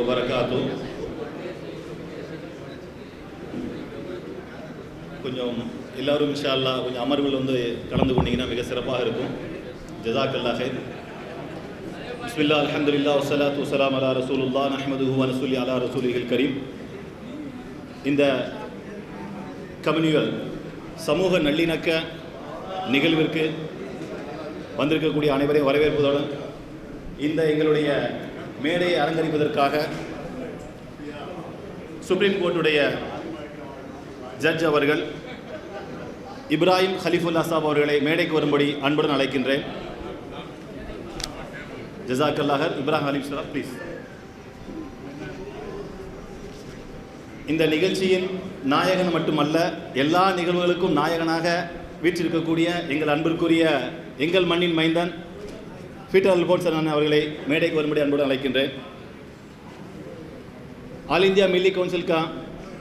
वबरकातुहू. கொஞ்சம் எல்லாரும் இன்ஷா அல்லாஹ் கொஞ்சம் அமர்வில் கலந்து கொண்டீங்கன்னா மிக சிறப்பாக இருக்கும். ஜஸாக்கல்லாஹ் ஹைர். பிஸ்மில்லாஹ் அல்ஹம்துலில்லாஹ் வஸ்ஸலாத்து வஸ்ஸலாமு அலா ரசூலுல்லாஹ் நஹ்மதுஹு வ நஸல்லி அலா ரசூலிஹில் கரீம். இந்த கம்யூனியல் சமூக நல்லிணக்க நிகழ்விற்கு வந்திருக்கக்கூடிய அனைவரையும் வரவேற்பதுடன் இந்த எங்களுடைய மேடையை அலங்கரிப்பதற்காக சுப்ரீம் கோர்ட்டுடைய ஜட்ஜ் அவர்கள் இப்ராஹிம் ஹலீஃபுல்லா சாப் அவர்களை மேடைக்கு வரும்படி அன்புடன் அழைக்கின்றேன். ஜஸாக்கல்லாஹ். இப்ராஹிம் ஹலீஃப் சாப் ப்ளீஸ். இந்த நிகழ்ச்சியின் நாயகன் மட்டுமல்ல, எல்லா நிகழ்வுகளுக்கும் நாயகனாக வீற்றிருக்கக்கூடிய எங்கள் அன்பிற்குரிய எங்கள் மண்ணின் மைந்தன் பீட்டர் அல்போன்சன் அவர்களை மேடைக்கு வரும்படி அன்புடன் அழைக்கின்றேன். ऑल इंडिया मिली काउंसिल का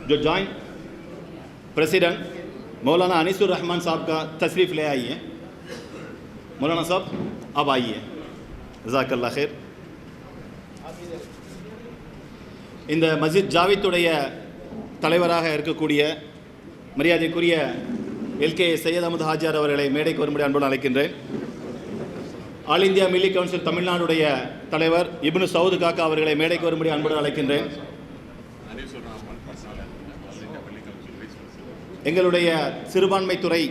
जो जॉइंट प्रेसिडेंट मौलाना अनीसुर रहमान साहब का तशरीफ़ ले आई है. मौलाना साहब अब आइए. जज़ाकल्लाह खैर. இந்த மஸ்ஜித் ஜாவித்துடைய தலைவராக இருக்கக்கூடிய மரியாதைக்குரிய எல்கே சையத் அஹமது ஹாஜியார் அவர்களை மேடைக்கு வரும்படி அன்புடன் அழைக்கின்றேன். ஆல் இந்தியா மில்லி கவுன்சில் தமிழ்நாடுடைய தலைவர் இப்னு சவுத் காக்கா அவர்களை மேடைக்கு வரும்படி அன்புடன் அழைக்கின்றேன். எங்களுடைய சிறுபான்மைத்துறை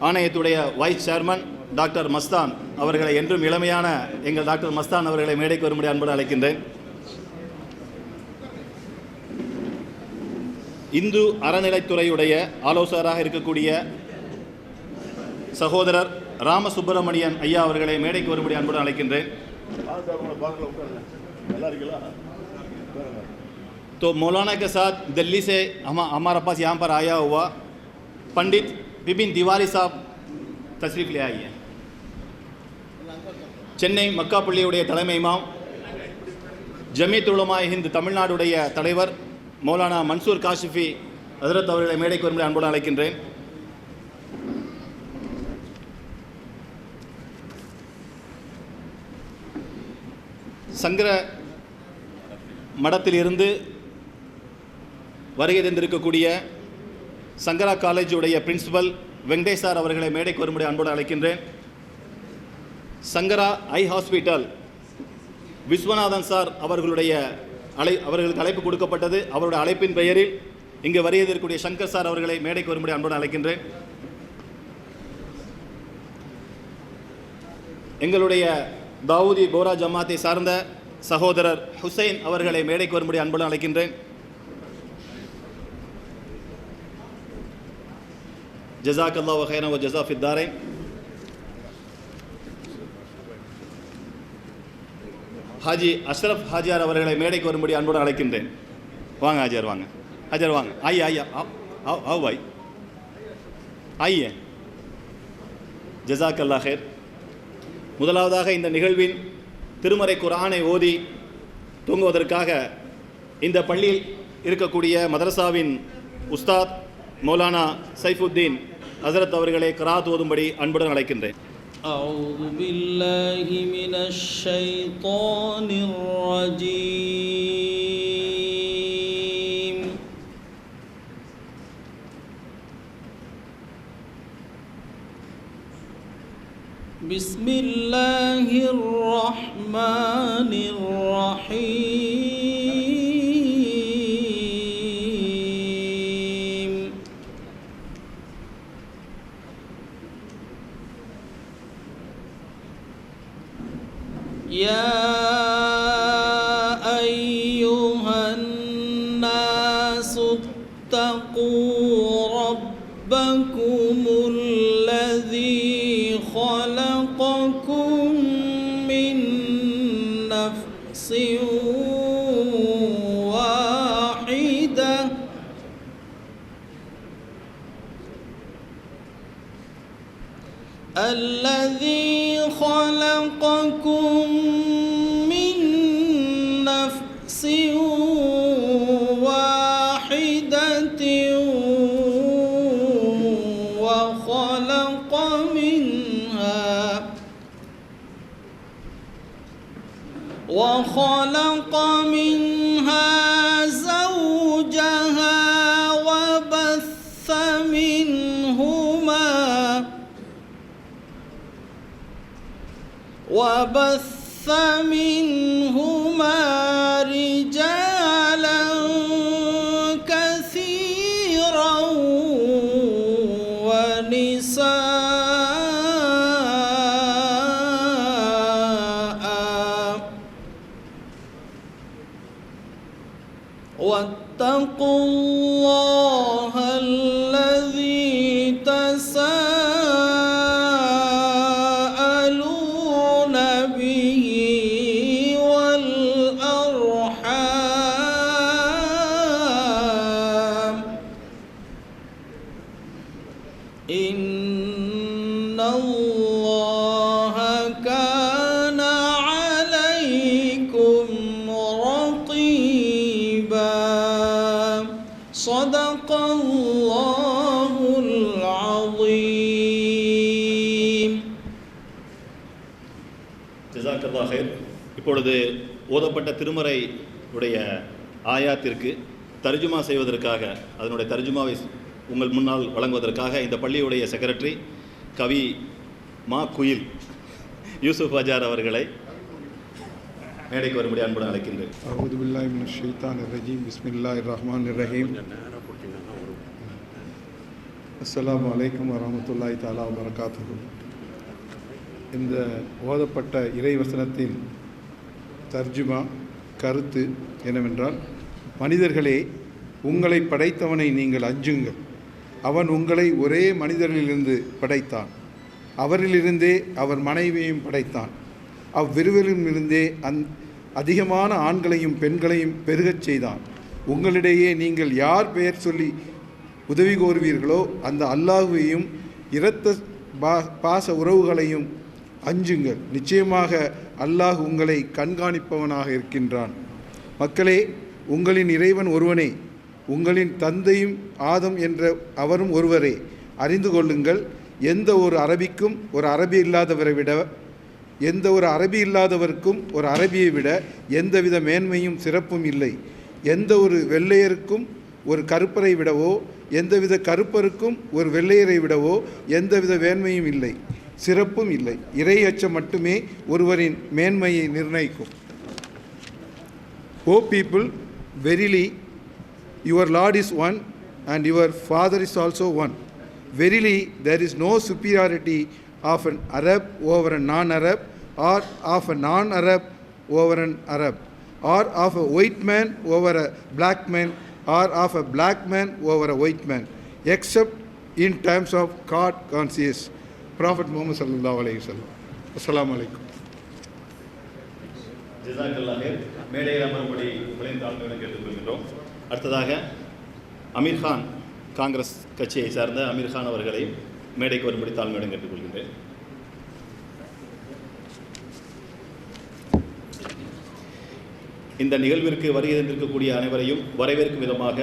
ஆணையத்துடைய வைஸ் சேர்மன் டாக்டர் மஸ்தான் அவர்களை என்றும் இளமையான எங்கள் டாக்டர் மஸ்தான் அவர்களை மேடைக்கு வரும்படி அன்புடன் அழைக்கின்றேன். இந்து அறநிலைத்துறையுடைய ஆலோசகராக இருக்கக்கூடிய சகோதரர் ராமசுப்பிரமணியன் ஐயா அவர்களை மேடைக்கு வரும்படி அன்புடன் அழைக்கின்றேன். तो मौलाना के साथ दिल्ली से हमारे पास यहाँ पर आया हुआ पंडित बिपिन तिवारी साहब तशरीफ़ ले आई है. சென்னை மக்காப்பள்ளியுடைய தலைமை இமாம் ஜமீத் உலமா ஹிந்த் தமிழ்நாடுடைய தலைவர் மௌலானா மன்சூர் காஷிஃபி ஹஜ்ரத் அவர்களை மேடைக்கு வரும்படி அன்புடன் அழைக்கின்றேன். சங்கர மடத்திலிருந்து வருகை தந்திருக்கக்கூடிய சங்கரா காலேஜுடைய பிரின்சிபல் வெங்கடேஷ் சார் அவர்களை மேடைக்கு வரும்படி அன்புடன் அழைக்கின்றேன். சங்கரா ஐ ஹாஸ்பிட்டல் விஸ்வநாதன் சார் அவர்களுக்கு அழைப்பு கொடுக்கப்பட்டது. அவருடைய அழைப்பின் பெயரில் இங்கு வருகை தந்திருக்கக்கூடிய சங்கர் சார் அவர்களை மேடைக்கு வரும்படி அன்புடன் அழைக்கின்றேன். எங்களுடைய தாவூதி போரா ஜமாத்தை சார்ந்த சகோதரர் ஹுசைன் அவர்களை மேடைக்கு வரும்படி அன்புடன் அழைக்கின்றேன். ஜஸாக்கல்லாஹு ஹைரன் வ ஜஸா ஃபித் தாரைன். हाजी अशरफ हाजियार அவர்களை மேடைக்கு வரும்படி அன்புடன் அழைக்கின்றேன். வாங்க हाजियार வாங்க. हाजियार வாங்க. आइए आइए आओ आओ भाई आइए. ஜஸாக்கல்லாஹ் ஹைர். முதலாவதாக இந்த நிகழ்வின் திருமறை குர்ஆனை ஓதி தூங்குவதற்காக இந்த பள்ளியில் இருக்கக்கூடிய மதரசாவின் உஸ்தாத் மௌலானா சைஃபுத்தீன் ஹஜ்ரத் அவர்களை கிராத் ஓதும்படி அன்புடன் அழைக்கின்றேன். أعوذ بالله من الشيطان الرجيم. بسم الله الرحمن الرحيم. يا أيها الناس اتقوا ربكم الذي خلقكم من نفس واحدة الذي خلقكم من نفس واحدة وخلق منها زوجها وبث منهما رجالا كثيرا ونساء واتقوا الله الذي تساءلون به والأرحام إن الله كان عليكم رقيبا صدق الله العظيم. ஜஸாக்கல்லாஹ் ஹைர். இப்பொழுது ஓதப்பட்ட திருமறை உடைய ஆயாத்திற்கு தர்ஜுமா செய்வதற்காக, அதனுடைய தர்ஜுமாவை உங்கள் முன்னால் வழங்குவதற்காக இந்த பள்ளியுடைய செக்ரட்டரி கவி மா குயில் யூசுப் ஹஜார் அவர்களை மேடைக்கு வரும்படி அன்புடன் அழைக்கின்றேன். அஊது பில்லாஹி மினஷ் ஷைத்தானிர் ரஜீம். பிஸ்மில்லாஹிர் ரஹ்மானிர் ரஹீம். அஸ்ஸலாமு அலைக்கும் வரஹ்மத்துல்லாஹி தஆலா வபரகாத்துஹு. இந்த ஓதப்பட்ட இறைவசனத்தின் தர்ஜுமா கருத்து என்னவென்றால், மனிதர்களே, உங்களை படைத்தவனை நீங்கள் அஞ்சுங்கள். அவன் உங்களை ஒரே மனிதரிலிருந்து படைத்தான். அவரிலிருந்தே அவர் மனைவியையும் படைத்தான். அவ்விருவரிலிருந்தே அதிகமான ஆண்களையும் பெண்களையும் பெருகச் செய்தான். உங்களிடையே நீங்கள் யார் பெயர் சொல்லி உதவி கோருவீர்களோ அந்த அல்லாஹுவையும் இரத்த பாச உறவுகளையும் அஞ்சுங்கள். நிச்சயமாக அல்லாஹ் உங்களை கண்காணிப்பவனாக இருக்கின்றான். மக்களே, உங்களின் இறைவன் ஒருவனே. உங்களின் தந்தையும் ஆதம் என்ற அவரும் ஒருவரே. அறிந்து கொள்ளுங்கள், எந்த ஒரு அரபிக்கும் ஒரு அரபி இல்லாதவரை விட எந்த ஒரு அரபி இல்லாதவருக்கும் ஒரு அரபியை விட எந்தவித மேன்மையும் சிறப்பும் இல்லை. எந்த ஒரு வெள்ளையருக்கும் ஒரு கருப்பரை விடவோ எந்தவித கருப்பருக்கும் ஒரு வெள்ளையரை விடவோ எந்தவித மேன்மையும் இல்லை, சிறப்பும் இல்லை. இறை அச்சம் மட்டுமே ஒருவரின் மேன்மையை நிர்ணயிக்கும். O people, verily your Lord is one and your Father is also one. Verily there is no superiority of an Arab over a non-Arab, or of a non-Arab over an Arab, or of a white man over a black man, or of a black man over a white man, except in terms of God conscious. Prophet Muhammad sallallahu alaihi wasallam. Assalamu alaikum. ஜஸாக்கல்லாஹ் ஹைர். மேடையில் அமரும்படி உங்களையும் தாழ்மையுடன் கேட்டுக்கொள்கின்றோம். அடுத்ததாக அமீர் கான், காங்கிரஸ் கட்சியை சார்ந்த அமீர் கான் அவர்களை மேடைக்கு வரும்படி தாழ்மையுடன் கேட்டுக்கொள்கின்றேன். இந்த நிகழ்விற்கு வருகை தந்திருக்கக்கூடிய அனைவரையும் வரவேற்கும் விதமாக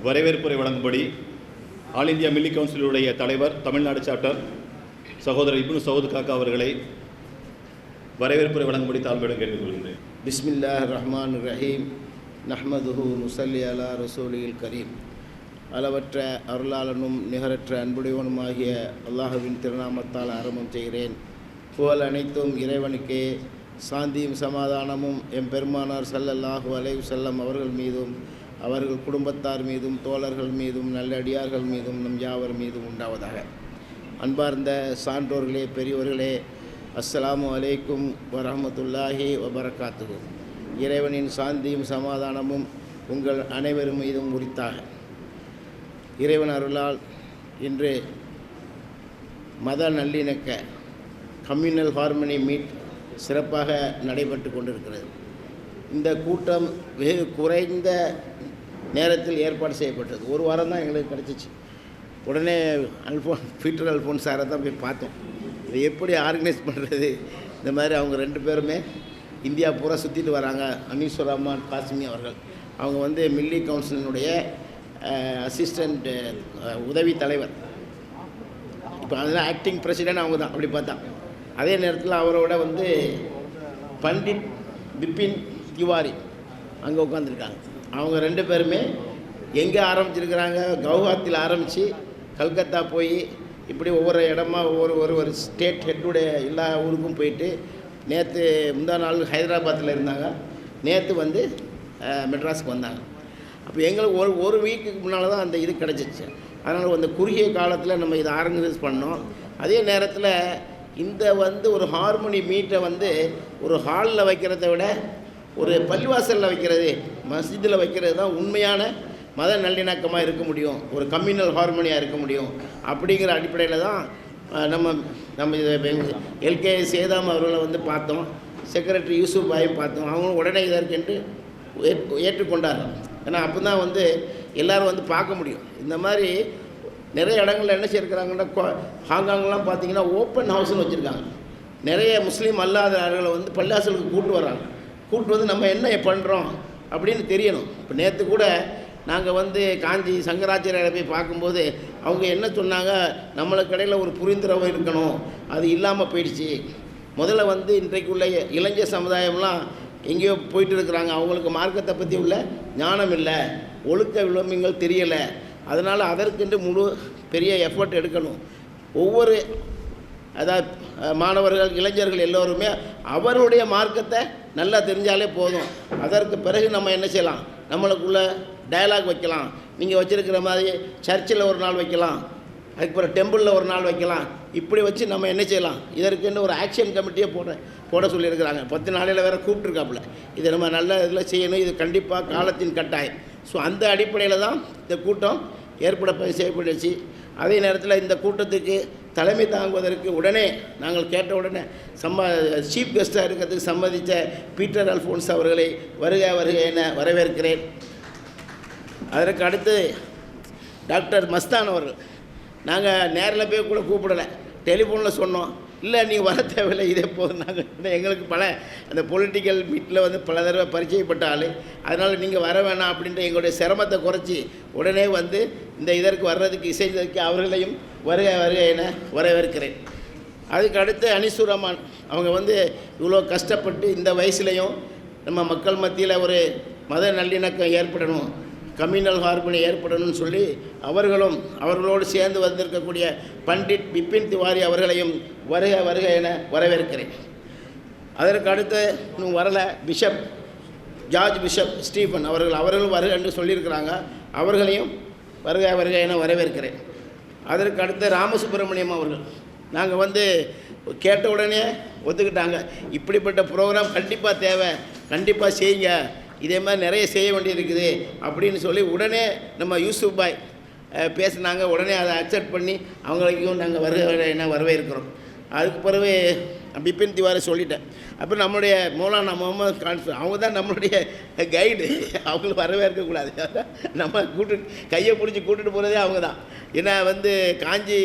வரவேற்புரை வழங்கும்படி ஆல் இந்தியா மில்லி கவுன்சிலுடைய தலைவர், தமிழ்நாடு சாப்டர் சகோதரர் இப்னு சவுத் காக்கா அவர்களை வரவேற்புரை வழங்கும்படி தாழ்மையுடன் கேட்டுக்கொள்கின்றேன். பிஸ்மில்லாஹிர் ரஹ்மானிர் ரஹீம். நஹ்மதுஹு நுஸல்லி அலா ரசூலில் கரீம். அளவற்ற அருளாளனும் நிகரற்ற அன்புடையவனுமாகிய அல்லாஹுவின் திருநாமத்தால் ஆரம்பம் செய்கிறேன். புகழ் அனைத்தும் இறைவனுக்கே. சாந்தியும் சமாதானமும் எம்பெருமானார் ஸல்லல்லாஹு அலைஹி வஸல்லம் அவர்கள் மீதும் அவர்கள் குடும்பத்தார் மீதும் தோழர்கள் மீதும் நல்லடியார்கள் மீதும் நம் யாவர் மீதும் உண்டாவதாக. அன்பார்ந்த சான்றோர்களே, பெரியோர்களே, அஸ்ஸலாமு அலைக்கும் வரஹ்மத்துல்லாஹி வபரகாத்துஹு. இறைவனின் சாந்தியும் சமாதானமும் உங்கள் அனைவரும் மீதும் உரித்தாக. இறைவன் அருளால் இன்று மத நல்லிணக்க கம்யூனல் ஹார்மனி மீட் சிறப்பாக நடைபெற்று கொண்டிருக்கிறது. இந்த கூட்டம் வெகு குறைந்த நேரத்தில் ஏற்பாடு செய்யப்பட்டது. ஒரு வாரம் தான் எங்களுக்கு கிடச்சிச்சு. உடனே பீட்டர் அல்ஃபோன்ஸ் சாரை தான் போய் பார்த்தோம். இதை எப்படி ஆர்கனைஸ் பண்ணுறது? இந்த மாதிரி அவங்க ரெண்டு பேருமே இந்தியா பூரா சுற்றிட்டு வராங்க. அனீஸ்வர் ரஹ்மான் காசிமி அவர்கள், அவங்க வந்து மில்லி கவுன்சிலினுடைய அசிஸ்டண்ட் உதவி தலைவர். இப்போ அதெல்லாம் ஆக்டிங் பிரசிடென்ட் அவங்க தான் அப்படி பார்த்தா. அதே நேரத்தில் அவரோட வந்து பண்டிட் பிபின் திவாரி அங்கே உட்காந்துருக்காங்க. அவங்க 2 பேருமே எங்கே ஆரம்பிச்சிருக்கிறாங்க, கவுஹாத்தியில் ஆரம்பித்து கல்கத்தா போய் இப்படி ஒவ்வொரு இடமா ஒரு ஸ்டேட் ஹெட்டுடைய எல்லா ஊருக்கும் போயிட்டு நேற்று முந்தா நாள் ஹைதராபாத்தில் இருந்தாங்க, நேற்று வந்து மெட்ராஸுக்கு வந்தாங்க. அப்போ எங்களுக்கு ஒரு வீக்குக்கு முன்னால் தான் அந்த இது கிடச்சிச்சு. அதனால் அந்த குறுகிய காலத்தில் நம்ம இதை ஆர்கனைஸ் பண்ணோம். அதே நேரத்தில் இந்த வந்து ஒரு ஹார்மோனி மீட்டை வந்து ஒரு ஹாலில் வைக்கிறத விட ஒரு பள்ளிவாசலில் வைக்கிறது, மஸ்ஜிதில் வைக்கிறது தான் உண்மையான மத நல்லிணக்கமாக இருக்க முடியும், ஒரு கம்யூனல் ஹார்மோனியாக இருக்க முடியும். அப்படிங்கிற அடிப்படையில் தான் நம்ம எல்கே சேதாம் அவர்களை வந்து பார்த்தோம், செக்ரட்டரி யூசுப் பாயும் பார்த்தோம். அவங்களும் உடனே இதற்கென்று ஏற்றுக்கொண்டார்கள். ஏன்னா அப்போ தான் வந்து எல்லோரும் வந்து பார்க்க முடியும். இந்த மாதிரி நிறைய இடங்களில் என்ன செய்யிருக்கிறாங்கன்னா, ஹாங்காங்லாம் பார்த்திங்கன்னா ஓப்பன் ஹவுஸ்னு வச்சுருக்காங்க. நிறைய முஸ்லீம் அல்லாத ஆளுகளை வந்து பள்ளிவாசலுக்கு கூப்பிட்டு வராங்க. கூப்பிட்டு வந்து நம்ம என்ன பண்ணுறோம் அப்படின்னு தெரியணும். இப்போ நேற்று கூட நாங்கள் வந்து காஞ்சி சங்கராச்சாரியை போய் பார்க்கும்போது அவங்க என்ன சொன்னாங்க, நம்மளுக்கு இடையில் ஒரு புரிந்துணர்வு இருக்கணும், அது இல்லாமல் போயிடுச்சு. முதல்ல வந்து இன்றைக்கு உள்ள இளைஞர் சமுதாயம்லாம் எங்கேயோ போயிட்டு இருக்கிறாங்க, அவங்களுக்கு மார்க்கத்தை பற்றி உள்ள ஞானம் இல்லை, ஒழுக்க விளம்பங்கள் தெரியலை. அதனால் அதற்கென்று முழு பெரிய எஃபர்ட் எடுக்கணும். ஒவ்வொரு அதாவது மாணவர்கள் இளைஞர்கள் எல்லோருமே அவருடைய மார்க்கத்தை நல்லா தெரிஞ்சாலே போதும். அதற்கு பிறகு நம்ம என்ன செய்யலாம், நம்மளுக்குள்ள டயலாக் வைக்கலாம். நீங்கள் வச்சுருக்கிற மாதிரி சர்ச்சில் ஒரு நாள் வைக்கலாம், அதுக்கப்புறம் டெம்பிளில் ஒரு நாள் வைக்கலாம். இப்படி வச்சு நம்ம என்ன செய்யலாம், இதற்குன்னு ஒரு ஆக்ஷன் கமிட்டியை போட சொல்லியிருக்கிறாங்க. 10 நாளையில் வேறு கூப்பிட்ருக்காப்புல. இதை நம்ம நல்ல இதில் செய்யணும், இது கண்டிப்பாக காலத்தின் கட்டாயம். ஸோ அந்த அடிப்படையில் தான் இந்த கூட்டம் செய்யப்பட்டுச்சு. அதே நேரத்தில் இந்த கூட்டத்துக்கு தலைமை தாங்குவதற்கு உடனே நாங்கள் கேட்ட உடனே சீஃப் கெஸ்ட்டாக இருக்கிறதுக்கு சம்மதித்த பீட்டர் அல்ஃபோன்ஸ் அவர்களை வருக என வரவேற்கிறேன். அதற்கு அடுத்து டாக்டர் மஸ்தான் அவர்கள், நாங்கள் நேரில் போய் கூட கூப்பிடலை, டெலிஃபோனில் சொன்னோம், இல்லை நீங்கள் வர தேவையில்லை, இதே போதும். நாங்கள் எங்களுக்கு பல அந்த பொலிட்டிக்கல் மீட்டில் வந்து பல தடவை பரிச்சயப்பட்ட ஆள், அதனால் நீங்கள் வர வேணாம் அப்படின்ற எங்களுடைய சிரமத்தை குறைச்சி உடனே வந்து இந்த இதற்கு வர்றதுக்கு இசைந்ததுக்கு அவர்களையும் வருக என வரவேற்கிறேன். அதுக்கு அடுத்து அனிசூர் ரஹ்மான் அவங்க வந்து இவ்வளோ கஷ்டப்பட்டு இந்த வயசுலேயும் நம்ம மக்கள் மத்தியில் ஒரு மத நல்லிணக்கம் ஏற்படணும், கம்யூனல் ஹார்மனி ஏற்படணும்னு சொல்லி அவர்களோடு சேர்ந்து வந்திருக்கக்கூடிய பண்டிட் பிபின் திவாரி அவர்களையும் வருக என வரவேற்கிறேன். அதற்கு அடுத்து இன்னும் வரலை ஜார்ஜ் பிஷப் ஸ்டீஃபன் அவர்களும் வருக என்று சொல்லியிருக்கிறாங்க, அவர்களையும் வருக என வரவேற்கிறேன். அதற்கு அடுத்து ராமசுப்ரமணியம் அவர்கள் நாங்கள் வந்து கேட்ட உடனே ஒத்துக்கிட்டாங்க, இப்படிப்பட்ட ப்ரோக்ராம் கண்டிப்பாக தேவை, கண்டிப்பாக செய்யுங்க, இதே மாதிரி நிறைய செய்ய வேண்டியது இருக்குது அப்படின்னு சொல்லி உடனே நம்ம யூசுப் பாய் பேசினாங்க. உடனே அதை அக்செப்ட் பண்ணி அவங்களுக்கும் நாங்கள் வருக வரவேற்கிறோம். அதுக்கு பிறகு பிபின் திவாரி சொல்லிட்டேன். அப்புறம் நம்மளுடைய மௌலானா முகமது கான்ஃபர் அவங்க தான் நம்மளுடைய கைடு, அவங்களும் வரவேற்கக்கூடாது, நம்ம கையை பிடிச்சி கூட்டிகிட்டு போகிறதே அவங்க தான். ஏன்னா வந்து காஞ்சி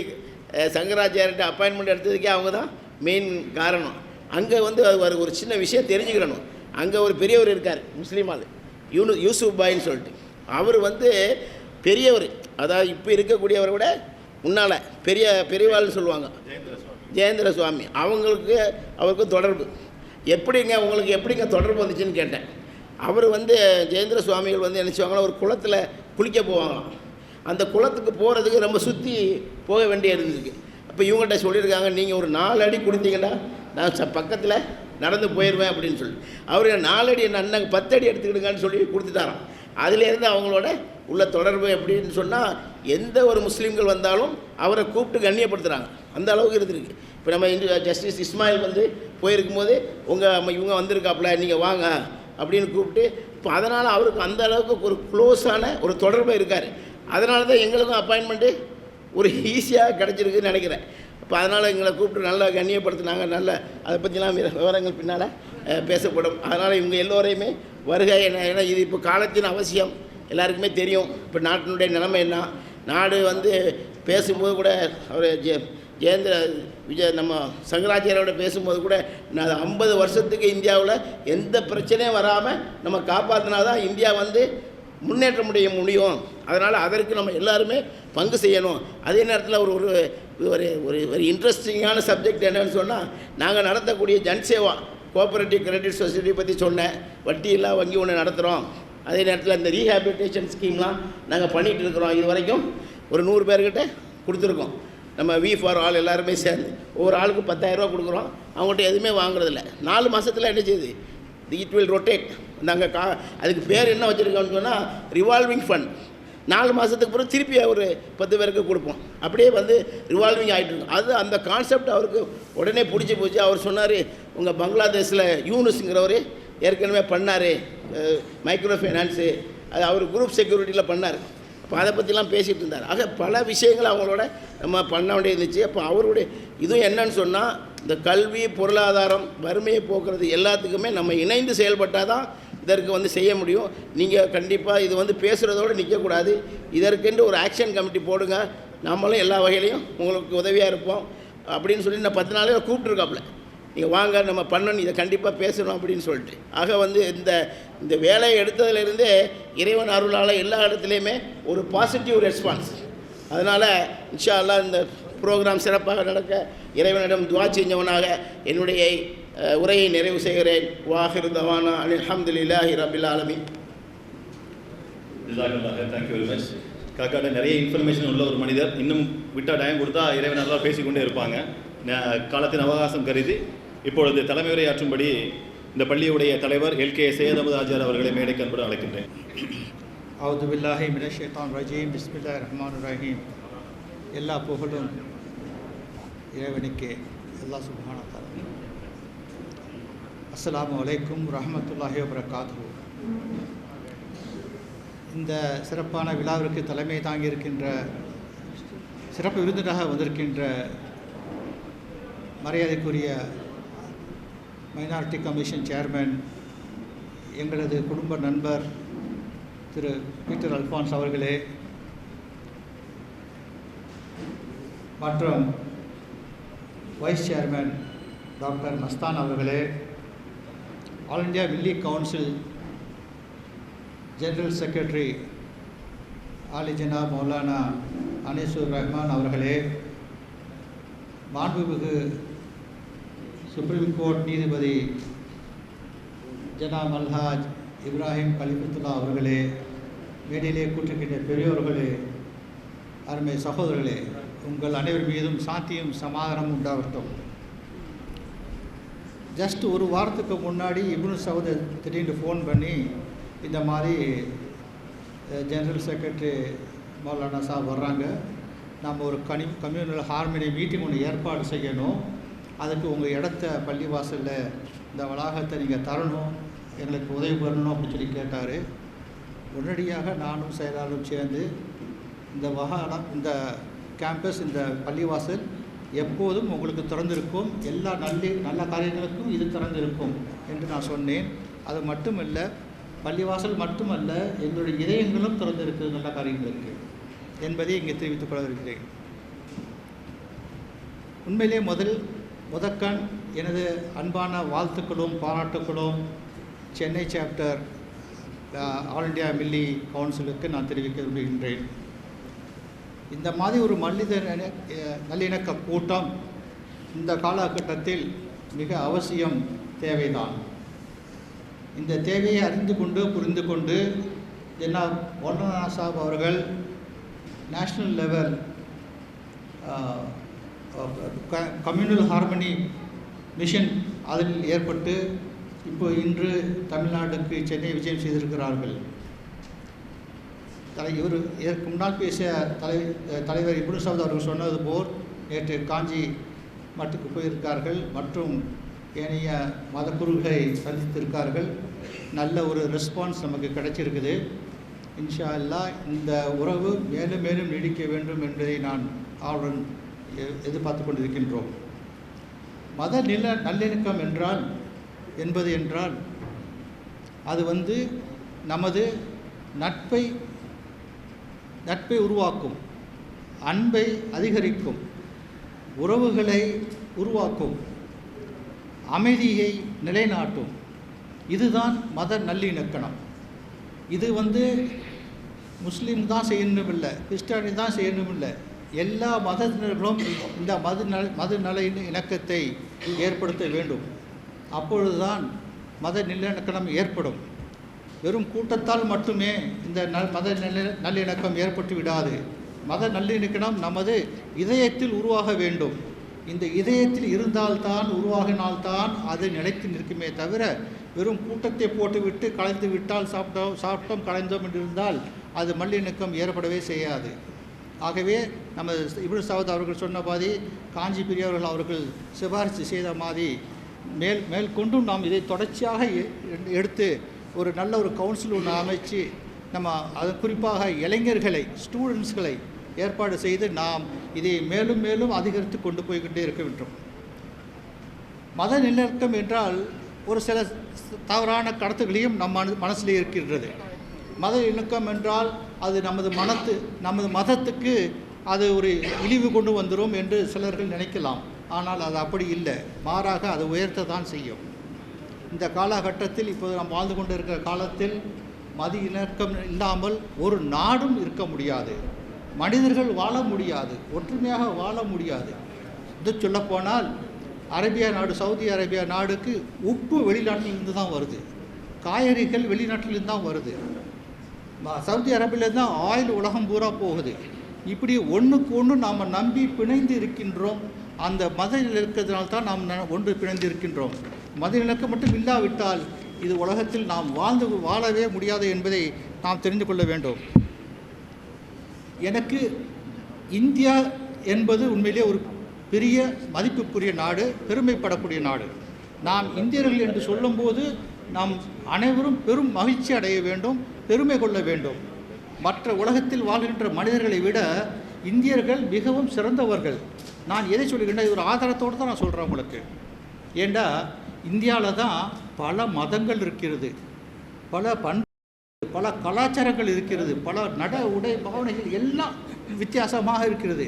சங்கராச்சாரிட்ட அப்பாயின்மெண்ட் எடுத்ததுக்கே அவங்க தான் மெயின் காரணம். அங்கே வந்து ஒரு சின்ன விஷயம் தெரிஞ்சுக்கிடணும். அங்கே ஒரு பெரியவர் இருக்கார், முஸ்லீம் ஆள், யூசுப் பாயின்னு சொல்லிட்டு. அவர் வந்து பெரியவர், அதாவது இப்போ இருக்கக்கூடியவரை விட முன்னால் பெரியவாள்னு சொல்லுவாங்க, ஜெயேந்திர சுவாமி. அவருக்கும் தொடர்பு உங்களுக்கு எப்படிங்க தொடர்பு வந்துச்சுன்னு கேட்டேன். அவர் வந்து ஜெயேந்திர சுவாமிகள் வந்து என்ன செய்வாங்கன்னா, ஒரு குளத்தில் குளிக்க போவாங்களாம். அந்த குளத்துக்கு போகிறதுக்கு ரொம்ப சுற்றி போக வேண்டிய இருந்துருக்கு. அப்போ இவங்கள்ட்ட சொல்லியிருக்காங்க, நீங்கள் ஒரு 4 அடி குடித்தீங்கன்னா நான் பக்கத்தில் நடந்து போயிடுவேன் அப்படின்னு சொல்லி. அவர் 4 அடி என்ன 10 அடி எடுத்துக்கிடுங்கன்னு சொல்லி கொடுத்துட்டாராம். அதிலேருந்து அவங்களோட உள்ள தொடர்பு எப்படின்னு சொன்னால், எந்த ஒரு முஸ்லீம்கள் வந்தாலும் அவரை கூப்பிட்டு கண்ணியப்படுத்துகிறாங்க, அந்த அளவுக்கு இருந்திருக்கு. இப்போ நம்ம ஜஸ்டிஸ் இஸ்மாயில் வந்து போயிருக்கும்போது இவங்க வந்திருக்காப்புல, நீங்கள் வாங்க அப்படின்னு கூப்பிட்டு, இப்போ அதனால் அவருக்கு அந்த அளவுக்கு ஒரு க்ளோஸான ஒரு தொடர்பு இருக்கார். அதனால தான் எங்களுக்கும் அப்பாயின்மெண்ட்டு ஒரு ஈஸியாக கிடச்சிருக்குன்னு நினைக்கிறேன். இப்போ அதனால் எங்களை கூப்பிட்டு நல்லா கண்ணியப்படுத்தினாங்க. நல்ல அதை பற்றிலாம் விவரங்கள் பின்னால் பேசப்படும். அதனால் இவங்க எல்லோரையுமே வருகை ஏன்னா இது இப்போ காலத்தின் அவசியம், எல்லாருக்குமே தெரியும். இப்போ நாட்டினுடைய நிலைமை என்ன, நாடு வந்து பேசும்போது கூட அவர் நம்ம சங்கராச்சாரியோட பேசும்போது கூட 50 வருஷத்துக்கு இந்தியாவில் எந்த பிரச்சனையும் வராமல் நம்ம காப்பாற்றினா தான் இந்தியா வந்து முன்னேற்ற முடியும். அதனால் அதற்கு நம்ம எல்லாருமே பங்கு செய்யணும். அதே நேரத்தில் ஒரு ஒரு ஒரு இன்ட்ரெஸ்டிங்கான சப்ஜெக்ட் என்னன்னு சொன்னால், நாங்கள் நடத்தக்கூடிய ஜன்சேவா கோஆபரேட்டிவ் கிரெடிட் சொசைட்டி பற்றி சொன்னேன். வட்டி இல்லா வங்கி ஒன்று நடத்துகிறோம். அதே நேரத்தில் இந்த ரீஹேபிலிட்டேஷன் ஸ்கீம்லாம் நாங்கள் பண்ணிகிட்டு இருக்கிறோம். இது வரைக்கும் ஒரு 100 பேர்கிட்ட கொடுத்துருக்கோம். நம்ம வி ஃபார் ஆல் எல்லாருமே சேர்ந்து ஒவ்வொரு ஆளுக்கு 10,000 ரூபா கொடுக்குறோம். அவங்கள்ட்ட எதுவுமே வாங்குறதில்ல. 4 மாதத்தில் என்ன செய்யுது, இட் வில் ரொட்டேட். நாங்கள் அதுக்கு பேர் என்ன வச்சுருக்கோம்னு சொன்னால் ரிவால்விங் ஃபண்ட். 4 மாதத்துக்கு பிறகு திருப்பி ஒரு 10 பேருக்கு கொடுப்போம். அப்படியே வந்து ரிவால்விங் ஆகிட்டு இருக்கும். அது அந்த கான்செப்ட் அவருக்கு உடனே பிடிச்சி போச்சு. அவர் சொன்னார், உங்கள் பங்களாதேஷில் யூனுஸுங்கிறவர் ஏற்கனவே பண்ணார் மைக்ரோ ஃபைனான்ஸு, அது அவர் குரூப் செக்யூரிட்டியில் பண்ணார். அப்போ அதை பற்றிலாம் பேசிகிட்டு இருந்தார். ஆக பல விஷயங்கள் அவங்களோட நம்ம பண்ண வேண்டியது இருந்துச்சு. அப்போ அவருடைய இதுவும் என்னன்னு சொன்னால், இந்த கல்வி, பொருளாதாரம், வறுமையை போக்குறது எல்லாத்துக்குமே நம்ம இணைந்து செயல்பட்டால் தான் இதற்கு வந்து செய்ய முடியும். நீங்கள் கண்டிப்பாக இது வந்து பேசுகிறதோடு நிற்கக்கூடாது. இதற்கென்று ஒரு ஆக்ஷன் கமிட்டி போடுங்க, நம்மளும் எல்லா வகையிலையும் உங்களுக்கு உதவியாக இருப்போம் அப்படின்னு சொல்லி நான் 10 நாளையில் கூப்பிட்ருக்காப்புல, நீங்கள் வாங்க நம்ம பண்ணணும், இதை கண்டிப்பாக பேசணும் அப்படின்னு சொல்லிட்டு. ஆக வந்து இந்த வேலையை எடுத்ததுலேருந்தே இறைவன் அருளால் எல்லா இடத்துலையுமே ஒரு பாசிட்டிவ் ரெஸ்பான்ஸ். அதனால் இன்ஷா அல்லாஹ் இந்த ப்ரோக்ராம் சிறப்பாக நடக்க இறைவனிடம் துஆ செஞ்சவனாக என்னுடைய உரையை நிறைவு செய்கிறேன். வாஹிர் தவானா அல்ஹம்துலில்லாஹி ரபில் ஆலமீன். Thank you very much. காக்காட்ட நிறைய இன்ஃபர்மேஷன் உள்ள ஒரு மனிதர். இன்னும் விட்டால் டைம் கொடுத்தா இறைவன் நல்லா பேசிக்கொண்டே இருப்பாங்க. காலத்தின் அவகாசம் கருதி இப்பொழுது தலைமை உரையாற்றும்படி இந்த பள்ளியுடைய தலைவர் எல்கே சையத் அஹமது ஹாஜியார் அவர்களை மேடைக்கு அன்புடன் அழைக்கின்றேன். அவுது பில்லாஹி மினஷ் ஷைத்தானிர் ரஜீம். பிஸ்மில்லாஹிர் ரஹ்மானிர் ரஹீம். எல்லா புகழும் இறைவனுக்கே. அல்லாஹ் சுப்ஹானஹு வ தஆலா. அஸ்ஸலாமு அலைக்கும் ரஹ்மத்துல்லாஹி வ பரகாத்துஹு. இந்த சிறப்பான விழாவிற்கு தலைமை தாங்கியிருக்கின்ற சிறப்பு விருந்தினராக வந்திருக்கின்ற மரியாதைக்குரிய மைனாரிட்டி கமிஷன் சேர்மன், எங்களது குடும்ப நண்பர் திரு பீட்டர் அல்ஃபான்ஸ் அவர்களே, மற்றும் வைஸ் சேர்மன் டாக்டர் மஸ்தான் அவர்களே, all India milli council general secretary ஆலி ஜனாப் மௌலானா அனீசுர் ரஹ்மான் அவர்களே, மாண்புமிகு சுப்ரீம் கோர்ட் நீதிபதி ஜனாப் அல்ஹாஜ் இப்ராஹிம் கலிஃபத்துல்லா அவர்களே, மேடையிலே கூட்டிருக்கின்ற பெரியோர்களே, அருமை சகோதரர்களே, உங்கள் அனைவர் மீதும் சாந்தியும் சமாதானமும் உண்டாகட்டும். ஜஸ்ட் ஒரு வாரத்துக்கு முன்னாடி இப்னு சவுத் திடீர்னு ஃபோன் பண்ணி இந்த மாதிரி ஜெனரல் செக்ரட்டரி மௌலானா சாப் வர்றாங்க, நம்ம ஒரு கம்யூனல் ஹார்மனி மீட்டிங் ஒன்று ஏற்பாடு செய்யணும், அதுக்கு உங்கள் இடத்த பள்ளிவாசலில் இந்த வளாகத்தை நீங்கள் தரணும், எங்களுக்கு உதவி பண்ணணும் அப்படின்னு சொல்லி கேட்டார். உடனடியாக நானும் செயலாளரும் சேர்ந்து இந்த கேம்பஸ், இந்த பள்ளிவாசல் எப்போதும் உங்களுக்கு திறந்திருக்கும், எல்லா நல்ல காரியங்களுக்கும் இது திறந்திருக்கும் என்று நான் சொன்னேன். அது மட்டுமல்ல, பள்ளிவாசல் மட்டுமல்ல, எங்களுடைய இதயங்களும் திறந்திருக்குது நல்ல காரியங்களுக்கு என்பதை இங்கே தெரிவித்துக் கொள்ள இருக்கிறேன். உண்மையிலே முதற்கண் எனது அன்பான வாழ்த்துக்களும் பாராட்டுக்களும் Chennai chapter all India Milli கவுன்சிலுக்கு நான் தெரிவிக்க விரும்புகின்றேன். இந்த மாதிரி ஒரு நல்லிணக்க கூட்டம் இந்த காலகட்டத்தில் மிக அவசியம், தேவைதான். இந்த தேவையை அறிந்து கொண்டு புரிந்து கொண்டு ஜனாப் மௌலானா சாப் அவர்கள் national level communal harmony mission அதில் ஏற்பட்டு இன்று தமிழ்நாட்டுக்கு சென்னை விஜயம் செய்திருக்கிறார்கள். இதற்கு முன்னால் பேசிய தலைவர் இப்னு சவுத் அவர்கள் சொன்னது போல் நேற்று காஞ்சி மட்டுக்கு போயிருக்கார்கள் மற்றும் ஏனைய மதக்குருகளை சந்தித்திருக்கார்கள். நல்ல ஒரு ரெஸ்பான்ஸ் நமக்கு கிடைச்சிருக்குது. இன்ஷா அல்லாஹ் இந்த உறவு மேலும் மேலும் நீடிக்க வேண்டும் என்பதை நான் ஆவலுடன் எதிர்பார்த்து கொண்டிருக்கின்றோம். நல்லிணக்கம் என்றால் அது நமது நட்பை உருவாக்கும், அன்பை அதிகரிக்கும், உறவுகளை உருவாக்கும், அமைதியை நிலைநாட்டும். இதுதான் மத நல்லிணக்கம். இது முஸ்லீம் தான் செய்யணும் இல்லை, கிறிஸ்டானி தான் செய்யணும் இல்லை, எல்லா மதத்தினர்களும் இந்த மத இணக்கத்தை ஏற்படுத்த வேண்டும். அப்பொழுதுதான் மத நல்லிணக்கம் ஏற்படும். வெறும் கூட்டத்தால் மட்டுமே இந்த மத நல்லிணக்கம் ஏற்பட்டு விடாது. மத நல்லிணக்கம் நமது இதயத்தில் உருவாக வேண்டும். இந்த இதயத்தில் இருந்தால்தான், உருவாகினால்தான் அது நிலைத்து நிற்குமே தவிர, வெறும் கூட்டத்தை போட்டுவிட்டு கலைந்து விட்டால் சாப்பிட்டோம் கலைந்தோம் என்று இருந்தால் அது நல்லிணக்கம் ஏற்படவே செய்யாது. ஆகவே நம்ம இப்னு சவுத் அவர்கள் சொன்ன மாதிரி, காஞ்சி பெரியவர்கள் அவர்கள் சிபாரிசு செய்த மாதிரி மேற்கொண்டும் நாம் இதை தொடர்ச்சியாக எடுத்து ஒரு நல்ல ஒரு கவுன்சில் ஒன்று அமைச்சு நம்ம அது குறிப்பாக இளைஞர்களை, ஸ்டூடெண்ட்ஸ்களை ஏற்பாடு செய்து நாம் இதை மேலும் மேலும் அதிகரித்து கொண்டு போய்கிட்டே இருக்க வேண்டும். மத நல்லிணக்கம் என்றால் ஒரு சில தவறான கருத்துக்களையும் நம் மனசிலே இருக்கின்றது. மத இணக்கம் என்றால் அது நமது மதத்துக்கு அது ஒரு இழிவு கொண்டு வந்துடும் என்று சிலர்கள் நினைக்கலாம். ஆனால் அது அப்படி இல்லை, மாறாக அது உயர்த்த தான் செய்யும். இந்த காலகட்டத்தில் இப்போது நாம் வாழ்ந்து கொண்டு இருக்கிற காலத்தில் மத இணக்கம் இல்லாமல் ஒரு நாடும் இருக்க முடியாது. மனிதர்கள் வாழ முடியாது, ஒற்றுமையாக வாழ முடியாது. இது சொல்லப்போனால் அரேபியா நாடு, சவுதி அரேபியா நாடுக்கு உப்பு வெளிநாட்டிலிருந்து தான் வருது, காய்கறிகள் வெளிநாட்டிலிருந்து தான் வருது. சவுதி அரேபியாவில் தான் ஆயில் உலகம் பூரா போகுது. இப்படி ஒன்றுக்கு ஒன்று நாம் நம்பி பிணைந்து இருக்கின்றோம். அந்த மத இணக்கத்தினால்தான் நாம் ஒன்று பிணைந்து இருக்கின்றோம். மத இணக்கம் மட்டும் இல்லாவிட்டால் இது உலகத்தில் நாம் வாழவே முடியாது என்பதை நாம் தெரிந்து கொள்ள வேண்டும். எனக்கு இந்தியா என்பது உண்மையிலே ஒரு பெரிய மதிப்புக்குரிய நாடு, பெருமைப்படக்கூடிய நாடு. நாம் இந்தியர்கள் என்று சொல்லும்போது நாம் அனைவரும் பெரும் மகிழ்ச்சி அடைய வேண்டும், பெருமை கொள்ள வேண்டும். மற்ற உலகத்தில் வாழ்கின்ற மனிதர்களை விட இந்தியர்கள் மிகவும் சிறந்தவர்கள். நான் எதை சொல்லுகின்றேன், இது ஒரு ஆதாரத்தோடு தான் நான் சொல்கிறேன் உங்களுக்கு. ஏண்டா இந்தியாவில் தான் பல மதங்கள் இருக்கிறது, பல பல கலாச்சாரங்கள் இருக்கிறது, பல நட உடை பாவனைகள் எல்லாம் வித்தியாசமாக இருக்கிறது.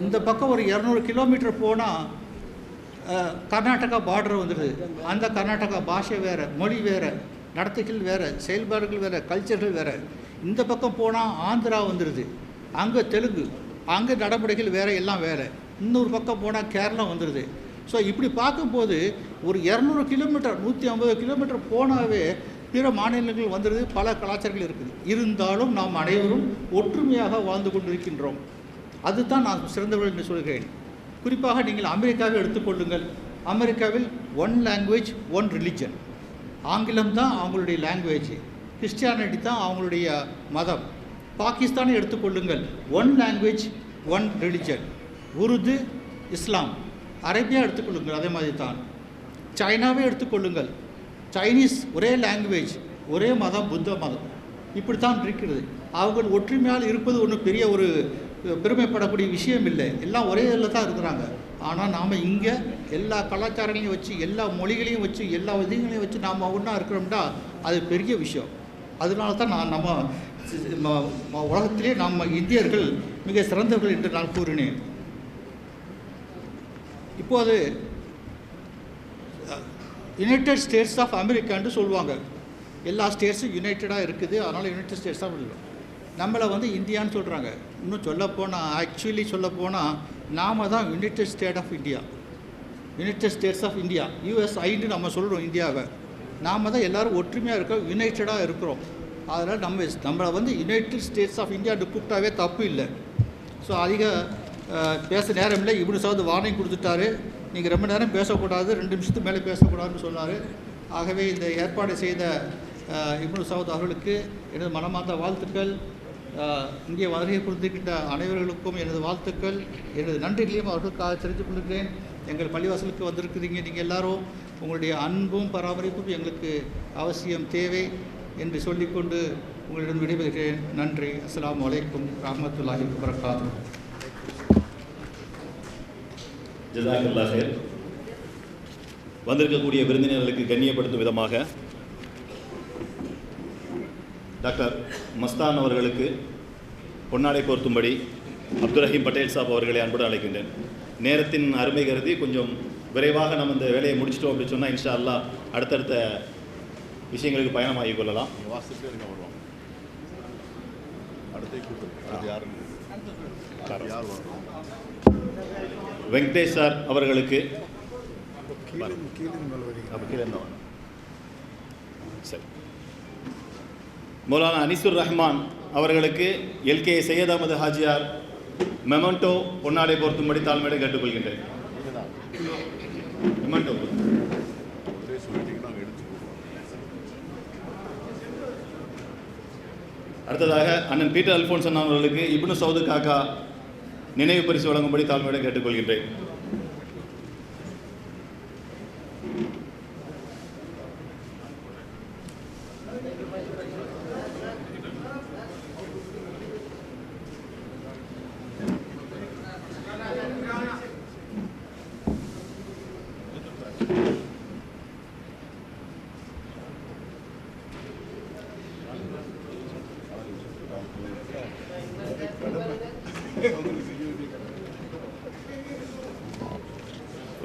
இந்த பக்கம் ஒரு 200 கிலோமீட்டர் போனால் கர்நாடகா பார்டர் வந்துடுது. அந்த கர்நாடகா பாஷை வேறு, மொழி வேறு, நடத்தைகள் வேறு, செயல்பாடுகள் வேறு, கல்ச்சர்கள் வேறு. இந்த பக்கம் போனால் ஆந்திரா வந்துடுது, அங்கே தெலுங்கு, அங்கே நடைமுறைகள் வேறு, எல்லாம் வேறு. இன்னொரு பக்கம் போனால் கேரளா வந்துடுது. ஸோ இப்படி பார்க்கும்போது ஒரு 200 கிலோமீட்டர் 150 கிலோமீட்டர் போனாவே பிற மாநிலங்கள் வந்துடுது, பல கலாச்சாரங்கள் இருக்குது. இருந்தாலும் நாம் அனைவரும் ஒற்றுமையாக வாழ்ந்து கொண்டிருக்கின்றோம். அதுதான் நான் சிறந்தவர்கள் என்று சொல்கிறேன். குறிப்பாக நீங்கள் அமெரிக்காவை எடுத்துக்கொள்ளுங்கள். அமெரிக்காவில் 1 லாங்குவேஜ் 1 ரிலிஜன், ஆங்கிலம் தான் அவங்களுடைய லாங்குவேஜ், கிறிஸ்டியானிட்டி தான் அவங்களுடைய மதம். பாகிஸ்தானை எடுத்துக்கொள்ளுங்கள், 1 லாங்குவேஜ் 1 ரிலிஜன், உருது, இஸ்லாம். அரேபியா எடுத்துக்கொள்ளுங்கள், அதே மாதிரி தான். சைனாவே எடுத்துக்கொள்ளுங்கள், சைனீஸ் ஒரே லாங்குவேஜ், ஒரே மதம், புத்த மதம். இப்படித்தான் இருக்கிறது. அவர்கள் ஒற்றுமையால் இருப்பது ஒன்றும் பெரிய ஒரு பெருமைப்படக்கூடிய விஷயம் இல்லை. எல்லாம் ஒரே இதில் தான் இருக்கிறாங்க. ஆனால் நாம் இங்கே எல்லா கலாச்சாரங்களையும் வச்சு, எல்லா மொழிகளையும் வச்சு, எல்லா விதங்களையும் வச்சு நாம் ஒன்றா இருக்கிறோம்னா அது பெரிய விஷயம். அதனால தான் நம்ம உலகத்திலே நம்ம இந்தியர்கள் மிக சிறந்தவர்கள் என்று நான் கூறினேன். இப்போது யுனைடெட் ஸ்டேட்ஸ் ஆஃப் அமெரிக்கான்னு சொல்லுவாங்க. எல்லா ஸ்டேட்ஸும் யுனைட்டடாக இருக்குது, அதனால் யுனைடெட் ஸ்டேட்ஸ் ஆஃப் இல்லை. நம்மளை இந்தியான்னு சொல்கிறாங்க. இன்னும் சொல்லப்போனால், ஆக்சுவலி சொல்லப்போனால் நாம் தான் united state of India, united states of India, யுஎஸ்ஐன்னு நம்ம சொல்கிறோம் இந்தியாவை. நாம் தான் எல்லோரும் ஒற்றுமையாக இருக்கோம், யுனைட்டடாக இருக்கிறோம். அதனால் நம்மளை யுனைடெட் ஸ்டேட்ஸ் ஆஃப் இந்தியான்னு கூப்பிட்டாவே தப்பு இல்லை. ஸோ அதிக பேச நேரம் இல்லை. இப்னு சவுத் வார்னிங் கொடுத்துட்டாரு, நீங்கள் ரொம்ப நேரம் பேசக்கூடாது, 2 நிமிஷத்துக்கு மேலே பேசக்கூடாதுன்னு சொன்னார். ஆகவே இந்த ஏற்பாடு செய்த இப்னு சவுத் அவர்களுக்கு எனது மனமார்ந்த வாழ்த்துக்கள். இங்கே வருகை கொடுத்துக்கிட்ட அனைவர்களுக்கும் எனது வாழ்த்துக்கள், எனது நன்றிகளையும் அவர்களுக்காக தெரிந்து கொள்கிறேன். எங்கள் பள்ளிவாசலுக்கு வந்திருக்கிறீங்க நீங்கள் எல்லாரும், உங்களுடைய அன்பும் பராமரிப்பும் எங்களுக்கு அவசியம் தேவை என்று சொல்லிக்கொண்டு உங்களிடம் விடைபெறுகிறேன். நன்றி. அஸ்ஸலாமு அலைக்கும் ரஹ்மத்துல்லாஹி வபரகாத்துஹு. ஜஸாக்கல்லாஹ் ஹைர். வந்திருக்கக்கூடிய விருந்தினர்களுக்கு கண்ணியப்படுத்தும் விதமாக டாக்டர் மஸ்தான் அவர்களுக்கு பொன்னாடை போர்த்தும்படி அப்துல் ரஹீம் பட்டேல் சாப் அவர்களை அன்புடன் அழைக்கின்றேன். நேரத்தின் அருமை கருதி கொஞ்சம் விரைவாக நம்ம இந்த வேலையை முடிச்சிட்டோம் அப்படின்னு சொன்னால் இன்ஷா அல்லாஹ் அடுத்தடுத்த விஷயங்களுக்கு பயணமாகி கொள்ளலாம். வெங்கடேஷ் சார் அவர்களுக்கு அப்போ கீழே இருந்தால் சரி. மௌலானா அனிசுர் ரஹ்மான் அவர்களுக்கு எல்கே சையத் அஹமது ஹாஜியார் மெமண்டோ பொன்னாடை பொருத்தும்படி தாழ்மையை கேட்டுக்கொள்கின்றேன். மெமண்டோ அடுத்ததாக அண்ணன் பீட்டர் அல்போன்சன் அவர்களுக்கு இப்னு சவுது காக்கா நினைவு பரிசு வழங்கும்படி தாழ்மையுடன் கேட்டுக்கொள்கின்றேன்.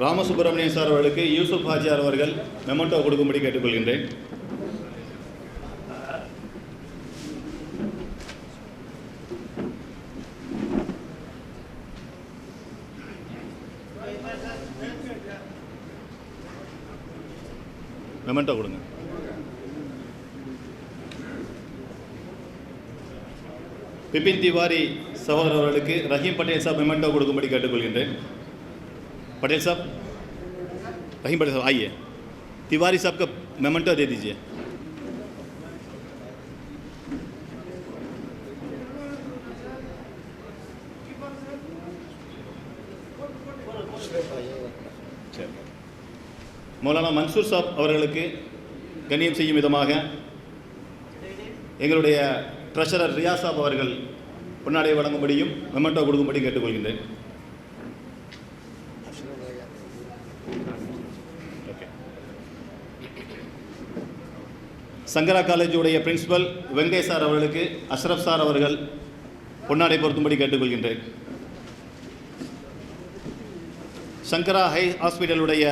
ராமசுப்ரமணியன் சார் அவர்களுக்கு யூசுப் ஹாஜியார் அவர்கள் மெமண்டோ கொடுக்கும்படி கேட்டுக்கொள்கின்றேன். மெமண்டோ கொடுங்க. பிபின் திவாரி சகோதரர் அவர்களுக்கு ரஹீம் பட்டேல் சாப் மெமண்டோ கொடுக்கும்படி கேட்டுக்கொள்கின்றேன். पटेल साहब, रहीम पटेल साहब आइए, तिवारी साहब का मेमेंटो दे दीजिए. மௌலானா மன்சூர் சாப் அவர்களுக்கு கண்ணியம் செய்யும் விதமாக எங்களுடைய ட்ரெஷரர் ரியா சாப் அவர்கள் பொன்னாடை வழங்கும்படியும் மெமெண்டோ கொடுக்கும்படி கேட்டுக்கொள்கின்றேன். சங்கரா காலேஜுடைய பிரின்சிபல் வெங்கை சார் அவர்களுக்கு அஷ்ரப் சார் அவர்கள் பொன்னாடை பொருத்தும்படி கேட்டுக்கொள்கின்றேன். சங்கரா ஹை ஹாஸ்பிட்டலுடைய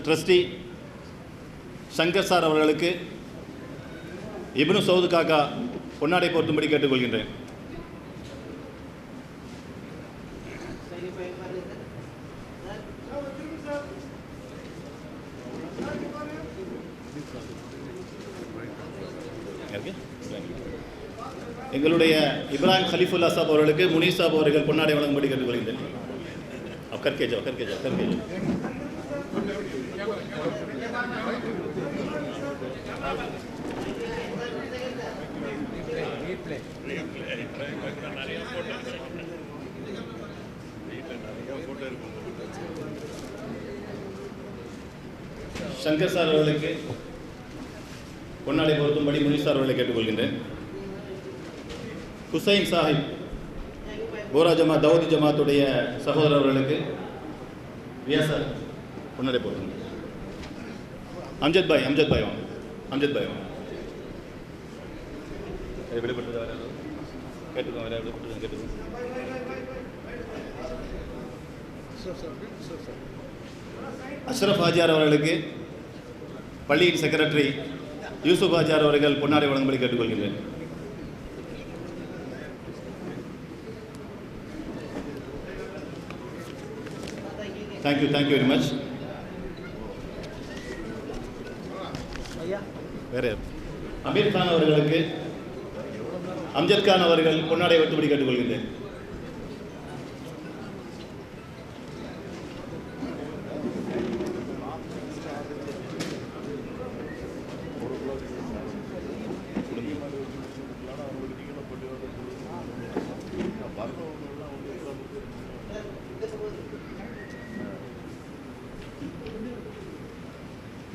ட்ரஸ்டி சங்கர் சார் அவர்களுக்கு இப்னு சவுது காக்கா பொன்னாடை பொருத்தும்படி கேட்டுக்கொள்கின்றேன். எங்களுடைய இப்ராஹிம் खलीफुल्लाह साहब அவர்களுக்கு முனீர் சாப் அவர்கள் பொன்னாடை வழங்கும்படி கேட்டுக்கொள்கின்றேன். करके जाओ சங்கர் சார் அவர்களுக்கு பொன்னாடை பொருத்தும்படி முனீர் சார் அவர்களை கேட்டுக்கொள்கின்றேன். ஹுசைன் சாஹிப் போரா ஜமாத் தௌதி ஜமாத்துடைய சகோதரர் அவர்களுக்கு ரியா சார் பொன்னாடை போடுங்க. அம்ஜத் பாய் வாங்க. அம்ஜத் பாய் வாங்க. வெளிப்பட்டது வேறு கேட்டுக்கோங்க. வேறு வெளிப்பட்டது கேட்டுக்கோங்க. அஷ்ரப் ஹாஜியார் அவர்களுக்கு பள்ளியின் செக்ரட்டரி யூசுப் ஹாஜியார் அவர்கள் பொன்னாடை வழங்கும்படி கேட்டுக்கொள்கிறேன். Thank you very much. வேறு அமீர் கான் அவர்களுக்கு அம்ஜத் கான் அவர்கள் பொன்னாடை வைத்தும்படி கேட்டுக்கொள்கிறேன்.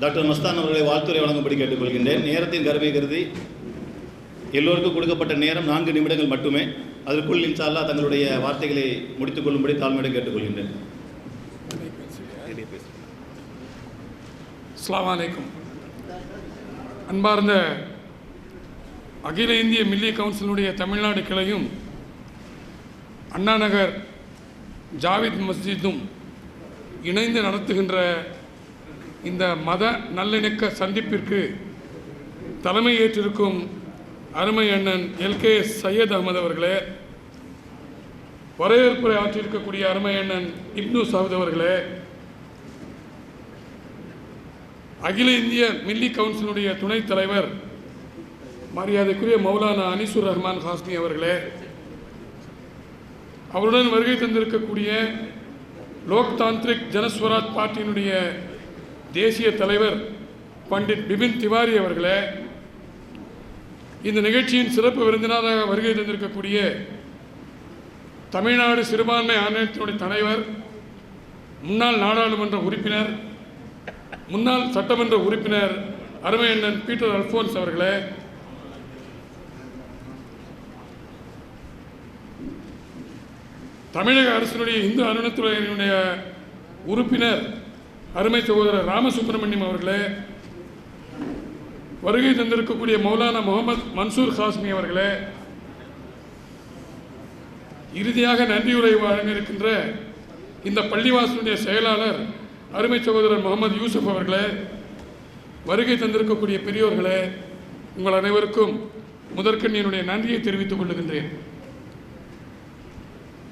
டாக்டர் மஸ்தான் அவர்களை வாழ்த்துறை வழங்கும்படி கேட்டுக்கொள்கின்றேன். நேரத்தின் கருமை கருதி எல்லோருக்கும் கொடுக்கப்பட்ட நேரம் 4 நிமிடங்கள் மட்டுமே. அதற்குள் இன்ஷா அல்லாஹ் தங்களுடைய வார்த்தைகளை முடித்துக் கொள்ளும்படி தாழ்மையுடன் கேட்டுக்கொள்கின்றேன். அஸ்ஸலாமு அலைக்கும். அன்பார்ந்த அகில இந்திய மில்லி கவுன்சிலுடைய தமிழ்நாடு கிளையும் அண்ணாநகர் ஜாவித் மஸ்ஜிதும் இணைந்து நடத்துகின்ற இந்த மத நல்லிணக்க சந்திப்பிற்கு தலைமை ஏற்றிருக்கும் அருமை அண்ணன் எல்கே சையத் அஹமது அவர்களே, வரவேற்புரை ஆற்றியிருக்கக்கூடிய அருமை அண்ணன் இப்னு சவுத் அவர்களே, அகில இந்திய மில்லி கவுன்சிலுடைய துணைத் தலைவர் மரியாதைக்குரிய மௌலானா அனிசுர் ரஹ்மான் ஹாஸ்மி அவர்களே, அவருடன் வருகை தந்திருக்கக்கூடிய லோக் தாந்திரிக் ஜனஸ்வராஜ் பார்ட்டியினுடைய தேசிய தலைவர் பண்டிட் பிபின் திவாரி அவர்களே, இந்த நிகழ்ச்சியின் சிறப்பு விருந்தினராக வருகை தந்திருக்கக்கூடிய தமிழ்நாடு சிறுபான்மை ஆணையத்தினுடைய தலைவர், முன்னாள் நாடாளுமன்ற உறுப்பினர், முன்னாள் சட்டமன்ற உறுப்பினர் அருமை அண்ணன் பீட்டர் அல்போன்ஸ் அவர்களே, தமிழக அரசினுடைய இந்து அறநிலையத்துறையினுடைய உறுப்பினர் அருமை சகோதரர் ராமசுப்ரமணியம் அவர்களே, வருகை தந்திருக்கக்கூடிய மௌலானா முகமது மன்சூர் ஹாஸ்மி அவர்களே, இறுதியாக நன்றியுரை வழங்க இருக்கின்ற இந்த பள்ளிவாசலுடைய செயலாளர் அருமை சகோதரர் முகமது யூசுப் அவர்களே, வருகை தந்திருக்கக்கூடிய பெரியோர்களே, உங்கள் அனைவருக்கும் முதற்கண் என்னுடைய நன்றியை தெரிவித்துக் கொள்ளுகின்றேன்.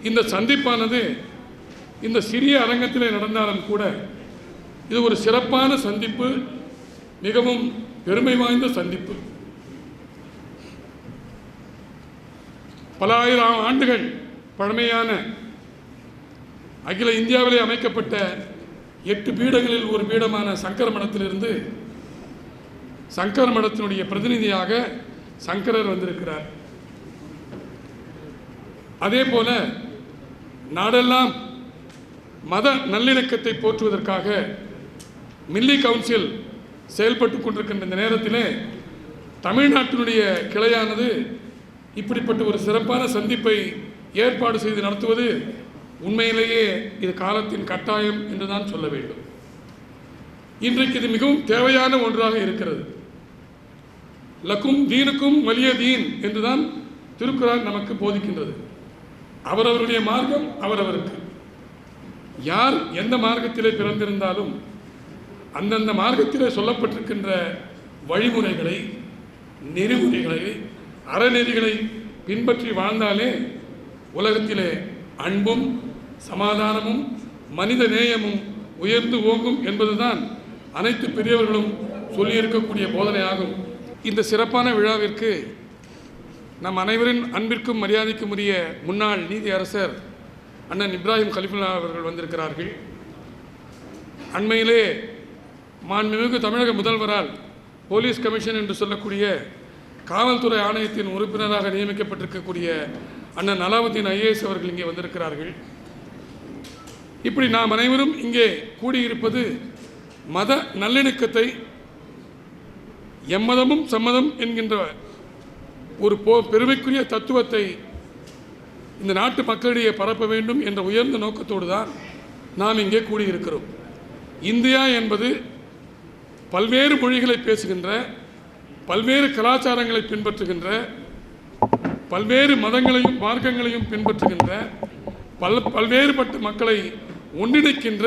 இந்த சந்திப்பானது இந்த சிறிய அரங்கத்திலே நடந்தாலும் கூட இது ஒரு சிறப்பான சந்திப்பு, மிகவும் பெருமை வாய்ந்த சந்திப்பு. பல ஆயிரம் ஆண்டுகள் பழமையான அகில இந்தியாவிலே அமைக்கப்பட்ட 8 பீடங்களில் ஒரு பீடமான சங்கர மடத்திலிருந்து சங்கர மடத்தினுடைய பிரதிநிதியாக சங்கரர் வந்திருக்கிறார். அதே போல நாடெல்லாம் மத நல்லிணக்கத்தை போற்றுவதற்காக மில்லி கவுன்சில் செயல்பட்டு கொண்டிருக்கின்ற இந்த நேரத்திலே தமிழ்நாட்டினுடைய கிளையானது இப்படிப்பட்ட ஒரு சிறப்பான சந்திப்பை ஏற்பாடு செய்து நடத்துவது உண்மையிலேயே இது காலத்தின் கட்டாயம் என்றுதான் சொல்ல வேண்டும். இன்றைக்கு இது மிகவும் தேவையான ஒன்றாக இருக்கிறது. லக்கும் தீனுக்கும் வலிய தீன் என்றுதான் திருக்குறான் நமக்கு போதிக்கின்றது. அவரவருடைய மார்க்கம் அவரவருக்கு. யார் எந்த மார்க்கத்திலே பிறந்திருந்தாலும் அந்தந்த மார்க்கத்திலே சொல்லப்பட்டிருக்கின்ற வழிமுறைகளை, நெறிமுறைகளை, அறநெறிகளை பின்பற்றி வாழ்ந்தாலே உலகத்திலே அன்பும் சமாதானமும் மனித நேயமும் உயர்ந்து ஓங்கும் என்பதுதான் அனைத்து பெரியவர்களும் சொல்லியிருக்கக்கூடிய போதனையாகும். இந்த சிறப்பான விழாவிற்கு நம் அனைவரின் அன்பிற்கும் மரியாதைக்கும் உரிய முன்னாள் நீதி அரசர் அண்ணன் இப்ராஹிம் கலிஃபுல்லா அவர்கள் வந்திருக்கிறார்கள். அண்மையிலே மாண்புமிகு தமிழக முதல்வரால் போலீஸ் கமிஷன் என்று சொல்லக்கூடிய காவல்துறை ஆணையத்தின் உறுப்பினராக நியமிக்கப்பட்டிருக்கக்கூடிய அண்ணன் அலாவுதீன் ஐஏஎஸ் அவர்கள் இங்கே வந்திருக்கிறார்கள். இப்படி நாம் அனைவரும் இங்கே கூடியிருப்பது மத நல்லிணக்கத்தை, எம்மதமும் சம்மதம் என்கின்ற ஒரு பெருமைக்குரிய தத்துவத்தை இந்த நாட்டு மக்களிடையே பரப்ப வேண்டும் என்ற உயர்ந்த நோக்கத்தோடு தான் நாம் இங்கே கூடியிருக்கிறோம். இந்தியா என்பது பல்வேறு மொழிகளை பேசுகின்ற, பல்வேறு கலாச்சாரங்களை பின்பற்றுகின்ற, பல்வேறு மதங்களையும் மார்க்கங்களையும் பின்பற்றுகின்ற, பல்வேறுபட்ட மக்களை ஒன்றிணைக்கின்ற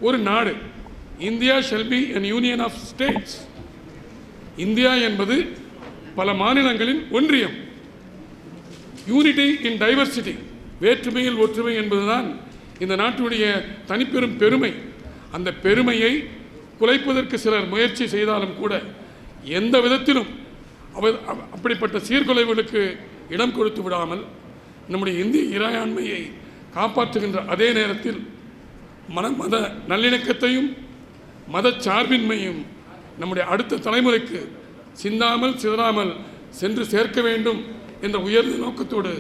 ஒரு நாடு. India shall be an union of states. India என்பது பல மாநிலங்களின் ஒன்றியம். யூனிட்டி இன் டைவர்சிட்டி, வேற்றுமையில் ஒற்றுமை என்பதுதான் இந்த நாட்டினுடைய தனிப்பெரும் பெருமை. அந்த பெருமையை குலைப்பதற்கு சிலர் முயற்சி செய்தாலும் கூட எந்த விதத்திலும் அப்படிப்பட்ட சீர்குலைவுகளுக்கு இடம் கொடுத்து விடாமல் நம்முடைய இந்திய இறையாண்மையை காப்பாற்றுகின்ற அதே நேரத்தில் மத நல்லிணக்கத்தையும் மதச்சார்பின்மையும் நம்முடைய அடுத்த தலைமுறைக்கு சிந்தாமல் சிதறாமல் சென்று சேர்க்க வேண்டும் என்ற உயர்ந்த நோக்கத்தோடு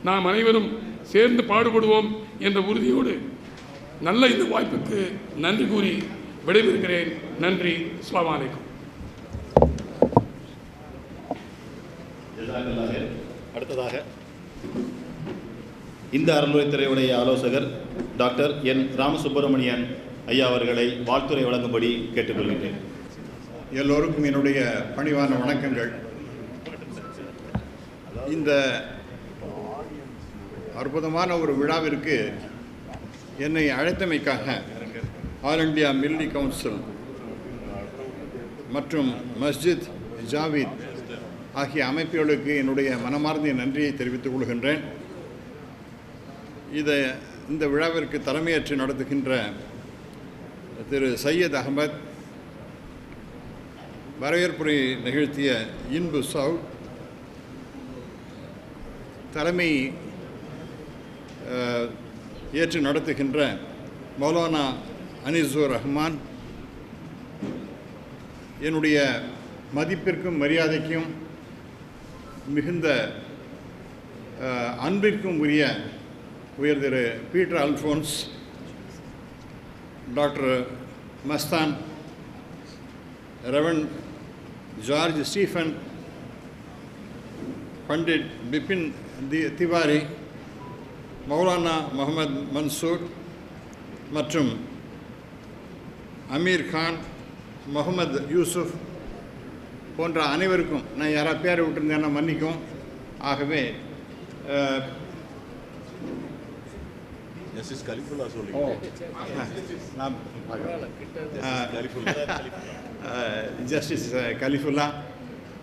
நாம் அனைவரும் சேர்ந்து பாடுபடுவோம் என்ற உறுதியோடு நல்ல இந்த வாய்ப்புக்கு நன்றி கூறி விடைபெறுகிறேன். நன்றி. அஸ்ஸலாமு அலைக்கும். அடுத்ததாக இந்த அறநிலையத்துறையுடைய ஆலோசகர் டாக்டர் என் ராமசுப்பிரமணியன் ஐயா அவர்களை வாழ்த்துரை வழங்கும்படி கேட்டுக்கொள்கின்றேன். எல்லோருக்கும் என்னுடைய பணிவான வணக்கங்கள். இந்த அற்புதமான ஒரு விழாவிற்கு என்னை அழைத்தமைக்காக ஆல் இண்டியா மில்லி கவுன்சில் மற்றும் மஸ்ஜித் ஜாவித் ஆகிய அமைப்புகளுக்கு என்னுடைய மனமார்ந்த நன்றியை தெரிவித்துக் கொள்கின்றேன். இந்த விழாவிற்கு தலைமையேற்று நடத்துகின்ற திரு சையத் அகமத், வரவேற்புரை நிகழ்த்திய இன்பு சவுட், தலைமை ஏற்று நடத்துகின்ற மௌலானா அனிசூர் ரஹ்மான், என்னுடைய மதிப்பிற்கும் மரியாதைக்கும் மிகுந்த அன்பிற்கும் உரிய திரு பீட்டர் அல்ஃபோன்ஸ், டாக்டர் மஸ்தான், ரெவரண்ட் ஜார்ஜ் ஸ்டீஃபன், பண்டிட் பிபின் திவாரி, மௌலானா முகமது மன்சூர் மற்றும் அமீர் கான், முகமது யூசுஃப் போன்ற அனைவருக்கும், நான் யாராவது பேரை விட்டுருந்தேன்னா மன்னிக்கும். ஆகவே ஜஸ்டிஸ் கலிஃபுல்லா ஜஸ்டிஸ் கலிஃபுல்லா,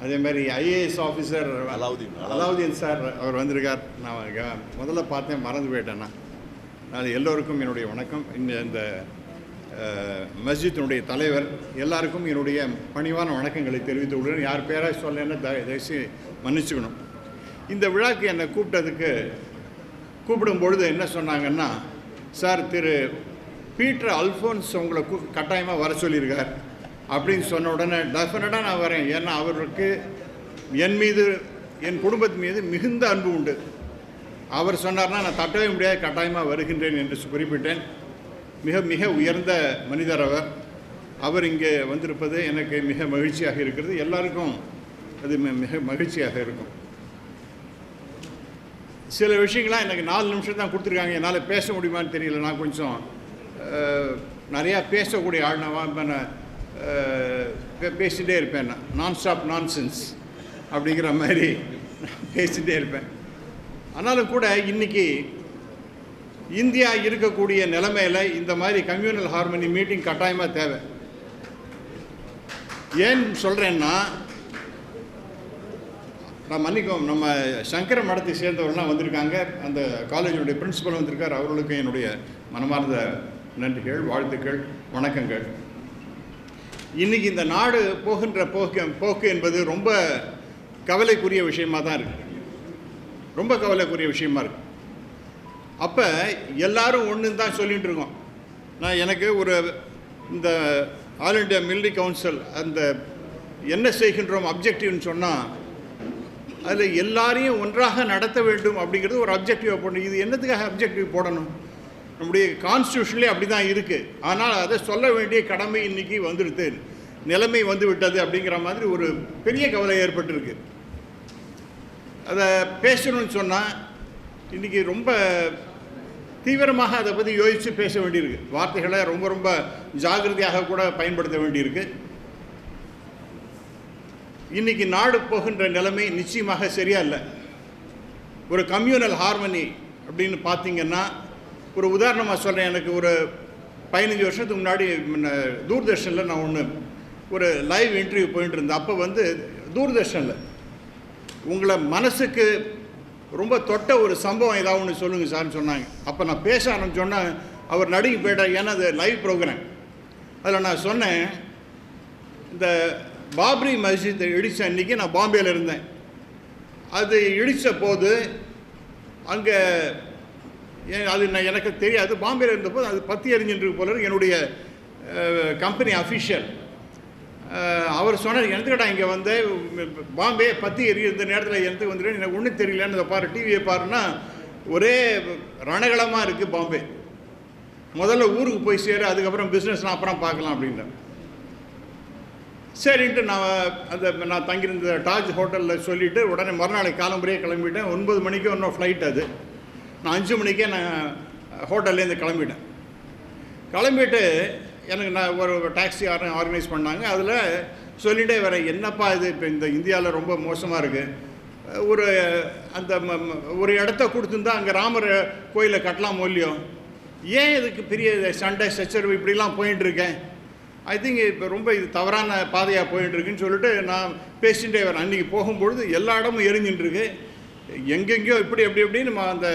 அதே மாதிரி ஐஏஎஸ் ஆஃபீஸர் அலாவுதீன் சார் அவர் வந்திருக்கார். நான் முதல்ல பார்த்தேன், மறந்து போயிட்டேன்னா. அது எல்லோருக்கும் என்னுடைய வணக்கம். இந்த மஸ்ஜித்தினுடைய தலைவர் எல்லாருக்கும் என்னுடைய பணிவான வணக்கங்களை தெரிவித்து விடுறேன். யார் பேராக சொல்லலைன்னா தயவுசெய்து மன்னிச்சுக்கணும். இந்த விழாக்கு என்னை கூப்பிடும் பொழுது என்ன சொன்னாங்கன்னா, சார் திரு பீட்டர் அல்ஃபோன்ஸ் உங்களை கட்டாயமாக வர சொல்லியிருக்கார் அப்படின்னு சொன்ன உடனே டெஃபினட்டாக நான் வரேன். ஏன்னா அவருக்கு என் மீது, என் குடும்பத்தின் மீது மிகுந்த அன்பு உண்டு. அவர் சொன்னார்னா நான் தட்டவே முடியாது, கட்டாயமாக வருகின்றேன் என்று குறிப்பிட்டேன். மிக மிக உயர்ந்த மனிதர் அவர் இங்கே வந்திருப்பது எனக்கு மிக மகிழ்ச்சியாக இருக்கிறது. எல்லாருக்கும் அது மிக மகிழ்ச்சியாக இருக்கும். சில விஷயங்கள்லாம் எனக்கு 4 நிமிஷம் தான் கொடுத்துருக்காங்க. என்னால் பேச முடியுமான்னு தெரியல. நான் கொஞ்சம் நிறையா பேசக்கூடிய ஆள். நான் பேசிகிட்டே இருப்பேன். நான் ஸ்டாப் நான்சென்ஸ் அப்படிங்கிற மாதிரி பேசிகிட்டே இருப்பேன். ஆனாலும் கூட இன்றைக்கி இந்தியா இருக்கக்கூடிய நிலைமையில் இந்த மாதிரி கம்யூனல் ஹார்மனி மீட்டிங் கட்டாயமாக தேவை. ஏன் சொல்கிறேன்னா, நான் மன்னிக்கும், நம்ம சங்கர மடத்தை சேர்ந்தவர்கள்லாம் வந்திருக்காங்க. அந்த காலேஜுடைய பிரின்சிபல் வந்திருக்கார். அவர்களுக்கு என்னுடைய மனமார்ந்த நன்றிகள், வாழ்த்துக்கள், வணக்கங்கள். இன்றைக்கி இந்த நாடு போகின்ற போக்கு என்பது ரொம்ப கவலைக்குரிய விஷயமாக தான் இருக்குது. ரொம்ப கவலைக்குரிய விஷயமா இருக்குது. அப்போ எல்லாரும் ஒன்று தான் சொல்லிகிட்டு இருக்கோம். எனக்கு இந்த ஆல் இண்டியா மிலிட்ரி கவுன்சில் அந்த என்ன செய்கின்றோம் அப்ஜெக்டிவ்னு சொன்னால், அதில் எல்லாரையும் ஒன்றாக நடத்த வேண்டும் அப்படிங்கிறது ஒரு அப்ஜெக்டிவாக போடணும். இது என்னத்துக்காக அப்ஜெக்டிவ் போடணும்? நம்முடைய கான்ஸ்டியூஷன்லேயே அப்படி தான் இருக்குது. ஆனால் அதை சொல்ல வேண்டிய கடமை இன்றைக்கி வந்துடுது, நிலைமை வந்து விட்டது அப்படிங்கிற மாதிரி ஒரு பெரிய கவலை ஏற்பட்டிருக்கு. அதை பேசணும்னு சொன்னால் இன்றைக்கி ரொம்ப தீவிரமாக அதை பற்றி யோசித்து பேச வேண்டியிருக்கு. வார்த்தைகளை ரொம்ப ரொம்ப ஜாக்கிரதையாக கூட பயன்படுத்த வேண்டியிருக்கு. இன்றைக்கி நாடு போகின்ற நிலைமை நிச்சயமாக சரியா இல்லை. ஒரு கம்யூனல் ஹார்மனி அப்படின்னு பார்த்திங்கன்னா, ஒரு உதாரணமாக சொல்கிறேன். எனக்கு ஒரு 15 வருஷத்துக்கு முன்னாடி தூர்தர்ஷனில் நான் ஒரு லைவ் இன்டர்வியூ போயிட்டு இருந்தேன். அப்போ தூர்தர்ஷனில் உங்களை மனசுக்கு ரொம்ப தொட்ட ஒரு சம்பவம் ஏதாவது ஒன்று சொல்லுங்கள் சார்னு சொன்னாங்க. அப்போ நான் பேச ஆரம்பிச்சோன்னா அவர் நடுங்கி போயிட்டார். ஏன்னா அது லைவ் ப்ரோக்ராம். அதில் நான் சொன்னேன், இந்த பாப்ரி மஸ்ஜித் இடித்த அன்றைக்கி நான் பாம்பேயில் இருந்தேன். அது இடித்த போது அங்கே அது எனக்கு தெரியாது. பாம்பேயில் இருந்தபோது அது பற்றி எரிஞ்சின்று போல என்னுடைய கம்பெனி அஃபிஷியல் அவர் சொன்னார், எனத்துக்கடா இங்கே வந்து பாம்பே பற்றி எரிய இந்த நேரத்தில் எனக்கு வந்துட்டு எனக்கு ஒன்றும் தெரியலன்னு இதை பாரு, டிவியை பாருன்னா ஒரே ரணகலமாக இருக்குது பாம்பே. முதல்ல ஊருக்கு போய் சேர, அதுக்கப்புறம் பிஸ்னஸ்லாம் அப்புறம் பார்க்கலாம் அப்படின்றேன். சரின்ட்டு நான் தங்கியிருந்த டாஜ் ஹோட்டலில் சொல்லிவிட்டு உடனே மறுநாளை காலம்புறையே கிளம்பிட்டேன். 9 மணிக்கு இன்னும் ஃப்ளைட். அது நான் 5 மணிக்கே நான் ஹோட்டல்லேருந்து கிளம்பிட்டு எனக்கு ஒரு டாக்ஸி ஆர்கனைஸ் பண்ணாங்க. அதில் சொல்லிகிட்டே வரேன், என்னப்பா இது இப்போ இந்த இந்தியாவில் ரொம்ப மோசமாக இருக்குது. ஒரு இடத்த கொடுத்துருந்தா அங்கே ராமர் கோயிலை கட்டலாம் இல்லையோ, ஏன் இதுக்கு பெரிய சண்டை சச்சரவு இப்படிலாம் போயின்ட்டுருக்கேன். ஐ திங்க் இப்போ ரொம்ப இது தவறான பாதையாக போயிட்டுருக்குன்னு சொல்லிட்டு நான் பேசிகிட்டே வரேன். அன்றைக்கி போகும்பொழுது எல்லா இடமும் எரிஞ்சுட்டுருக்கு. எங்கெங்கேயோ இப்படி எப்படி நம்ம அந்த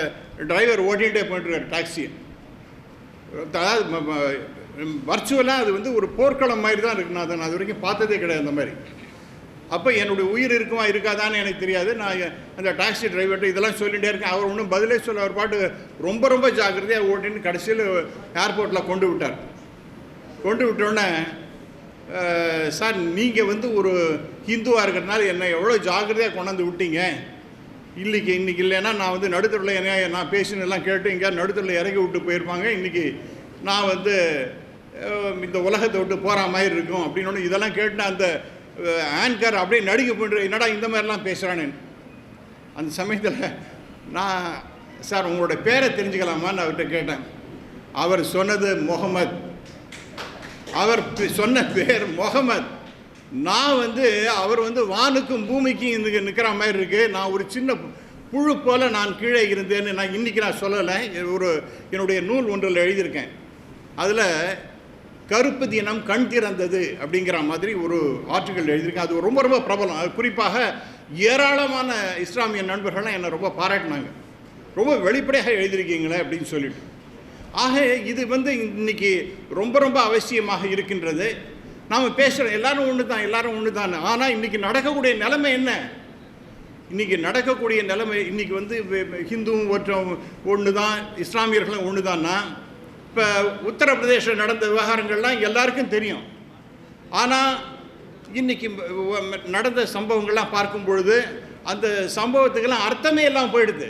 டிரைவர் ஓட்டிகிட்டே போயிட்டுருக்கார் டாக்ஸியை. அதாவது வர்ச்சுவலாக அது வந்து ஒரு போர்க்களம் மாதிரி தான் இருக்குது. நான் அதை அது வரைக்கும் பார்த்ததே கிடையாது அந்த மாதிரி. அப்போ என்னுடைய உயிர் இருக்குமா இருக்காதான்னு எனக்கு தெரியாது. நான் அந்த டாக்ஸி டிரைவர்கிட்ட இதெல்லாம் சொல்லிகிட்டே இருக்கேன். அவர் ஒன்றும் பதிலே சொல்ல, அவர் பாட்டு ரொம்ப ரொம்ப ஜாக்கிரதையாக ஓட்டின்னு கடைசியில் ஏர்போர்ட்டில் கொண்டு விட்டார். கொண்டு விட்டோடனே, சார் நீங்கள் வந்து ஒரு ஹிந்துவாக இருக்கிறதுனால என்னை எவ்வளோ ஜாக்கிரதையாக கொண்டாந்து விட்டீங்க, இன்றைக்கி இல்லைன்னா நான் வந்து நடுத்தரில் என்ன நான் பேசினெல்லாம் கேட்டு எங்கேயாவது நடுத்தரில் இறக்கி விட்டு போயிருப்பாங்க, இன்றைக்கி நான் வந்து இந்த உலகத்தை விட்டு போகிற மாதிரி இருக்கும் அப்படின்னு. இதெல்லாம் கேட்டு அந்த ஆங்கர் அப்படியே நடுங்கி போய்ட்டு, என்னடா இந்த மாதிரிலாம் பேசுகிறானேன். அந்த சமயத்தில் நான், சார் உங்களோட பேரை தெரிஞ்சுக்கலாமான்னு அவர்கிட்ட கேட்டேன். அவர் சொன்னது முகமது. அவர் சொன்ன பேர் முகமது. நான் வந்து அவர் வந்து வானுக்கும் பூமிக்கும் இன்றைக்கி நிற்கிற மாதிரி இருக்குது, நான் ஒரு சின்ன புழு போல் நான் கீழே இருந்தேன்னு நான் இன்றைக்கி நான் சொல்லலை. ஒரு என்னுடைய நூல் ஒன்றில் எழுதியிருக்கேன். அதில் கருப்பு தினம் கண் திறந்தது அப்படிங்கிற மாதிரி ஒரு ஆர்டிக்கல் எழுதியிருக்கேன். அது ரொம்ப ரொம்ப பிரபலம். அது குறிப்பாக ஏராளமான இஸ்லாமிய நண்பர்கள்லாம் என்னை ரொம்ப பாராட்டினாங்க, ரொம்ப வெளிப்படையாக எழுதியிருக்கீங்களே அப்படின்னு சொல்லிட்டு. ஆக இது வந்து இன்றைக்கி ரொம்ப ரொம்ப அவசியமாக இருக்கின்றது. நாம் பேசுகிறோம் எல்லாரும் ஒன்று தான். ஆனால் இன்றைக்கி நடக்கக்கூடிய நிலைமை என்ன? இன்றைக்கி நடக்கக்கூடிய நிலைமை இன்றைக்கி வந்து ஹிந்துவும் ஒன்று தான், இஸ்லாமியர்களும் ஒன்று தான்னா, இப்போ உத்தரப்பிரதேசில் நடந்த விவகாரங்கள்லாம் எல்லாருக்கும் தெரியும். ஆனால் இன்றைக்கி நடந்த சம்பவங்கள்லாம் பார்க்கும் பொழுது அந்த சம்பவத்துக்கெல்லாம் அர்த்தமே எல்லாம் போயிடுது.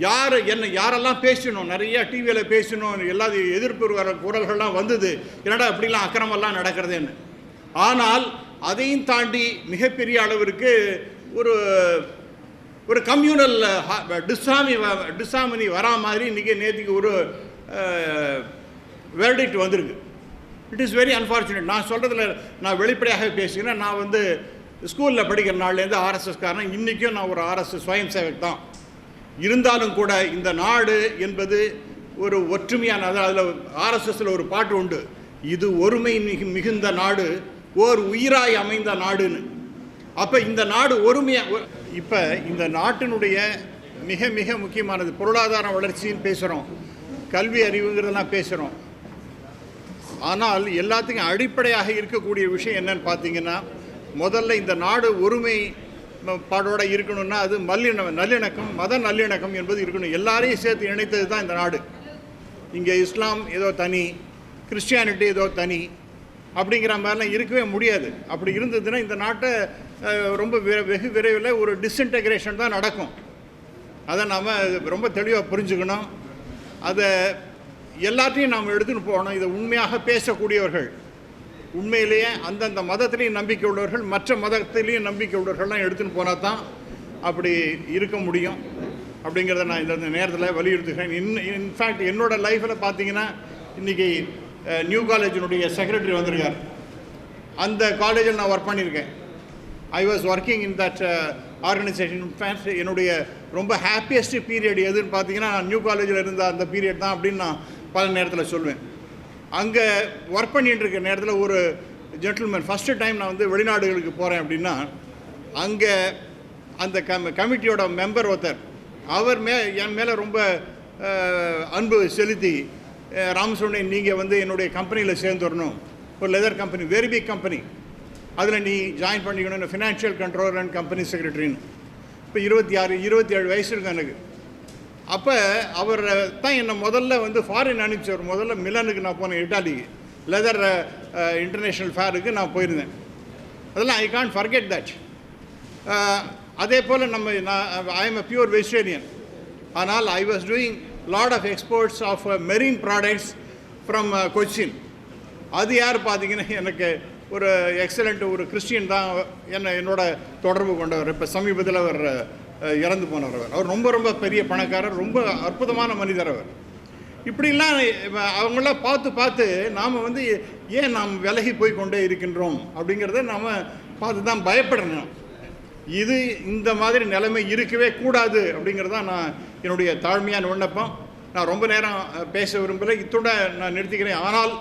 யாரெல்லாம் பேசணும், நிறையா டிவியில் பேசணும், எல்லா எதிர்ப்பு குரல்கள்லாம் வந்தது, என்னடா இப்படிலாம் அக்கிரமெல்லாம் நடக்கிறதுன்னு. ஆனால் அதையும் தாண்டி மிகப்பெரிய அளவிற்கு ஒரு கம்யூனல் டிசாமினி வரா மாதிரி இன்றைக்கி நேற்றுக்கு ஒரு வெர்டிக்ட் வந்திருக்கு. It is very unfortunate. நான் சொல்கிறதுல நான் வெளிப்படையாக பேசுகிறேன். நான் வந்து ஸ்கூலில் படிக்கிற நாள்லேருந்து ஆர்எஸ்எஸ்காரன், இன்றைக்கும் நான் ஒரு ஆர்எஸ்எஸ் ஸ்வயம் சேவக் தான். இருந்தாலும் கூட இந்த நாடு என்பது ஒரு ஒற்றுமையான, அதில் ஆர்எஸ்எஸில் ஒரு பாட்டு உண்டு, இது ஒருமை மிகுந்த நாடு, ஓர் உயிராய் அமைந்த நாடுன்னு. அப்போ இந்த நாடு ஒருமையாக, இப்போ இந்த நாட்டினுடைய மிக மிக முக்கியமானது பொருளாதார வளர்ச்சின்னு பேசுகிறோம், கல்வி அறிவுங்கிறதெல்லாம் பேசுகிறோம். ஆனால் எல்லாத்துக்கும் அடிப்படையாக இருக்கக்கூடிய விஷயம் என்னன்னு பார்த்தீங்கன்னா, முதல்ல இந்த நாடு ஒருமை பாடோடு இருக்கணும்னா அது நல்லிணக்கம், மத நல்லிணக்கம் என்பது இருக்கணும். எல்லாரையும் சேர்த்து இணைத்தது தான் இந்த நாடு. இங்கே இஸ்லாம் ஏதோ தனி, கிறிஸ்டியானிட்டி ஏதோ தனி அப்படிங்கிற மாதிரிலாம் இருக்கவே முடியாது. அப்படி இருந்ததுன்னா இந்த நாட்டை ரொம்ப வெகு விரைவில் ஒரு டிஸ்இன்டகிரேஷன் தான் நடக்கும். அதை நாம் ரொம்ப தெளிவாக புரிஞ்சுக்கணும். அதை எல்லாத்தையும் நாம் எடுத்துன்னு போகணும். இதை உண்மையாக பேசக்கூடியவர்கள், உண்மையிலேயே அந்தந்த மதத்திலையும் நம்பிக்கை உள்ளவர்கள், மற்ற மதத்திலையும் நம்பிக்கை உள்ளவர்கள்லாம் எடுத்துன்னு போனால் தான் அப்படி இருக்க முடியும் அப்படிங்கிறத நான் இந்த நேரத்தில் வலியுறுத்துகிறேன். இன்ஃபேக்ட் என்னோடய லைஃப்பில் பார்த்தீங்கன்னா, இன்றைக்கி நியூ காலேஜினுடைய செக்ரட்டரி வந்திருக்கார். அந்த காலேஜில் நான் ஒர்க் பண்ணியிருக்கேன். I was working in that organisation. In fact என்னுடைய ரொம்ப ஹாப்பியஸ்ட் பீரியட் எதுன்னு பார்த்தீங்கன்னா, நியூ காலேஜில் இருந்த அந்த பீரியட் தான் அப்படின்னு நான் பல நேரத்தில் சொல்வேன். அங்கே ஒர்க் பண்ணிகிட்டு இருக்க நேரத்தில் ஒரு ஜென்டில்மேன், ஃபஸ்ட்டு டைம் நான் வந்து வெளிநாடுகளுக்கு போகிறேன் அப்படின்னா, அங்கே அந்த கமிட்டியோட மெம்பர் ஒருத்தர், அவர் என் மேலே ரொம்ப அன்பு செலுத்தி, ராமசுப்ரமணியன் நீங்கள் வந்து என்னுடைய கம்பெனியில் சேர்ந்து வரணும், ஒரு leather company, very big company, அதில் நீ ஜாயின் பண்ணிக்கணும், ஃபினான்ஷியல் கண்ட்ரோலர் அண்ட் கம்பெனி செக்ரட்டரின்னு. இப்போ 27 வயசு இருக்கும் எனக்கு. அப்போ அவர் தான் என்னை முதல்ல வந்து ஃபாரின் அனுப்பிச்சவர். முதல்ல மிலனுக்கு நான் போனேன், இட்டாலிக்கு, லெதர் இன்டர்நேஷ்னல் ஃபேருக்கு நான் போயிருந்தேன். அதெல்லாம் ஐ கான்ட் ஃபர்கெட் தட். அதே போல் I am a pure vegetarian. ஆனால் I was doing lot of exports of marine products from Cochin. அது யார் பார்த்தீங்கன்னா, எனக்கு ஒரு எக்ஸலண்ட் ஒரு கிறிஸ்டியன் தான் என்னோட தொடர்பு கொண்டவர். இப்போ சமீபத்தில் அவர் இறந்து போனவர். அவர் ரொம்ப ரொம்ப பெரிய பணக்காரர், ரொம்ப அற்புதமான மனிதர் அவர். இப்படிலாம் அவங்களாம் பார்த்து நாம் வந்து ஏன் நாம் விலகி போய் கொண்டே இருக்கின்றோம் அப்படிங்கிறத நாம் பார்த்து தான் பயப்படணும். இது இந்த மாதிரி நிலைமை இருக்கவே கூடாது அப்படிங்கிறதான் நான் என்னுடைய தாழ்மையான விண்ணப்பம். நான் ரொம்ப நேரம் பேச விரும்பலை, இத்தோட நான் நிறுத்திக்கிறேன். ஆனால்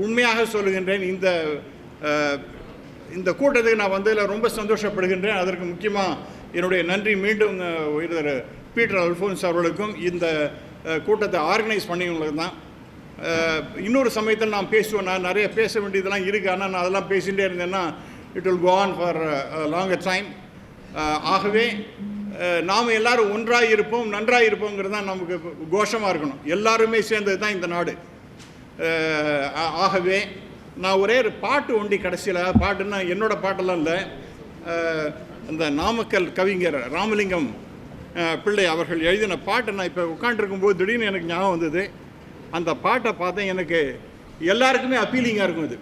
உண்மையாக சொல்லுகின்றேன், இந்த கூட்டத்துக்கு நான் வந்ததில் ரொம்ப சந்தோஷப்படுகின்றேன். அதற்கு முக்கியமாக என்னுடைய நன்றி மீண்டும் பீட்டர் அல்ஃபோன்ஸ் அவர்களுக்கும் இந்த கூட்டத்தை ஆர்கனைஸ் பண்ணியவங்களுக்கு தான். இன்னொரு சமயத்தில் நான் பேசுவேன். நான் நிறைய பேச வேண்டியதெல்லாம் இருக்குது. ஆனால் நான் அதெல்லாம் பேசிகிட்டே இருந்தேன்னா it will go on for longer time. ஆகவே நாம் எல்லோரும் ஒன்றாக இருப்போம், நன்றாக இருப்போங்கிறது தான் நமக்கு கோஷமாக இருக்கணும். எல்லாருமே சேர்ந்தது தான் இந்த நாடு. ஆகவே நான் ஒரே ஒரு பாட்டு ஒண்டி கடைசியில், பாட்டுன்னா என்னோடய பாட்டெல்லாம் இல்லை, அந்த நாமக்கல் கவிஞர் ராமலிங்கம் பிள்ளை அவர்கள் எழுதின பாட்டை நான் இப்போ உட்காண்ட்ருக்கும்போது திடீர்னு எனக்கு ஞாபகம் வந்தது. அந்த பாட்டை பார்த்தேன், எனக்கு எல்லாருக்குமே அப்பீலிங்காக இருக்கும். இது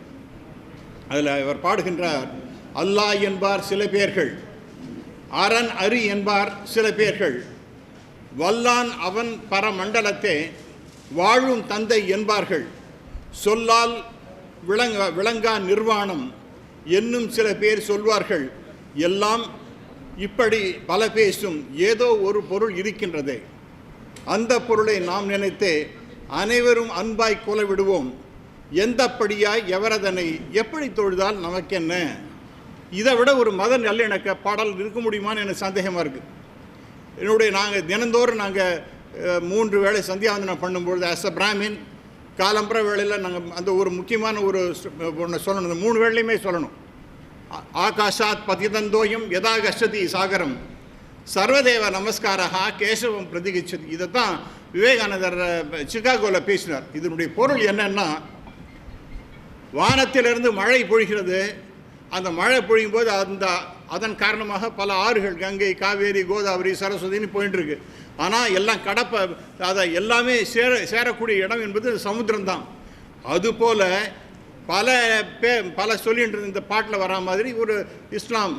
அதில் அவர் பாடுகின்றார், அல்லாஹ் என்பார் சில பேர்கள், அரண் அரி என்பார் சில பேர்கள், வல்லான் அவன் பரமண்டலத்தே வாழும் தந்தை என்பார்கள், சொல்லால் விளங்கா நிர்வாணம் என்னும் சில பேர் சொல்வார்கள், எல்லாம் இப்படி பல பேசும் ஏதோ ஒரு பொருள் இருக்கின்றதே, அந்த பொருளை நாம் நினைத்தே அனைவரும் அன்பாய் கொலை விடுவோம், எந்தப்படியாய் எவரதனை எப்படி தொழுதால் நமக்கென்ன. இதை விட ஒரு மத நல்லிணக்க பாடல் இருக்க முடியுமான்னு எனக்கு சந்தேகமாக இருக்குது. நாங்கள் தினந்தோறும் நாங்கள் 3 வேளை சந்தியாவந்தனம் பண்ணும்பொழுது ஆஸ் அ பிராமின் காலம்புற வேளையில் நாங்கள் அந்த ஒரு முக்கியமான ஒன்று சொல்லணும். இந்த 3 வேளையுமே சொல்லணும். ஆகாஷாத் பதிதந்தோயம் யதா கஷதி சாகரம் சர்வதேவ நமஸ்காரஹா கேசவம் பிரதிகிச்சது. இதை தான் விவேகானந்தர் சிகாகோவில் பேசினார். இதனுடைய பொருள் என்னன்னா, வானத்திலிருந்து மழை பொழிகிறது. அந்த மழை பொழியும் போது அதன் காரணமாக பல ஆறுகள், கங்கை, காவேரி, கோதாவரி, சரஸ்வதினு போயிட்டுருக்கு. ஆனால் எல்லாம் அதை எல்லாமே சேரக்கூடிய இடம் என்பது சமுத்திரம்தான். அதுபோல் பல சொல்லிட்டு இந்த பாட்டில் வரா மாதிரி ஒரு இஸ்லாம்,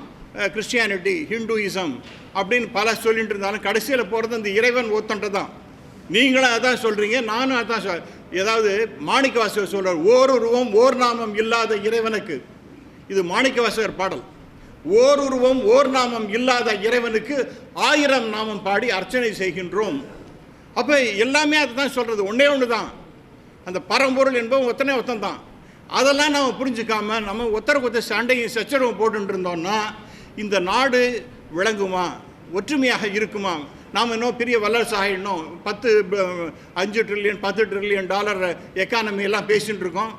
கிறிஸ்டியானிட்டி, ஹிந்துயிசம் அப்படின்னு பல சொல்லிட்டு இருந்தாலும் கடைசியில் போகிறது அந்த இறைவன் ஒத்தன்ட்டு தான். நீங்களும் அதான் சொல்கிறீங்க, நானும் அதான் ஏதாவது மாணிக்கவாசகர் சொல்கிறார், ஓருருவம் ஓர் நாமம் இல்லாத இறைவனுக்கு. இது மாணிக்கவாசகர் பாடல். ஓருருவம் ஓர் நாமம் இல்லாத இறைவனுக்கு 1000 நாமம் பாடி அர்ச்சனை செய்கின்றோம். அப்போ எல்லாமே அதை தான் சொல்கிறது. ஒன்று தான், அந்த பரம்பொருள் என்பவன் ஒத்தன் தான். அதெல்லாம் நம்ம புரிஞ்சுக்காம நம்ம ஒத்தருக்கு சண்டையும் சச்சரவும் போட்டு இருந்தோம்னா இந்த நாடு விளங்குமா, ஒற்றுமையாக இருக்குமா? நாம் இன்னும் பெரிய வல்லரசு ஆகிடணும், 5 ட்ரில்லியன் $10 ட்ரில்லியன் எக்கானமியெல்லாம் பேசிகிட்டு இருக்கோம்.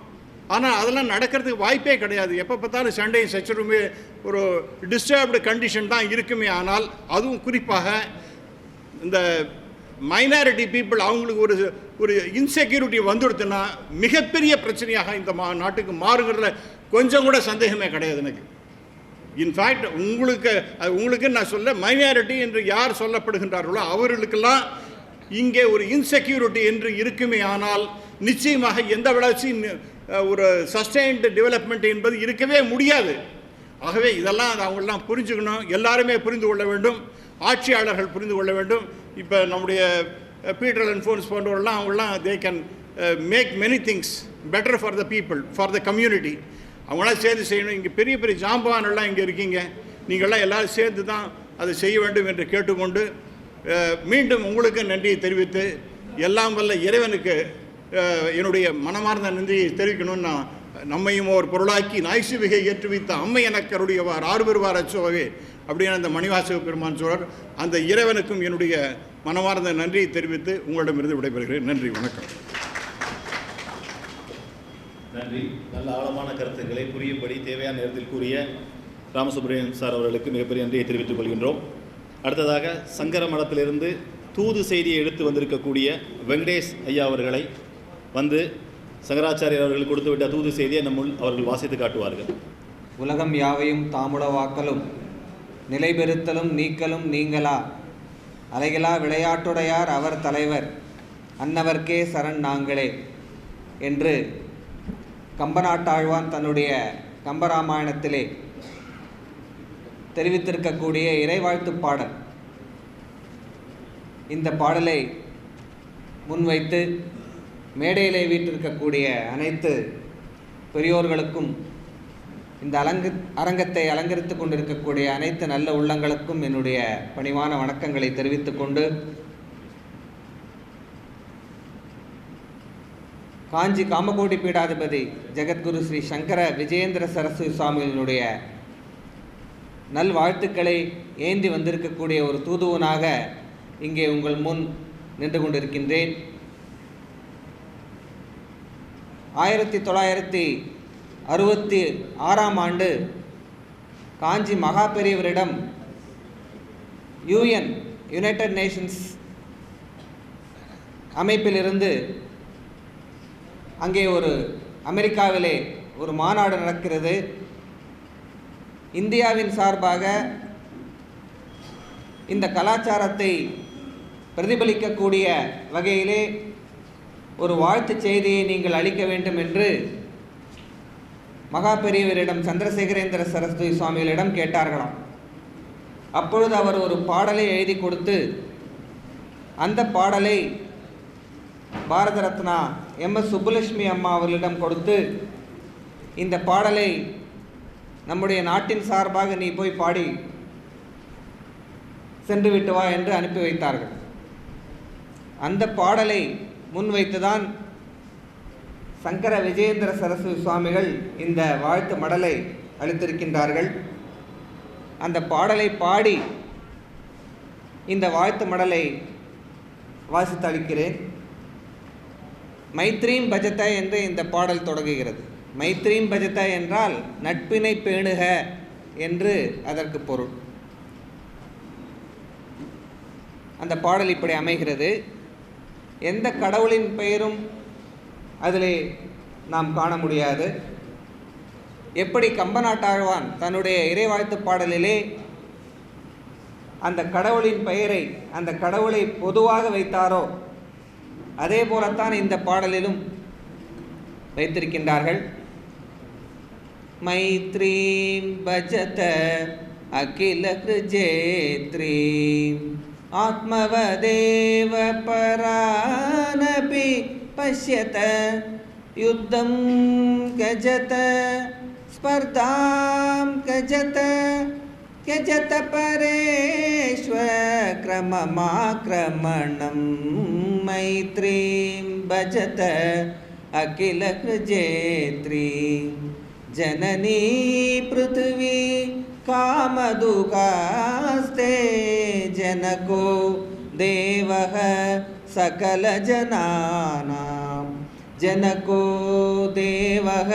ஆனால் அதெல்லாம் நடக்கிறதுக்கு வாய்ப்பே கிடையாது. எப்போ பார்த்தாலும் சண்டையும் சச்சரவுமே ஒரு டிஸ்டர்ப்டு கண்டிஷன் தான் இருக்குமே. ஆனால் அதுவும் குறிப்பாக இந்த மைனாரிட்டி பீப்புள் அவங்களுக்கு ஒரு இன்செக்யூரிட்டி வந்துடுத்துன்னா மிகப்பெரிய பிரச்சனையாக இந்த நாட்டுக்கு மாறுகிறதுல கொஞ்சம் கூட சந்தேகமே கிடையாது எனக்கு. இன்ஃபேக்ட் உங்களுக்கு நான் சொல்ல, மைனாரிட்டி என்று யார் சொல்லப்படுகின்றார்களோ அவர்களுக்கெல்லாம் இங்கே ஒரு இன்செக்யூரிட்டி என்று இருக்குமே. ஆனால் நிச்சயமாக எந்த வளர்ச்சியும் ஒரு சஸ்டைன்டு டெவலப்மெண்ட் என்பது இருக்கவே முடியாது. ஆகவே இதெல்லாம் அவங்களெலாம் புரிஞ்சுக்கணும், எல்லாருமே புரிந்து கொள்ள வேண்டும், ஆட்சியாளர்கள் புரிந்து கொள்ள வேண்டும். இப்போ நம்முடைய பீட்டர் அல்ஃபோன்ஸ் போன்றவர்கள்லாம் அவங்களாம் they can make many things better for the people, for the community. அவங்களாம் சேர்ந்து செய்யணும். இங்கே பெரிய பெரிய ஜாம்பானெல்லாம் இங்கே இருக்கீங்க, நீங்கள்லாம் எல்லோரும் சேர்ந்து தான் அதை செய்ய வேண்டும் என்று கேட்டுக்கொண்டு மீண்டும் உங்களுக்கு நன்றியை தெரிவித்து, எல்லாம் வல்ல இறைவனுக்கு என்னுடைய மனமார்ந்த நன்றியை தெரிவிக்கணும்னு நான், நம்மையும் ஒரு பொருளாக்கி நாய்சிவிகை ஏற்றுவித்த அம்மை எனக்கருடையவார் 6 பெறுவார் அச்சோவே அப்படின்னு அந்த மணிவாசக பெருமான் சொல்றார். அந்த இறைவனுக்கும் என்னுடைய மனமார்ந்த நன்றியை தெரிவித்து உங்களிடமிருந்து விடைபெறுகிறேன். நன்றி, வணக்கம். நன்றி. நல்ல ஆழமான கருத்துக்களை புரியும்படி தேவையான நேரத்தில் கூறிய ராமசுப்ரமணியன் சார் அவர்களுக்கு மிகப்பெரிய நன்றியை தெரிவித்துக் கொள்கின்றோம். அடுத்ததாக சங்கர மடத்திலிருந்து தூது செய்தியை எடுத்து வந்திருக்கக்கூடிய வெங்கடேஷ் ஐயா அவர்களை வந்து சங்கராச்சாரியர் அவர்கள் கொடுத்துவிட்ட தூது செய்தியை நம்முள் அவர்கள் வாசித்து காட்டுவார்கள். உலகம் யாவையும் தாமுளவாக்கலும் நிலைபெறுத்தலும் நீக்கலும் நீங்களா அலைகளா விளையாட்டுடையார் அவர் தலைவர் அன்னவர்க்கே சரண் நாங்களே என்று கம்பநாட்டாழ்வான் தன்னுடைய கம்பராமாயணத்திலே தெரிவித்திருக்கக்கூடிய இறைவாழ்த்து பாடல். இந்த பாடலை முன்வைத்து மேடையிலே வீட்டிருக்கக்கூடிய அனைத்து பெரியோர்களுக்கும், இந்த அரங்கத்தை அலங்கரித்து கொண்டிருக்கக்கூடிய அனைத்து நல்ல உள்ளங்களுக்கும் என்னுடைய பணிவான வணக்கங்களை தெரிவித்துக் கொண்டு, காஞ்சி காமகோடி பீடாதிபதி ஜெகத்குரு ஸ்ரீ சங்கர விஜயேந்திர சரஸ்வதி சுவாமிகளினுடைய நல்வாழ்த்துக்களை ஏந்தி வந்திருக்கக்கூடிய ஒரு தூதுவனாக இங்கே உங்கள் முன் நின்று கொண்டிருக்கின்றேன். 1966 காஞ்சி மகா பெரியவரிடம் யுனைடெட் நேஷன்ஸ் அமைப்பிலிருந்து அங்கே அமெரிக்காவிலே ஒரு மாநாடு நடக்கிறது. இந்தியாவின் சார்பாக இந்த கலாச்சாரத்தை பிரதிபலிக்கக்கூடிய வகையிலே ஒரு வாழ்த்து செய்தியை நீங்கள் அளிக்க வேண்டும் என்று மகா பெரியவரிடம் சந்திரசேகரேந்திர சரஸ்வதி சுவாமிகளிடம் கேட்டார்களாம். அப்பொழுது அவர் ஒரு பாடலை எழுதி கொடுத்து அந்த பாடலை பாரத ரத்னா MS சுப்புலட்சுமி அம்மா அவர்களிடம் கொடுத்து இந்த பாடலை நம்முடைய நாட்டின் சார்பாக நீ போய் பாடி சென்று விட்டு வா என்று அனுப்பி வைத்தார்கள். அந்த பாடலை முன்வைத்துதான் சங்கர விஜயேந்திர சரஸ்வதி சுவாமிகள் இந்த வாழ்த்து மடலை அளித்திருக்கின்றார்கள். அந்த பாடலை பாடி இந்த வாழ்த்து மடலை வாசித்து அளிக்கிறேன். மைத்ரீம் பஜத என்று இந்த பாடல் தொடங்குகிறது. மைத்ரீம் பஜத என்றால் நட்பினை பேணுக என்று அதற்கு பொருள். அந்த பாடல் இப்படி அமைகிறது. எந்த கடவுளின் பெயரும் அதிலே நாம் காண முடியாது. எப்படி கம்பநாட்டாழ்வான் தன்னுடைய இறைவாழ்த்து பாடலிலே அந்த கடவுளின் பெயரை அந்த கடவுளை பொதுவாக வைத்தாரோ அதே போலத்தான் இந்த பாடலிலும் வைத்திருக்கின்றார்கள். மைத்ரீம் பஜத அகில கிருஜேத்ரீம் ஆத்மவதேவ பரானபி பஷ்யத யுத்தம் கஜத ஸ்பர்தாம் கஜத கஜத பரேஷ்வக்ரமமாக்ரமணம் மைத்ரீம் பஜத அகில கிருஜேத்ரீம் जननी पृथ्वी कामदुःखास्ते जनको देवः सकल जनानां जनको देवः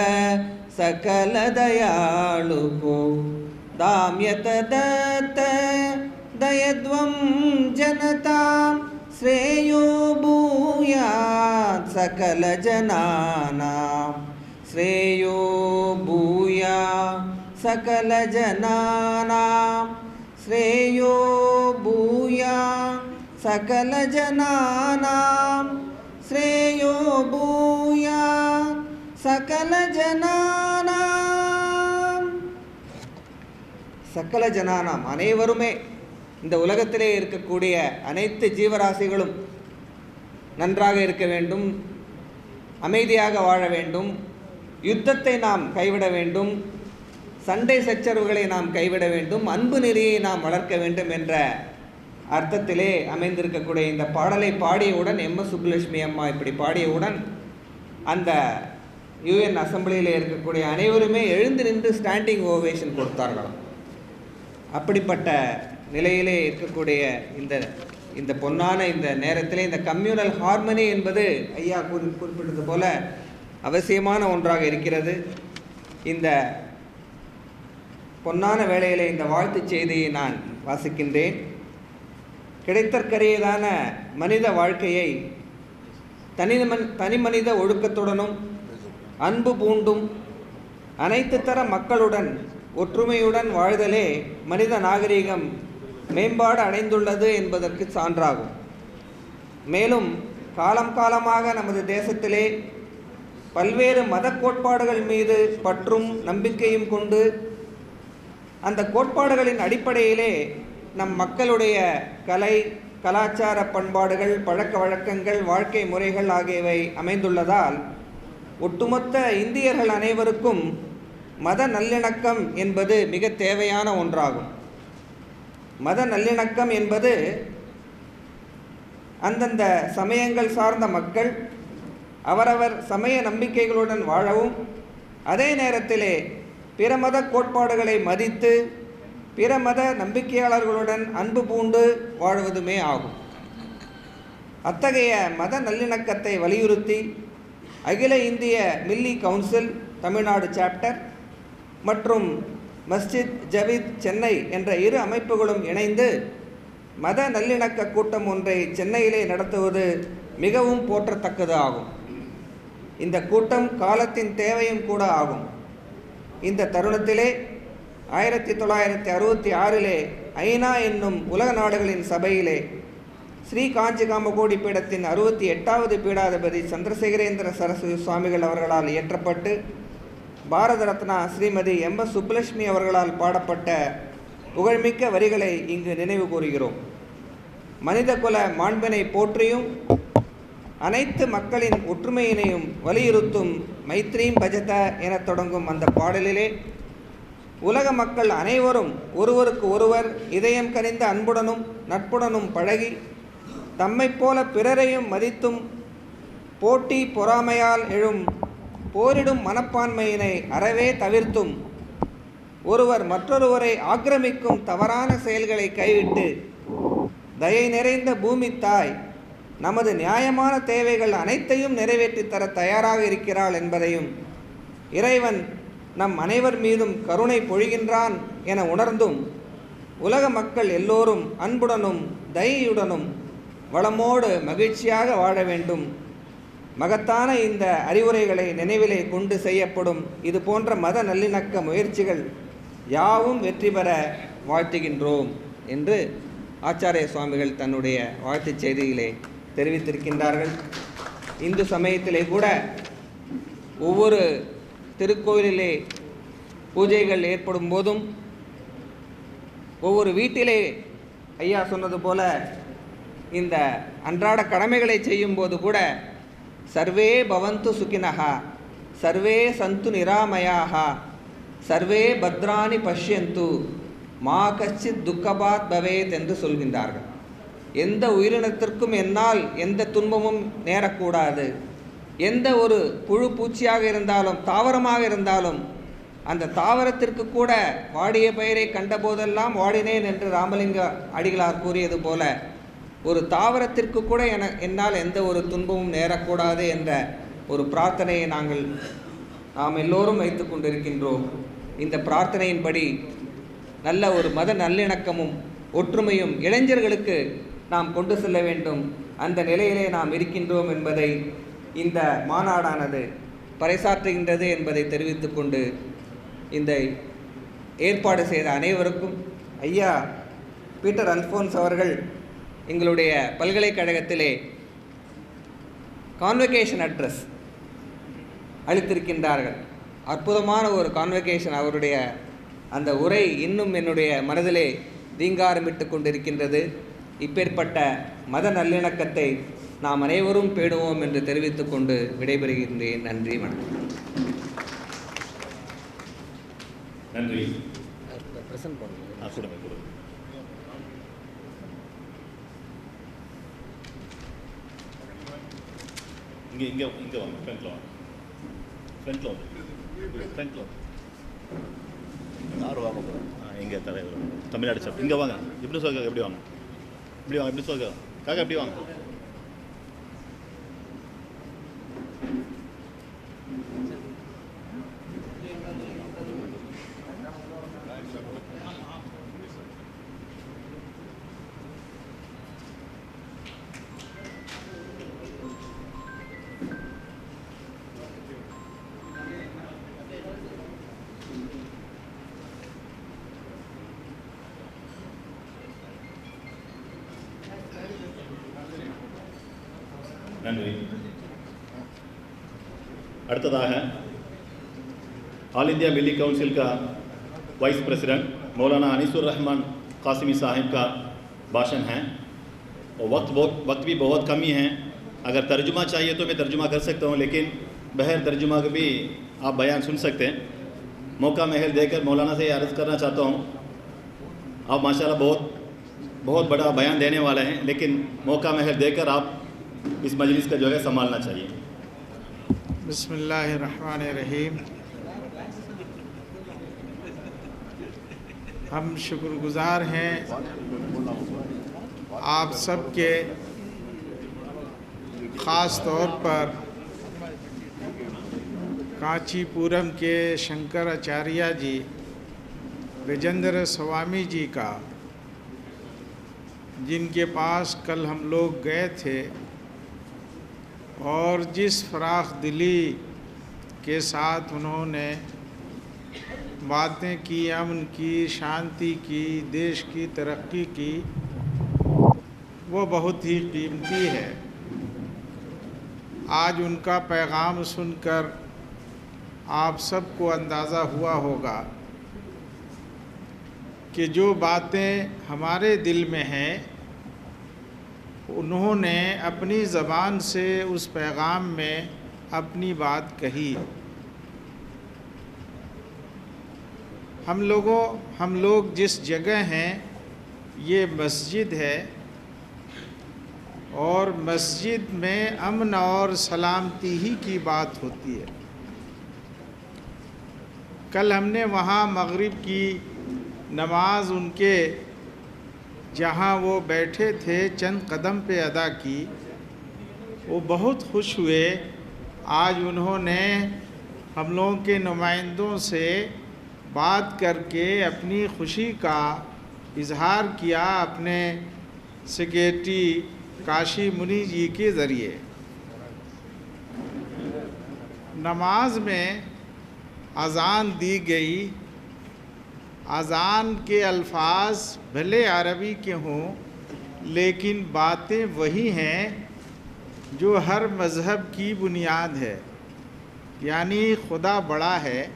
सकल दयालुको दाम्यत दत्त दयद्वं जनतां श्रेयो भूयात् सकल जनानां श्रेयो भूया सकल जनानां श्रेयो भूया सकल जनानां श्रेयो भूया सकल जनानां सकल जनानां அனைவருமே இந்த உலகத்திலே இருக்கக்கூடிய அனைத்து ஜீவராசிகளும் நன்றாக இருக்க வேண்டும், அமைதியாக வாழ வேண்டும், யுத்தத்தை நாம் கைவிட வேண்டும், சண்டை சச்சரவுகளை நாம் கைவிட வேண்டும், அன்பு நெறியை நாம் வளர்க்க வேண்டும் என்ற அர்த்தத்திலே அமைந்திருக்கக்கூடிய இந்த பாடலை பாடியவுடன் MS சுப்புலட்சுமி அம்மா இப்படி பாடியவுடன் அந்த UN அசம்பிளியில் இருக்கக்கூடிய அனைவருமே எழுந்து நின்று ஸ்டாண்டிங் ஓவேஷன் கொடுத்தார்களாம். அப்படிப்பட்ட நிலையிலே இருக்கக்கூடிய இந்த பொன்னான இந்த நேரத்திலே இந்த கம்யூனல் ஹார்மனி என்பது ஐயா குறிப்பிட்டது போல அவசியமான ஒன்றாக இருக்கிறது. இந்த பொன்னான வேளையிலே இந்த வாழ்த்து செய்தியை நான் வாசிக்கின்றேன். கிடைத்தற்கரியதான மனித வாழ்க்கையை தனி மனித ஒழுக்கத்துடனும் அன்பு பூண்டும் அனைத்து தர மக்களுடன் ஒற்றுமையுடன் வாழ்தலே மனித நாகரிகம் மேம்பாடு அடைந்துள்ளது என்பதற்கு சான்றாகும். மேலும் காலம் காலமாக நமது தேசத்திலே பல்வேறு மத கோட்பாடுகள் மீது பற்றும் நம்பிக்கையும் கொண்டு அந்த கோட்பாடுகளின் அடிப்படையிலே நம் மக்களுடைய கலை கலாச்சார பண்பாடுகள் பழக்க வழக்கங்கள் வாழ்க்கை முறைகள் ஆகியவை அமைந்துள்ளதால் ஒட்டுமொத்த இந்தியர்கள் அனைவருக்கும் மத நல்லிணக்கம் என்பது மிக தேவையான ஒன்றாகும். மத நல்லிணக்கம் என்பது அந்தந்த சமயங்கள் சார்ந்த மக்கள் அவரவர் சமய நம்பிக்கைகளுடன் வாழவும் அதே நேரத்திலே பிற மத கோட்பாடுகளை மதித்து பிற மத நம்பிக்கையாளர்களுடன் அன்பு பூண்டு வாழ்வதுமே ஆகும். அத்தகைய மத நல்லிணக்கத்தை வலியுறுத்தி அகில இந்திய மில்லி கவுன்சில் தமிழ்நாடு சாப்டர் மற்றும் மஸ்ஜித் ஜவீத் சென்னை என்ற இரு அமைப்புகளும் இணைந்து மத நல்லிணக்க கூட்டம் ஒன்றை சென்னையிலே நடத்துவது மிகவும் போற்றத்தக்கது ஆகும். இந்த கூட்டம் காலத்தின் தேவையும் கூட ஆகும். இந்த தருணத்திலே 1966 ஐநா என்னும் உலக நாடுகளின் சபையிலே ஸ்ரீ காஞ்சி காமகோடி பீடத்தின் 68வது பீடாதிபதி சந்திரசேகரேந்திர சரஸ்வதி சுவாமிகள் அவர்களால் இயற்றப்பட்டு பாரத ரத்னா ஸ்ரீமதி MS சுப்புலட்சுமி அவர்களால் பாடப்பட்ட புகழ்மிக்க வரிகளை இங்கு நினைவு கூறுகிறோம். மனிதகுல மாண்பினை போற்றியும் அனைத்து மக்களின் ஒற்றுமையினையும் வலியுறுத்தும் மைத்ரீம் பஜத என தொடங்கும் அந்த பாடலிலே உலக மக்கள் அனைவரும் ஒருவருக்கு ஒருவர் இதயம் கனிந்த அன்புடனும் நட்புடனும் பழகி தம்மைப் போல பிறரையும் மதித்தும் போட்டி பொறாமையால் எழும் போரிடும் மனப்பான்மையினை அறவே தவிர்த்தும் ஒருவர் மற்றொருவரை ஆக்கிரமிக்கும் தவறான செயல்களை கைவிட்டு தயை நிறைந்த பூமி தாய் நமது நியாயமான தேவைகள் அனைத்தையும் நிறைவேற்றித் தர தயாராக இருக்கிறாள் என்பதையும் இறைவன் நம் அனைவர் மீதும் கருணை பொழிகின்றான் என உணர்ந்தும் உலக மக்கள் எல்லோரும் அன்புடனும் தயையுடனும் வளமோடு மகிழ்ச்சியாக வாழ வேண்டும். மகத்தான இந்த அறிவுரைகளை நினைவிலே கொண்டு செய்யப்படும் இது போன்ற மத நல்லிணக்க முயற்சிகள் யாவும் வெற்றி பெற வாழ்த்துகின்றோம் என்று ஆச்சாரிய சுவாமிகள் தன்னுடைய வாழ்த்துச் செய்தியிலே தெரிவித்திருக்கின்றார்கள். இந்து சமயத்திலே கூட ஒவ்வொரு திருக்கோயிலிலே பூஜைகள் ஏற்படும் போதும் ஒவ்வொரு வீட்டிலே ஐயா சொன்னது போல இந்த அன்றாட கடமைகளை செய்யும்போது கூட சர்வே பவந்து சுகினஹா சர்வே சந்து நிராமயாஹா சர்வே பத்ராணி பஷ்யந்து மா கச்சித் துக்கபாத் பவேத் என்று சொல்கின்றார்கள். எந்த உயிரினத்திற்கும் என்னால் எந்த துன்பமும் நேரக்கூடாது. எந்த ஒரு புழு பூச்சியாக இருந்தாலும் தாவரமாக இருந்தாலும் அந்த தாவரத்திற்கு கூட வாடிய பயிரை கண்டபோதெல்லாம் வாடினேன் என்று ராமலிங்க அடிகளார் கூறியது போல ஒரு தாவரத்திற்கு கூட என்னால் எந்த ஒரு துன்பமும் நேரக்கூடாது என்ற ஒரு பிரார்த்தனையை நாம் எல்லோரும் வைத்து கொண்டிருக்கின்றோம். இந்த பிரார்த்தனையின்படி நல்ல ஒரு மத நல்லிணக்கமும் ஒற்றுமையும் இளைஞர்களுக்கு நாம் கொண்டு செல்ல வேண்டும். அந்த நிலையிலே நாம் இருக்கின்றோம் என்பதை இந்த மாநாடானது பறைசாற்றுகின்றது என்பதை தெரிவித்து கொண்டு இந்த ஏற்பாடு செய்த அனைவருக்கும் ஐயா பீட்டர் அல்ஃபோன்ஸ் அவர்கள் எங்களுடைய பல்கலைக்கழகத்திலே கான்வகேஷன் அட்ரஸ் அளித்திருக்கின்றார்கள். அற்புதமான ஒரு கான்வகேஷன். அவருடைய அந்த உரை இன்னும் என்னுடைய மனதிலே தீங்காரமிட்டு கொண்டிருக்கின்றது. இப்பேற்பட்ட மத நல்லிணக்கத்தை நாம் அனைவரும் பேணுவோம் என்று தெரிவித்துக் கொண்டு விடைபெறுகின்றேன். நன்றி, வணக்கம். நன்றி. இங்கே வாங்க, ஃப்ரண்ட்ல வாங்க, யார் வாங்க போகிறோம்? எங்கள் தலைவர் தமிழ்நாடு சார் இங்கே வாங்க. எப்படி சொல்லுங்க, எப்படி வாங்க, எப்படி சொல்லுங்க காக்கா, எப்படி வாங்க. நன்றி. அடுத்ததாக ऑल इंडिया मिली काउंसिल का वाइस प्रेसिडेंट मौलाना अनीसुर रहमान कासिमी साहिब का भाषण है और वक्त भी बहुत कम ही है। अगर तर्जुमा चाहिए तो मैं तर्जुमा कर सकता हूँ, लेकिन बहर तर्जुमा का भी आप बयान सुन सकते हैं। मौका महल देकर मौलाना से अर्ज़ करना चाहता हूँ, आप माशाल्लाह बहुत बड़ा बयान देने वाले हैं, लेकिन मौका महल देकर आप इस मजलिस का जो है संभालना चाहिए। बिस्मिल्लाहिर्रहमानिर्रहीम। हम शुक्रगुज़ार हैं आप सब के ख़ास तौर पर कांचीपुरम के शंकराचार्य जी गजेंद्र स्वामी जी का, जिनके पास कल हम लोग गए थे और जिस फराख दिली के साथ उन्होंने बातें की, अमन की, शांति की, देश की तरक्की की, वो बहुत ही कीमती है। आज उनका पैगाम सुनकर आप सबको अंदाज़ा हुआ होगा कि जो बातें हमारे दिल में हैं, उन्होंने अपनी ज़बान से उस पैगाम में अपनी बात कही। हम लोग जिस जगह हैं, ये मस्जिद है और मस्जिद में अमन और सलामती ही की बात होती है। कल हमने वहाँ मगरिब की नमाज उनके जहाँ वो बैठे थे चंद कदम पे अदा की। वो बहुत खुश हुए। आज उन्होंने हम लोगों के नुमाइंदों से बात करके अपनी खुशी का इजहार किया अपने सेक्रेटरी काशी मुनि जी के ज़रिए। नमाज में अज़ान दी गई। अज़ान के अल्फाज भले अरबी के हों, लेकिन बातें वही हैं जो हर मज़हब की बुनियाद है, यानी खुदा बड़ा है,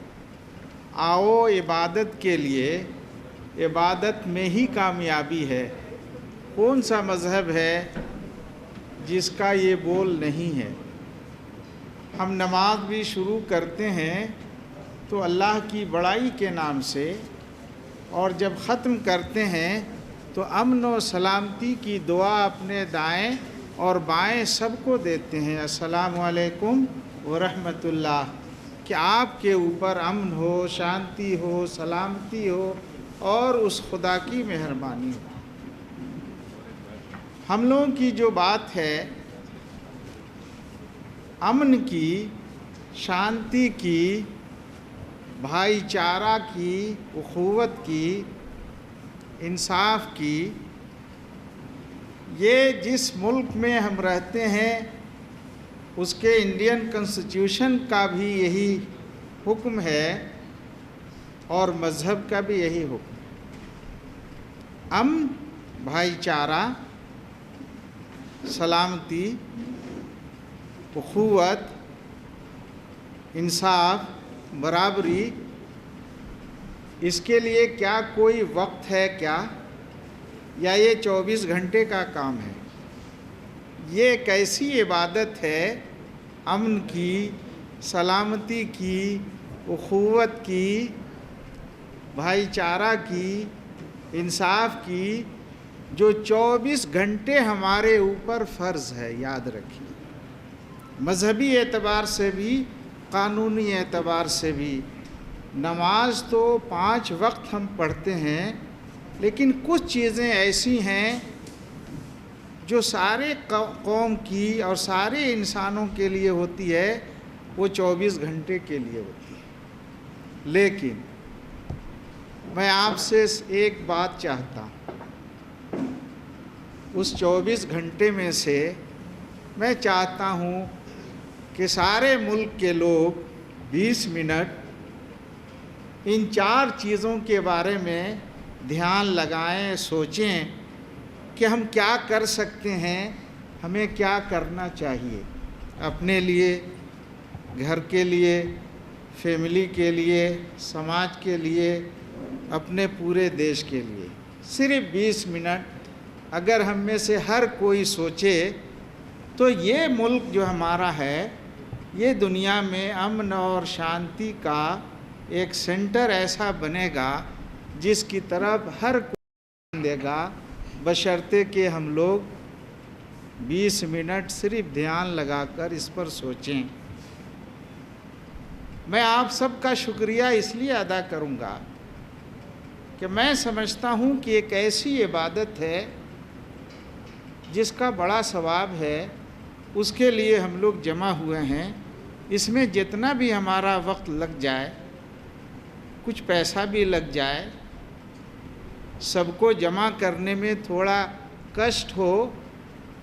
आओ इबादत के लिए। इबादत में ही कामयाबी है। कौन सा मज़हब है जिसका ये बोल नहीं है? हम नमाज भी शुरू करते हैं तो अल्लाह की बड़ाई के नाम से, और जब ख़त्म करते हैं तो अमन और सलामती की दुआ अपने दाएं और बाएं सबको देते हैं। अस्सलामु अलैकुम व रहमतुल्लाह, कि आपके ऊपर अमन हो, शांति हो, सलामती हो और उस खुदा की मेहरबानी हो। हम लोगों की जो बात है अमन की, शांति की, भाईचारा की, उखुवत की, इंसाफ की, ये जिस मुल्क में हम रहते हैं उसके इंडियन कॉन्स्टिट्यूशन का भी यही हुक्म है और मज़हब का भी यही हुक्म है। अमन, भाईचारा, सलामती, उखुवत, इंसाफ, बराबरी, इसके लिए क्या कोई वक्त है क्या, या ये 24 घंटे का काम है? ये एक ऐसी इबादत है अमन की, सलामती की, उखुवत की, भाईचारा की, इंसाफ की, जो 24 घंटे हमारे ऊपर फ़र्ज़ है। याद रखिए, मज़हबी एतबार से भी, कानूनी एतबार से भी। नमाज तो 5 वक्त हम पढ़ते हैं, लेकिन कुछ चीज़ें ऐसी हैं जो सारे कौम की और सारे इंसानों के लिए होती है, वो 24 घंटे के लिए होती है। लेकिन मैं आपसे एक बात चाहता हूँ, उस 24 घंटे में से मैं चाहता हूँ कि सारे मुल्क के लोग 20 मिनट इन 4 चीज़ों के बारे में ध्यान लगाएं, सोचें कि हम क्या कर सकते हैं, हमें क्या करना चाहिए अपने लिए, घर के लिए, फैमिली के लिए, समाज के लिए, अपने पूरे देश के लिए। सिर्फ 20 मिनट अगर हम में से हर कोई सोचे तो ये मुल्क जो हमारा है, ये दुनिया में अमन और शांति का एक सेंटर ऐसा बनेगा जिसकी तरफ हर कोई देगा, बशर्ते कि हम लोग 20 मिनट सिर्फ ध्यान लगाकर इस पर सोचें। मैं आप सबका शुक्रिया इसलिए अदा करूंगा कि मैं समझता हूं कि एक ऐसी इबादत है जिसका बड़ा सवाब है, उसके लिए हम लोग जमा हुए हैं इसमें जितना भी हमारा वक्त लग जाए, कुछ पैसा भी लग जाए, सबको जमा करने में थोड़ा कष्ट हो,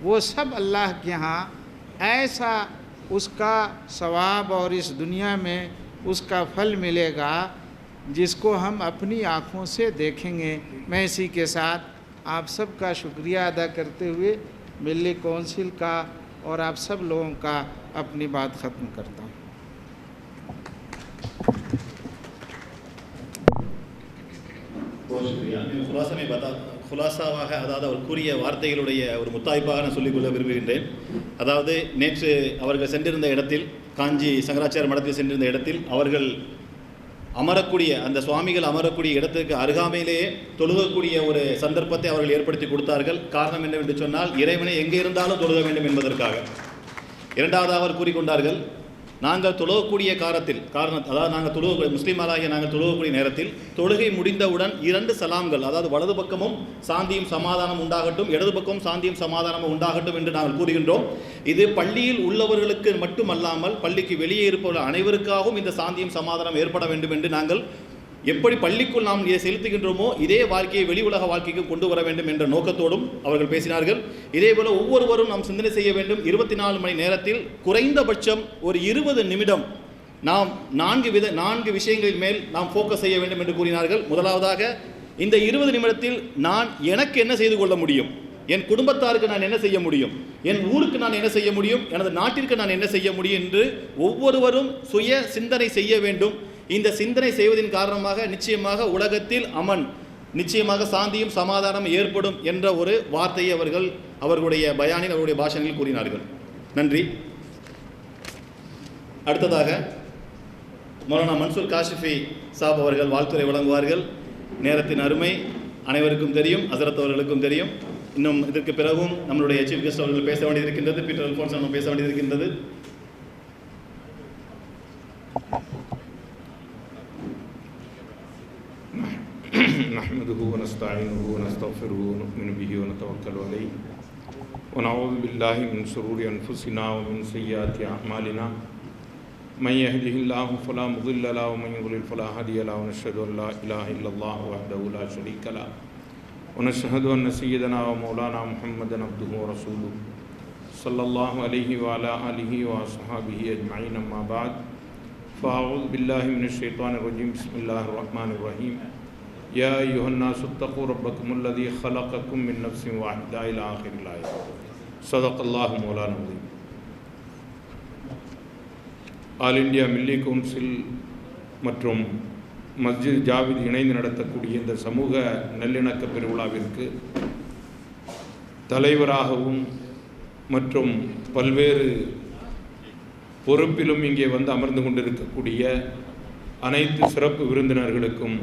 वो सब अल्लाह के यहाँ ऐसा उसका सवाब और इस दुनिया में उसका फल मिलेगा जिसको हम अपनी आँखों से देखेंगे। मैं इसी के साथ आप सब का शुक्रिया अदा करते हुए मिली कौंसिल का और आप सब लोगों का अपनी बात ख़त्म करता हूँ। குலாசாவாக அதாவது அவர் கூறிய வார்த்தைகளுடைய ஒரு முத்தாய்ப்பாக நான் சொல்லிக்கொள்ள விரும்புகின்றேன். அதாவது நேற்று அவர்கள் சென்றிருந்த இடத்தில், காஞ்சி சங்கராச்சாரிய மடத்தில் சென்றிருந்த இடத்தில் அவர்கள் அமரக்கூடிய அந்த சுவாமிகள் அமரக்கூடிய இடத்துக்கு அருகாமையிலேயே தொழுகக்கூடிய ஒரு சந்தர்ப்பத்தை அவர்கள் ஏற்படுத்தி கொடுத்தார்கள். காரணம் என்னவென்று சொன்னால், இறைவனை எங்கே இருந்தாலும் தொழுக வேண்டும் என்பதற்காக. இரண்டாவதாக அவர் கூறிக்கொண்டார்கள், நாங்கள் தொழுகக்கூடிய அதாவது நாங்கள் முஸ்லீமாலாகிய நாங்கள் தொழுகக்கூடிய நேரத்தில் தொழுகை முடிந்தவுடன் 2 சலாம்கள், அதாவது வலது பக்கமும் சாந்தியும் சமாதானம் உண்டாகட்டும், இடது பக்கமும் சாந்தியும் சமாதானமும் உண்டாகட்டும் என்று நாங்கள் கூறுகின்றோம். இது பள்ளியில் உள்ளவர்களுக்கு மட்டுமல்லாமல் பள்ளிக்கு வெளியே இருப்பவர்கள் அனைவருக்காகவும் இந்த சாந்தியும் சமாதானம் ஏற்பட வேண்டும் என்று நாங்கள் எப்படி பள்ளிக்குள் நாம் இதை செலுத்துகின்றோமோ இதே வாழ்க்கையை வெளி உலக வாழ்க்கைக்கு கொண்டு வர வேண்டும் என்ற நோக்கத்தோடும் அவர்கள் பேசினார்கள். இதேபோல ஒவ்வொருவரும் நாம் சிந்தனை செய்ய வேண்டும். 24 மணி நேரத்தில் குறைந்தபட்சம் ஒரு 20 நிமிடம் நாம் 4 விஷயங்களின் மேல் நாம் ஃபோக்கஸ் செய்ய வேண்டும் என்று கூறினார்கள். முதலாவதாக, இந்த 20 நிமிடத்தில் நான் எனக்கு என்ன செய்து கொள்ள முடியும், என் குடும்பத்தாருக்கு நான் என்ன செய்ய முடியும், என் ஊருக்கு நான் என்ன செய்ய முடியும், எனது நாட்டிற்கு நான் என்ன செய்ய முடியும் என்று ஒவ்வொருவரும் சுய சிந்தனை செய்ய வேண்டும். இந்த சிந்தனை செய்வதன் காரணமாக நிச்சயமாக உலகத்தில் நிச்சயமாக சாந்தியும் சமாதானம் ஏற்படும் என்ற ஒரு வார்த்தையை அவர்களுடைய பயானில், அவருடைய பாஷணையில் கூறினார்கள். நன்றி. அடுத்ததாக மௌலானா மன்சூர் காஷிஃபி சாப் அவர்கள் வாழ்த்துரை வழங்குவார்கள். நேரத்தின் அருமை அனைவருக்கும் தெரியும், ஹசரத் அவர்களுக்கும் தெரியும். இன்னும் இதற்கு பிறகும் நம்மளுடைய சீஃப் கெஸ்ட் அவர்கள் பேச வேண்டியிருக்கின்றது, பீட்டர் அல்ஃபோன்ஸ் அவர்கள் பேச வேண்டியிருக்கின்றது. नहमदुहु व नस्तईनुहु व नस्तगफिरुहु व नु'मिनु बिही व नतवक्कलु अलैहि व नऊज़ु बिल्लाहि मिन शुरूरि अनफुसिना व मिन सय्यिआति अअमालिना मन यहदिहिल्लाहु फला मुदिल्ल लहु व मन युद्लिल फला हादिय लहु व नशहदु अन ला इलाहा इल्लल्लाहु वहदहु ला शरीका लहु व नशहदु अन्न सय्यदना व मौलाना मुहम्मदन अब्दुहु व रसूलुहु सल्लल्लाहु अलैहि व अला आलिहि व अस्हाबिहि अजमईन अम्मा बाद फ़अऊज़ु बिल्लाहि मिनश शैतानिर रजीम बिस्मिल्लाहिर रहमानिर रहीम या अय्युहन्नासु इत्तक़ू रब्बकुमुल्लज़ी ख़लक़कुम मिन नफ़्सिन वाहिदा इला आख़िरिल आयत सदक़ल्लाहु मौलाना अज़ीम. ஆல் இந்தியா மில்லி கவுன்சில் மற்றும் மஸ்ஜித் ஜாவித் இணைந்து நடத்தக்கூடிய இந்த சமூக நல்லிணக்க பெருவிழாவிற்கு தலைவராகவும் மற்றும் பல்வேறு பொறுப்பிலும் இங்கே வந்து அமர்ந்து கொண்டிருக்கக்கூடிய அனைத்து சிறப்பு விருந்தினர்களுக்கும்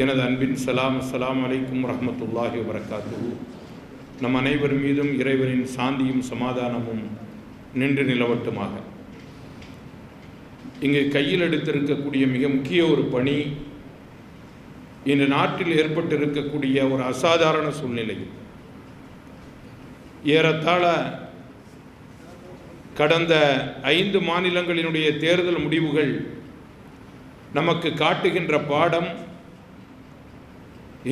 எனது அன்பின் சலாம். அஸ்ஸலாமு அலைக்கும் வரஹ்மத்துல்லாஹி வபரகாத்துஹு. நம் அனைவர் மீதும் இறைவனின் சாந்தியும் சமாதானமும் நின்று நிலவட்டுமாக. இங்கு கையில் எடுத்திருக்கக்கூடிய மிக முக்கிய ஒரு பணி, இந்த நாட்டில் ஏற்பட்டிருக்கக்கூடிய ஒரு அசாதாரண சூழ்நிலை, ஏறத்தாழ கடந்த 5 மாநிலங்களினுடைய தேர்தல் முடிவுகள் நமக்கு காட்டுகின்ற பாடம்,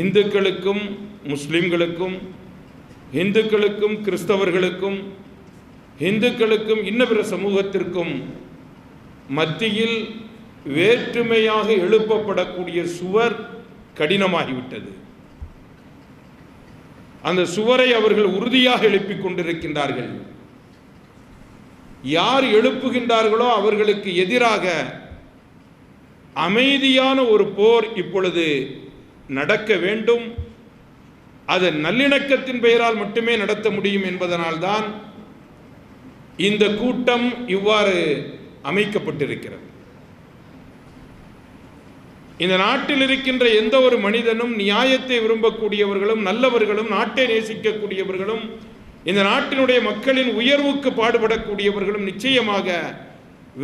இந்துக்களுக்கும் முஸ்லிம்களுக்கும், இந்துக்களுக்கும் கிறிஸ்தவர்களுக்கும், இந்துக்களுக்கும் இன்ன பிற சமூகத்திற்கும் மத்தியில் வேற்றுமையாக எழுப்பப்படக்கூடிய சுவர் கடினமாகிவிட்டது. அந்த சுவரை அவர்கள் உறுதியாக எழுப்பிக் கொண்டிருக்கின்றார்கள். யார் எழுப்புகின்றார்களோ அவர்களுக்கு எதிராக அமைதியான ஒரு போர் இப்பொழுது நடக்க வேண்டும். அது நல்லிணக்கத்தின் பெயரால் மட்டுமே நடத்த முடியும் என்பதனால்தான் இந்த கூட்டம் இவ்வாறு அமைக்கப்பட்டிருக்கிறது. இந்த நாட்டில் இருக்கின்ற எந்த ஒரு மனிதனும் நியாயத்தை விரும்பக்கூடியவர்களும் நல்லவர்களும் நாட்டை நேசிக்கக்கூடியவர்களும் இந்த நாட்டினுடைய மக்களின் உயர்வுக்கு பாடுபடக்கூடியவர்களும் நிச்சயமாக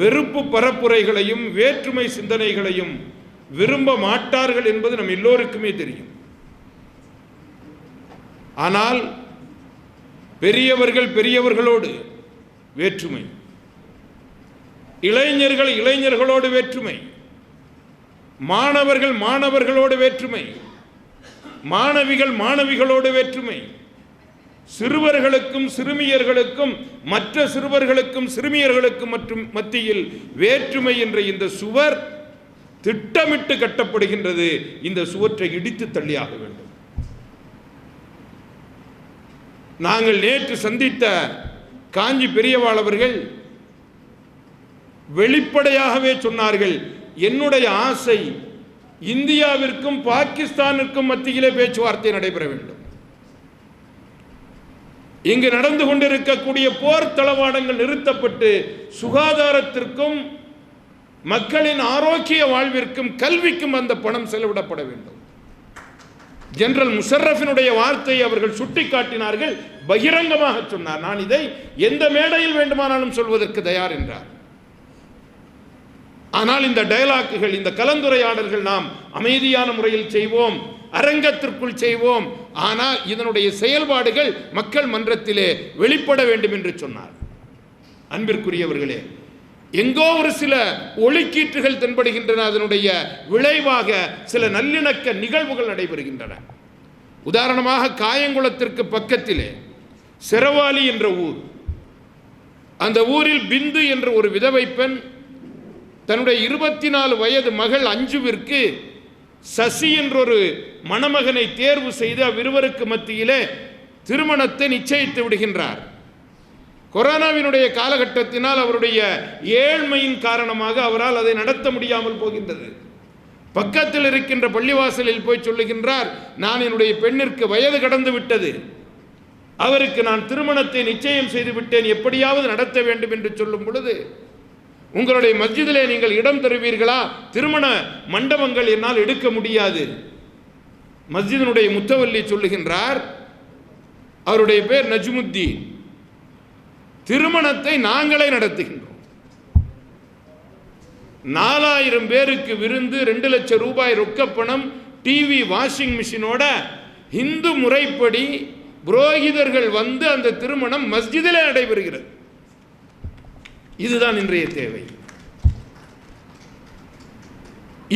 வெறுப்பு பரப்புரைகளையும் வேற்றுமை சிந்தனைகளையும் விரும்ப மாட்டார்கள் என்பது நம் எல்லோருக்குமே தெரியும். ஆனால் பெரியவர்களோடு வேற்றுமை, இளைஞர்கள் இளைஞர்களோடு வேற்றுமை, மாணவர்கள் மாணவர்களோடு வேற்றுமை, மாணவிகள் மாணவிகளோடு வேற்றுமை, சிறுவர்களுக்கும் சிறுமியர்களுக்கும் மற்ற சிறுவர்களுக்கும் சிறுமியர்களுக்கும் மற்றும் மத்தியில் வேற்றுமை என்ற இந்த சுவர் திட்டமிட்டு கட்டப்படுகின்றது. இந்த சுவற்றை இடித்து தள்ளியாக வேண்டும். நாங்கள் நேற்று சந்தித்த காஞ்சி பெரியவாள் அவர்கள் வெளிப்படையாகவே சொன்னார்கள், என்னுடைய ஆசை இந்தியாவிற்கும் பாகிஸ்தானிற்கும் மத்தியிலே பேச்சுவார்த்தை நடைபெற வேண்டும். இங்கு நடந்து கொண்டிருக்கக்கூடிய போர் தளவாடங்கள் நிறுத்தப்பட்டு சுகாதாரத்திற்கும் மக்களின் ஆரோக்கிய வாழ்விற்கும் கல்விக்கும் அந்த பணம் செலவிடப்பட வேண்டும். ஜெனரல் முஷர்ரஃபினுடைய வார்த்தையை அவர்கள் சுட்டிக்காட்டினார்கள், பகிரங்கமாக சொன்னார். நான் இதை எந்த மேடையில் வேண்டுமானாலும் சொல்வதற்கு தயார் என்றார். ஆனால் இந்த டயலாக்குகள், இந்த கலந்துரையாடல்கள் நாம் அமைதியான முறையில் செய்வோம், அரங்கத்திற்குள் செய்வோம். ஆனால் இதனுடைய செயல்பாடுகள் மக்கள் மன்றத்திலே வெளிப்பட வேண்டும் என்று சொன்னார். அன்பிற்குரியவர்களே, எங்கோ ஒரு சில ஒளிக்கீற்றுகள் தென்படுகின்றன. அதனுடைய விளைவாக சில நல்லிணக்க நிகழ்வுகள் நடைபெறுகின்றன. உதாரணமாக காயங்குளத்திற்கு பக்கத்திலே செரவாலி என்ற ஊர், அந்த ஊரில் பிந்து என்ற ஒரு விதவை பெண் தன்னுடைய 24 வயது மகள் அஞ்சுவிற்கு சசி என்றொரு மணமகனை தேர்வு செய்து அவ்விருவருக்கு மத்தியிலே திருமணத்தை நிச்சயித்து விடுகின்றார். கொரோனாவினுடைய காலகட்டத்தினால் அவருடைய ஏழ்மையின் காரணமாக அவரால் அதை நடத்த முடியாமல் போகின்றது. பக்கத்தில் இருக்கின்ற பள்ளிவாசலில் போய் சொல்லுகின்றார், நான் என்னுடைய பெண்ணிற்கு வயது கடந்து விட்டது, அவருக்கு நான் திருமணத்தை நிச்சயம் செய்து விட்டேன், எப்படியாவது நடத்த வேண்டும் என்று சொல்லும் பொழுது, உங்களுடைய மஸ்ஜிதிலே நீங்கள் இடம் தருவீர்களா? திருமண மண்டபங்கள் என்னால் எடுக்க முடியாது. மஸ்ஜிதினுடைய முத்தவல்லி சொல்லுகின்றார், அவருடைய பேர் நஜ்முத்தீன், திருமணத்தை நாங்களே நடத்துகின்றோம். 4000 பேருக்கு விருந்து, 2 லட்சம் ரூபாய் ரொக்கப்பணம், டிவி, வாஷிங் மிஷினோட இந்து முறைப்படி புரோகிதர்கள் வந்து அந்த திருமணம் மஸ்ஜிதிலே நடைபெறுகிறது. இதுதான் இன்றைய தேவை.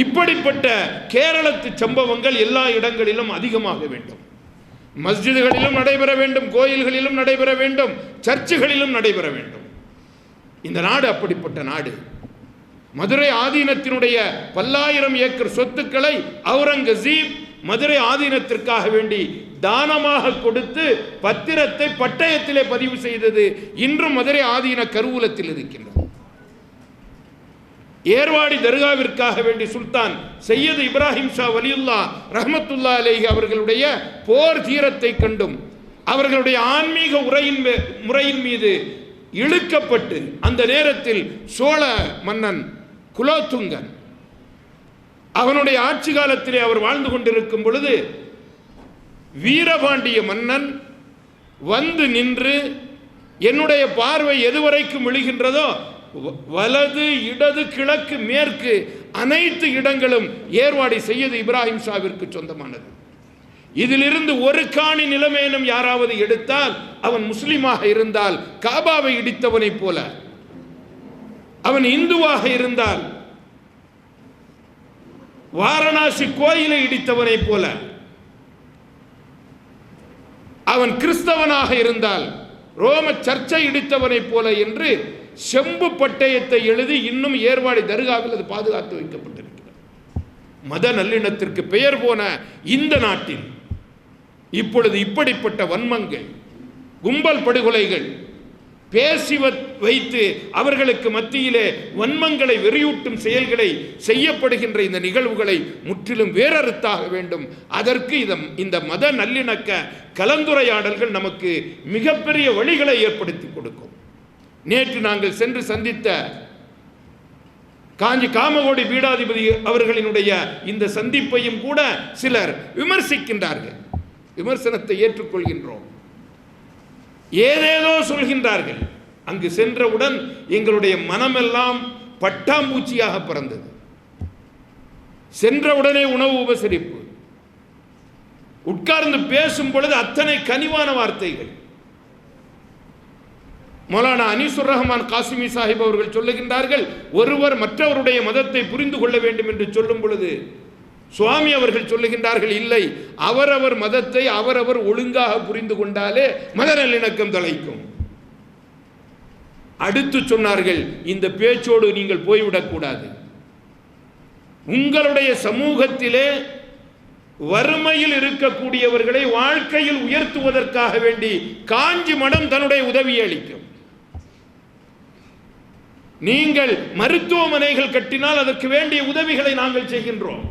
இப்படிப்பட்ட கேரளத்து சம்பவங்கள் எல்லா இடங்களிலும் அதிகமாக வேண்டும். மஸ்ஜிதுகளிலும் நடைபெற வேண்டும், கோயில்களிலும் நடைபெற வேண்டும், சர்ச்சுகளிலும் நடைபெற வேண்டும். இந்த நாடு அப்படிப்பட்ட நாடு. மதுரை ஆதீனத்தினுடைய பல்லாயிரம் ஏக்கர் சொத்துக்களை அவுரங்கசீப் மதுரை ஆதீனத்திற்காக வேண்டி தானமாக கொடுத்து பத்திரத்தை பட்டயத்திலே பதிவு செய்தது இன்றும் மதுரை ஆதீன கருவூலத்தில் இருக்கின்றது. ஏர்வாடி தர்காவிற்காக வேண்டி சுல்தான் சையது இப்ராஹிம் ஷா வலியுல்லா ரஹ்மத்துல்லா அலைஹி அவர்களுடைய போர் தீரத்தை கண்டும் அவர்களுடைய ஆன்மீக முறையின் மீது இழுக்கப்பட்டு அந்த நேரத்தில் சோழ மன்னன் குலோத்துங்கன் அவனுடைய ஆட்சி காலத்திலே அவர் வாழ்ந்து கொண்டிருக்கும் பொழுது வீரபாண்டிய மன்னன் வந்து நின்று, என்னுடைய பார்வை எதுவரைக்கும் விழுகின்றதோ வலது இடது கிழக்கு மேற்கு அனைத்து இடங்களும் ஏர்வாடி சையது இப்ராஹிம் ஷாவிற்கு சொந்தமானது. இதிலிருந்து ஒரு காணி நிலைமையிலும் யாராவது எடுத்தால் அவன் முஸ்லிமாக இருந்தால் காபாவை இடித்தவனை போல, அவன் இந்துவாக இருந்தால் வாரணாசி கோயிலை இடித்தவனை போல, அவன் கிறிஸ்தவனாக இருந்தால் ரோம சர்ச்சை இடித்தவனை போல என்று செம்பு பட்டயத்தை எழுதி இன்னும் ஏர்வாடி தர்காவில் அது பாதுகாத்து வைக்கப்பட்டிருக்கிறது. மத நல்லிணத்திற்கு பெயர் போன இந்த நாட்டில் இப்பொழுது இப்படிப்பட்ட வன்மங்கள், கும்பல் படுகொலைகள், பேசி வைத்து அவர்களுக்கு மத்தியிலே வன்மங்களை வெறியூட்டும் செயல்களை செய்யப்படுகின்ற இந்த நிகழ்வுகளை முற்றிலும் வேறறுத்தாக வேண்டும். அதற்கு இந்த மத நல்லிணக்க கலந்துரையாடல்கள் நமக்கு மிகப்பெரிய வழிகளை ஏற்படுத்தி கொடுக்கும். நேற்று நாங்கள் சென்று சந்தித்த காஞ்சி காமகோடி பீடாதிபதி அவர்களினுடைய இந்த சந்திப்பையும் கூட சிலர் விமர்சிக்கின்றார்கள். விமர்சனத்தை ஏற்றுக்கொள்கின்றோம். ஏதேதோ சொல்கின்றார்கள். அங்கு சென்றவுடன் எங்களுடைய மனமெல்லாம் பட்டாம்பூச்சியாக பிறந்தது. சென்றவுடனே உணவு உபசரிப்பு, உட்கார்ந்து பேசும் பொழுது அத்தனை கனிவான வார்த்தைகள். மௌலானா அனீசுர் ரஹ்மான் காசிமி சாஹிப் அவர்கள் சொல்லுகின்றார்கள், ஒருவர் மற்றவருடைய மதத்தை புரிந்து கொள்ள வேண்டும் என்று சொல்லும் பொழுது சுவாமி அவர்கள் சொல்லுகின்றார்கள், இல்லை, அவரவர் மதத்தை அவரவர் ஒழுங்காக புரிந்து கொண்டாலே மத நல்லிணக்கம் தலைக்கும். அடுத்து சொன்னார்கள், இந்த பேச்சோடு நீங்கள் போய்விடக்கூடாது. உங்களுடைய சமூகத்திலே வறுமையில் இருக்கக்கூடியவர்களை வாழ்க்கையில் உயர்த்துவதற்காக வேண்டி காஞ்சி மடம் தன்னுடைய உதவியை அளிக்கும். நீங்கள் மருத்துவமனைகள் கட்டினால் அதற்கு வேண்டிய உதவிகளை நாங்கள் செய்கின்றோம்.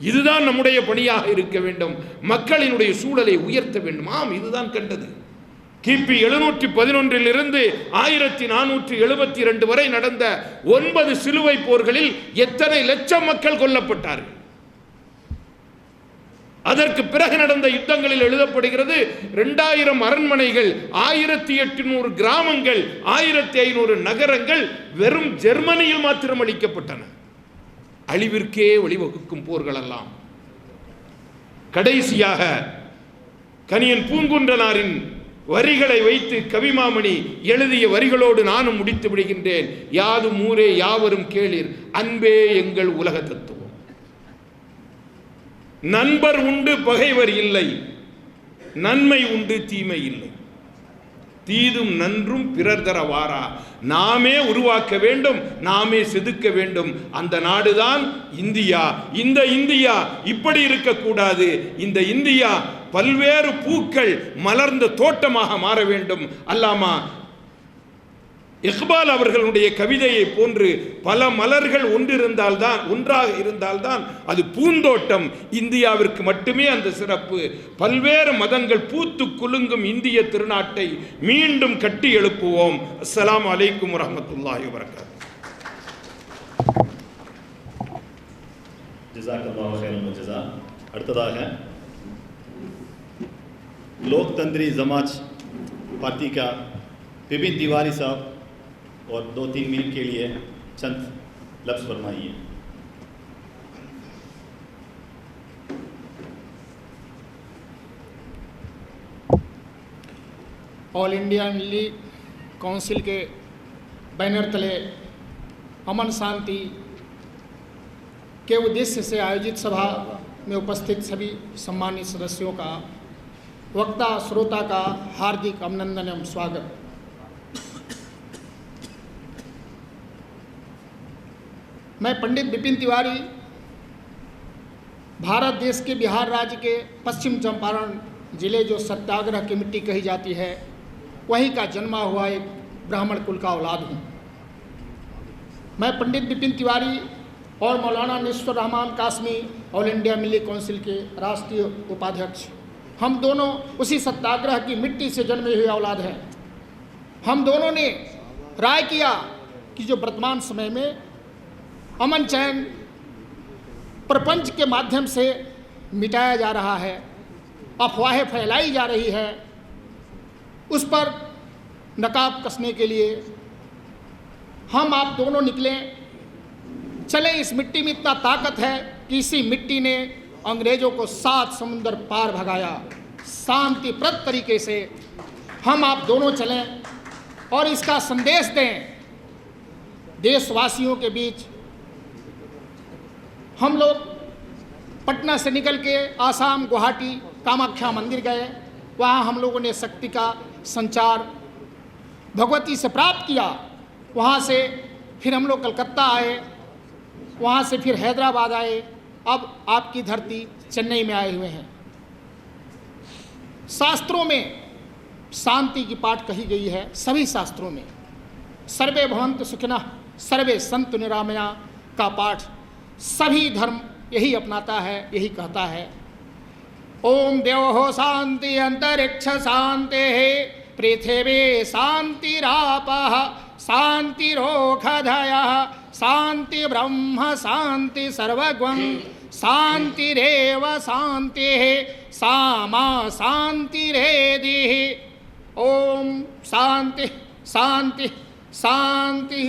இதுதான் நம்முடைய பணியாக இருக்க வேண்டும். மக்களினுடைய சூழலை உயர்த்த வேண்டும். ஆம், இதுதான் கண்டது. கிபி 711 1472 வரை நடந்த 9 சிலுவை போர்களில் எத்தனை லட்சம் மக்கள் கொல்லப்பட்டார்கள். அதற்கு பிறகு நடந்த யுத்தங்களில் எழுதப்படுகிறது 2000 அரண்மனைகள், 1800 கிராமங்கள், 1500 நகரங்கள் வெறும் ஜெர்மனியில் மாத்திரம் அளிக்கப்பட்டன. அழிவிற்கே வழிவகுக்கும் போர்கள் எல்லாம். கடைசியாக கணியன் பூங்குன்றனாரின் வரிகளை வைத்து கவிமாமணி எழுதிய வரிகளோடு நானும் முடித்து விடுகின்றேன். யாதும் ஊரே யாவரும் கேளீர், அன்பே எங்கள் உலக தத்துவம். நண்பர் உண்டு பகைவர் இல்லை, நன்மை உண்டு தீமை இல்லை. தீதும் நன்றும் பிறர் தர வாரா. நாமே உருவாக்க வேண்டும், நாமே செதுக்க வேண்டும். அந்த நாடுதான் இந்தியா. இந்த இந்தியா இப்படி இருக்கக்கூடாது. இந்த இந்தியா பல்வேறு பூக்கள் மலர்ந்த தோட்டமாக மாற வேண்டும். அல்லாமா இக்பால் அவர்களுடைய கவிதையை போன்று பல மலர்கள் ஒன்றாக இருந்தால்தான் அது பூந்தோட்டம். இந்தியாவிற்கு மட்டுமே அந்த சிறப்பு. பல்வேறு மதங்கள் பூத்து குலுங்கும் இந்திய திருநாட்டை மீண்டும் கட்டி எழுப்புவோம். அஸ்ஸலாமு அலைக்கும் வரஹ்மத்துல்லாஹி வபரகாத்துஹு. ஜஸாக்கல்லாஹு கைரல் ஜஸா. அடுத்ததாக लोकतंत्री समाज पार्टी का विपिन तिवारी साहब और 2-3 मिनट के लिए चंद लफ्ज़ फरमाइए। ऑल इंडिया मिली काउंसिल के बैनर तले अमन शांति के उद्देश्य से आयोजित सभा में उपस्थित सभी सम्मानित सदस्यों का, वक्ता श्रोता का हार्दिक अभिनंदन एवं स्वागत। मैं पंडित विपिन तिवारी भारत देश के बिहार राज्य के पश्चिम चंपारण जिले जो सत्याग्रह की मिट्टी कही जाती है वहीं का जन्मा हुआ एक ब्राह्मण कुल का औलाद हूँ। मैं पंडित विपिन तिवारी और मौलाना अनीसुर रहमान कासमी ऑल इंडिया मिली काउंसिल के राष्ट्रीय उपाध्यक्ष, हम दोनों उसी सत्याग्रह की मिट्टी से जन्मे हुए औलाद हैं। हम दोनों ने राय किया कि जो वर्तमान समय में अमन चैन प्रपंच के माध्यम से मिटाया जा रहा है, अफवाहें फैलाई जा रही है, उस पर नकाब कसने के लिए हम आप दोनों निकलें। चले, इस मिट्टी में इतना ताकत है कि इसी मिट्टी ने अंग्रेजों को 7 समुंदर पार भगाया। शांतिप्रद तरीके से हम आप दोनों चलें और इसका संदेश दें देशवासियों के बीच। हम लोग पटना से निकल के आसाम गुवाहाटी कामाख्या मंदिर गए। वहाँ हम लोगों ने शक्ति का संचार भगवती से प्राप्त किया। वहाँ से फिर हम लोग कलकत्ता आए, वहाँ से फिर हैदराबाद आए, अब आपकी धरती चेन्नई में आए हुए हैं। शास्त्रों में शांति की पाठ कही गई है, सभी शास्त्रों में सर्वे भवन्तु सुखिनः सर्वे सन्तु निरामया का पाठ सभी धर्म यही अपनाता है, यही कहता है। ओम देवो शांति अंतरिक्ष शांति पृथिवी शांतिरापः शांतिरोषधयः शांति ब्रह्म शांति सर्वगं शांतिरेव शांतिः सामा शांतिरेधिः। ओम शांति शांति शांति।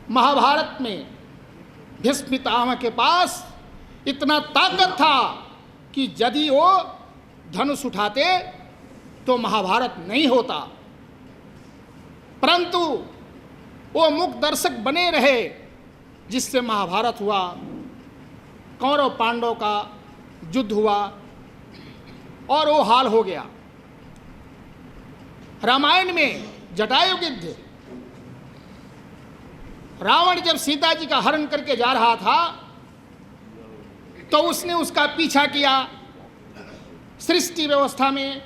महाभारत में भीष्म पितामह के पास इतना ताकत था कि यदि वो धनुष उठाते तो महाभारत नहीं होता, परंतु वो मुख दर्शक बने रहे जिससे महाभारत हुआ, कौरव पांडव का युद्ध हुआ और वो हाल हो गया। रामायण में जटायुगिद्ध, रावण जब सीता जी का हरण करके जा रहा था तो उसने उसका पीछा किया। सृष्टि व्यवस्था में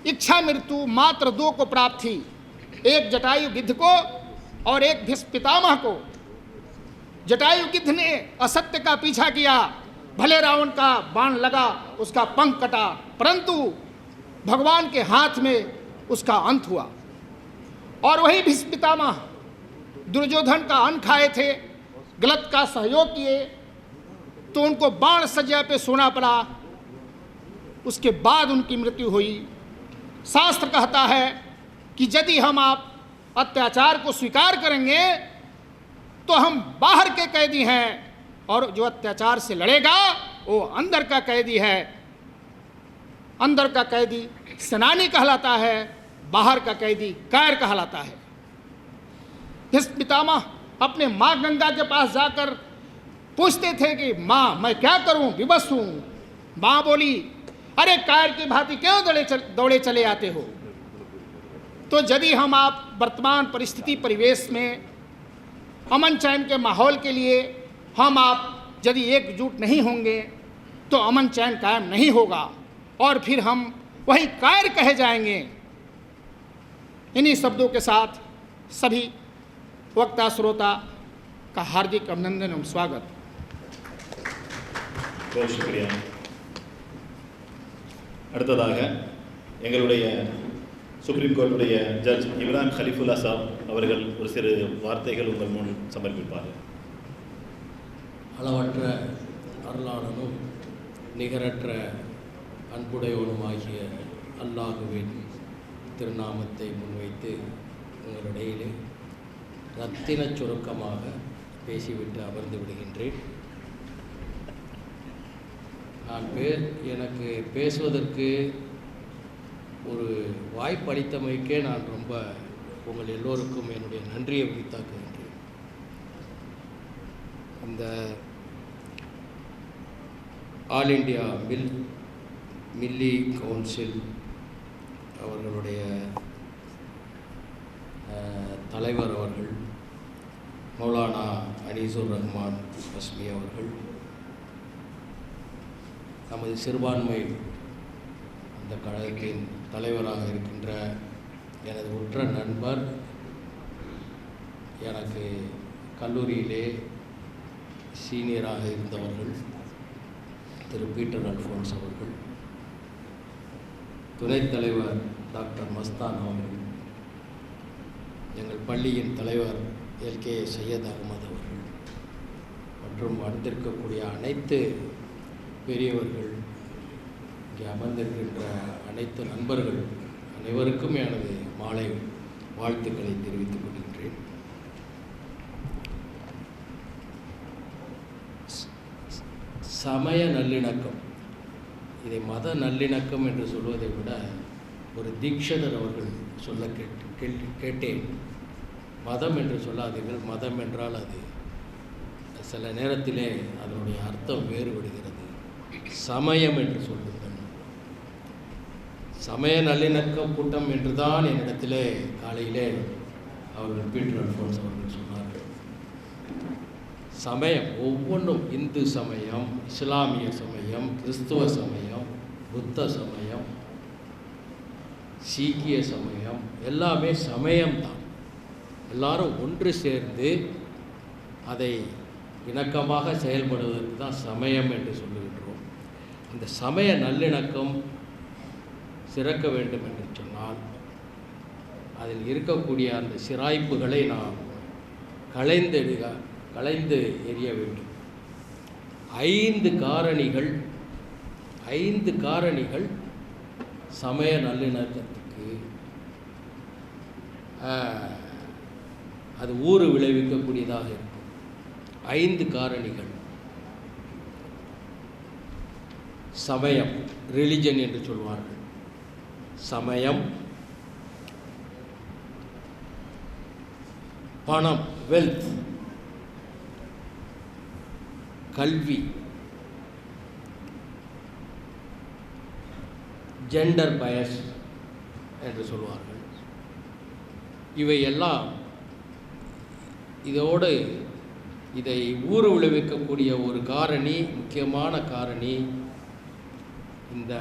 इच्छा मृत्यु मात्र दो को प्राप्त थी, एक जटायुगिद्ध को और एक भीष्म पितामह को। जटायुगिद्ध ने असत्य का पीछा किया, भले रावण का बाण लगा, उसका पंख कटा, परंतु भगवान के हाथ में उसका अंत हुआ। और वही भीष्म पितामह दुर्योधन का अन्न खाए थे, गलत का सहयोग किए तो उनको बाण सज्जा पे सोना पड़ा, उसके बाद उनकी मृत्यु हुई। शास्त्र कहता है कि यदि हम आप अत्याचार को स्वीकार करेंगे तो हम बाहर के कैदी हैं और जो अत्याचार से लड़ेगा वो अंदर का कैदी है। अंदर का कैदी सेनानी कहलाता है, बाहर का कैदी कायर कहलाता है। भीष्म पितामह अपने माँ गंगा के पास जाकर पूछते थे कि माँ मैं क्या करूं, विवश हूं। माँ बोली, अरे कायर की भांति क्यों दौड़े चले आते हो। तो यदि हम आप वर्तमान परिस्थिति परिवेश में अमन चैन के माहौल के लिए हम आप यदि एकजुट नहीं होंगे तो अमन चैन कायम नहीं होगा और फिर हम वही कायर कहे जाएंगे। इन्हीं शब्दों के साथ सभी वक्ता श्रोता का हार्दिक अभिनंदन एवं स्वागत। बहुत शुक्रिया। அடுத்ததாக எங்களுடைய சுப்ரீம் கோர்ட்டுடைய ஜட்ஜ் இம்ரான் கலிஃபுல்லா சாப் அவர்கள் ஒரு சிறு வார்த்தைகள் உங்கள் முன் சமர்ப்பிப்பார்கள். அளவற்ற அருளாளனும் நிகரற்ற அன்புடையவனுமாகிய அல்லாஹுவின் திருநாமத்தை முன்வைத்து உங்களிடையிலே ரத்தின சுருக்கமாக பேசிவிட்டு அமர்ந்து விடுகின்றேன். எனக்கு பேசுவதற்கு ஒரு வாய்ப்பளித்தமைக்கே நான் ரொம்ப உங்கள் எல்லோருக்கும் என்னுடைய நன்றியை உரித்தாக்குகின்றேன். இந்த ஆல் இண்டியா மில்லி கவுன்சில் அவர்களுடைய தலைவர் அவர்கள் மௌலானா அனீசுர் ரஹ்மான் ஹஸ்மி அவர்கள், நமது சிறுபான்மை அந்த கழகத்தின் தலைவராக இருக்கின்ற எனது உற்ற நண்பர், எனக்கு கல்லூரியிலே சீனியராக இருந்தவர்கள் திரு பீட்டர் அல்ஃபோன்ஸ் அவர்கள், துணைத் தலைவர் டாக்டர் மஸ்தான் அவர்கள், எங்கள் பள்ளியின் தலைவர் எல்கே சையத் அகமது அவர்கள் மற்றும் வந்திருக்கக்கூடிய அனைத்து பெரியவர்கள், இங்கே அமர்ந்திருக்கின்ற அனைத்து நண்பர்கள் அனைவருக்கும் எனது மாலை வாழ்த்துக்களை தெரிவித்துக் கொள்கின்றேன். சமய நல்லிணக்கம், இதை மத நல்லிணக்கம் என்று சொல்வதை விட ஒரு தீக்ஷதர் அவர்கள் சொல்ல கேட்டேன். மதம் என்று சொல்லாதீர்கள், மதம் என்றால் அது சில நேரத்திலே அதனுடைய அர்த்தம் வேறுபடுகிறது. சமயம் என்று சொல்லுங்கள். சமய நல்லிணக்கம் கூட்டம் என்று தான் என்னிடத்திலே காலையிலே அவர்கள் பீட்டர் அல்ஃபோன்ஸ் அவர்கள் சொன்னார்கள். சமயம் ஒவ்வொன்றும், இந்து சமயம், இஸ்லாமிய சமயம், கிறிஸ்துவ சமயம், புத்த சமயம், சீக்கிய சமயம், எல்லாமே சமயம்தான். எல்லாரும் ஒன்று சேர்ந்து அதை இணக்கமாக செயல்படுவதற்கு தான் சமயம் என்று சொல்லுகின்றோம். அந்த சமய நல்லிணக்கம் சிறக்க வேண்டும் என்று சொன்னால் அதில் இருக்கக்கூடிய அந்த சிராய்ப்புகளை நாம் களைந்து எறிய வேண்டும். 5 காரணிகள் சமய நல்லிணக்கத்துக்கு அது ஊறு விளைவிக்கக்கூடியதாக இருக்கும். 5 காரணிகள். சமயம், ரிலிஜன் என்று சொல்வார்கள். சமயம், பணம், வெல்த், கல்வி, ஜெண்டர் பயஸ் என்று சொல்வார்கள். இவையெல்லாம் இதோடு இதை ஊறு விளைவிக்கக்கூடிய ஒரு காரணி, முக்கியமான காரணி, இந்த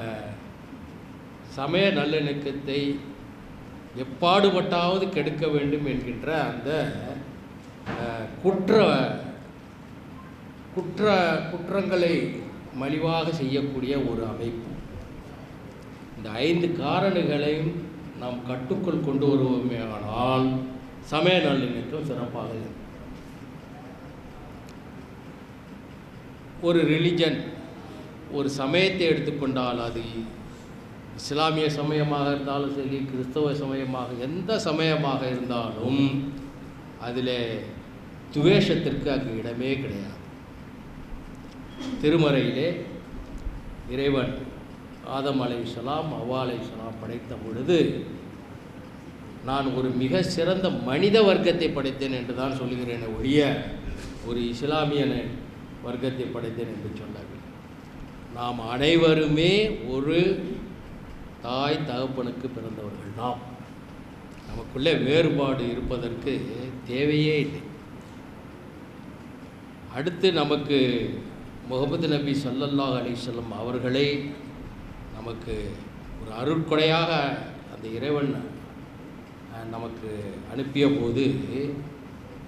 சமய நல்லிணக்கத்தை எப்பாடுபட்டாவது கெடுக்க வேண்டும் என்கின்ற அந்த குற்றங்களை மலிவாக செய்யக்கூடிய ஒரு அமைப்பு. இந்த 5 காரணிகளையும் நாம் கட்டுக்குள் கொண்டு வருவோமே ஆனால் சமய நல்லிணக்கம் சிறப்பாக இருக்கும். ஒரு ரிலிஜன், ஒரு சமயத்தை எடுத்துக்கொண்டால் அது இஸ்லாமிய சமயமாக இருந்தாலும் சரி, கிறிஸ்தவ சமயமாக, எந்த சமயமாக இருந்தாலும் அதில் துவேஷத்திற்கு அங்கு இடமே கிடையாது. திருமறையிலே இறைவன் ஆதம் அலைஹிஸ்ஸலாம், ஹவ்வா அலைஹிஸ்ஸலாம் படைத்த பொழுது நான் ஒரு மிக சிறந்த மனித வர்க்கத்தை படைத்தேன் என்று தான் சொல்லுகிறேன் ஒழிய ஒரு இஸ்லாமிய வர்க்கத்தை படைத்தேன் என்று சொல்லவில்லை. நாம் அனைவருமே ஒரு தாய் தகப்பனுக்கு பிறந்தவர்கள். நமக்குள்ளே வேறுபாடு இருப்பதற்கு தேவையே இல்லை. அடுத்து நமக்கு முஹம்மது நபி ஸல்லல்லாஹு அலைஹி வஸல்லம் அவர்களை நமக்கு ஒரு அருட்கொடையாக அந்த இறைவன் நமக்கு அனுப்பிய போது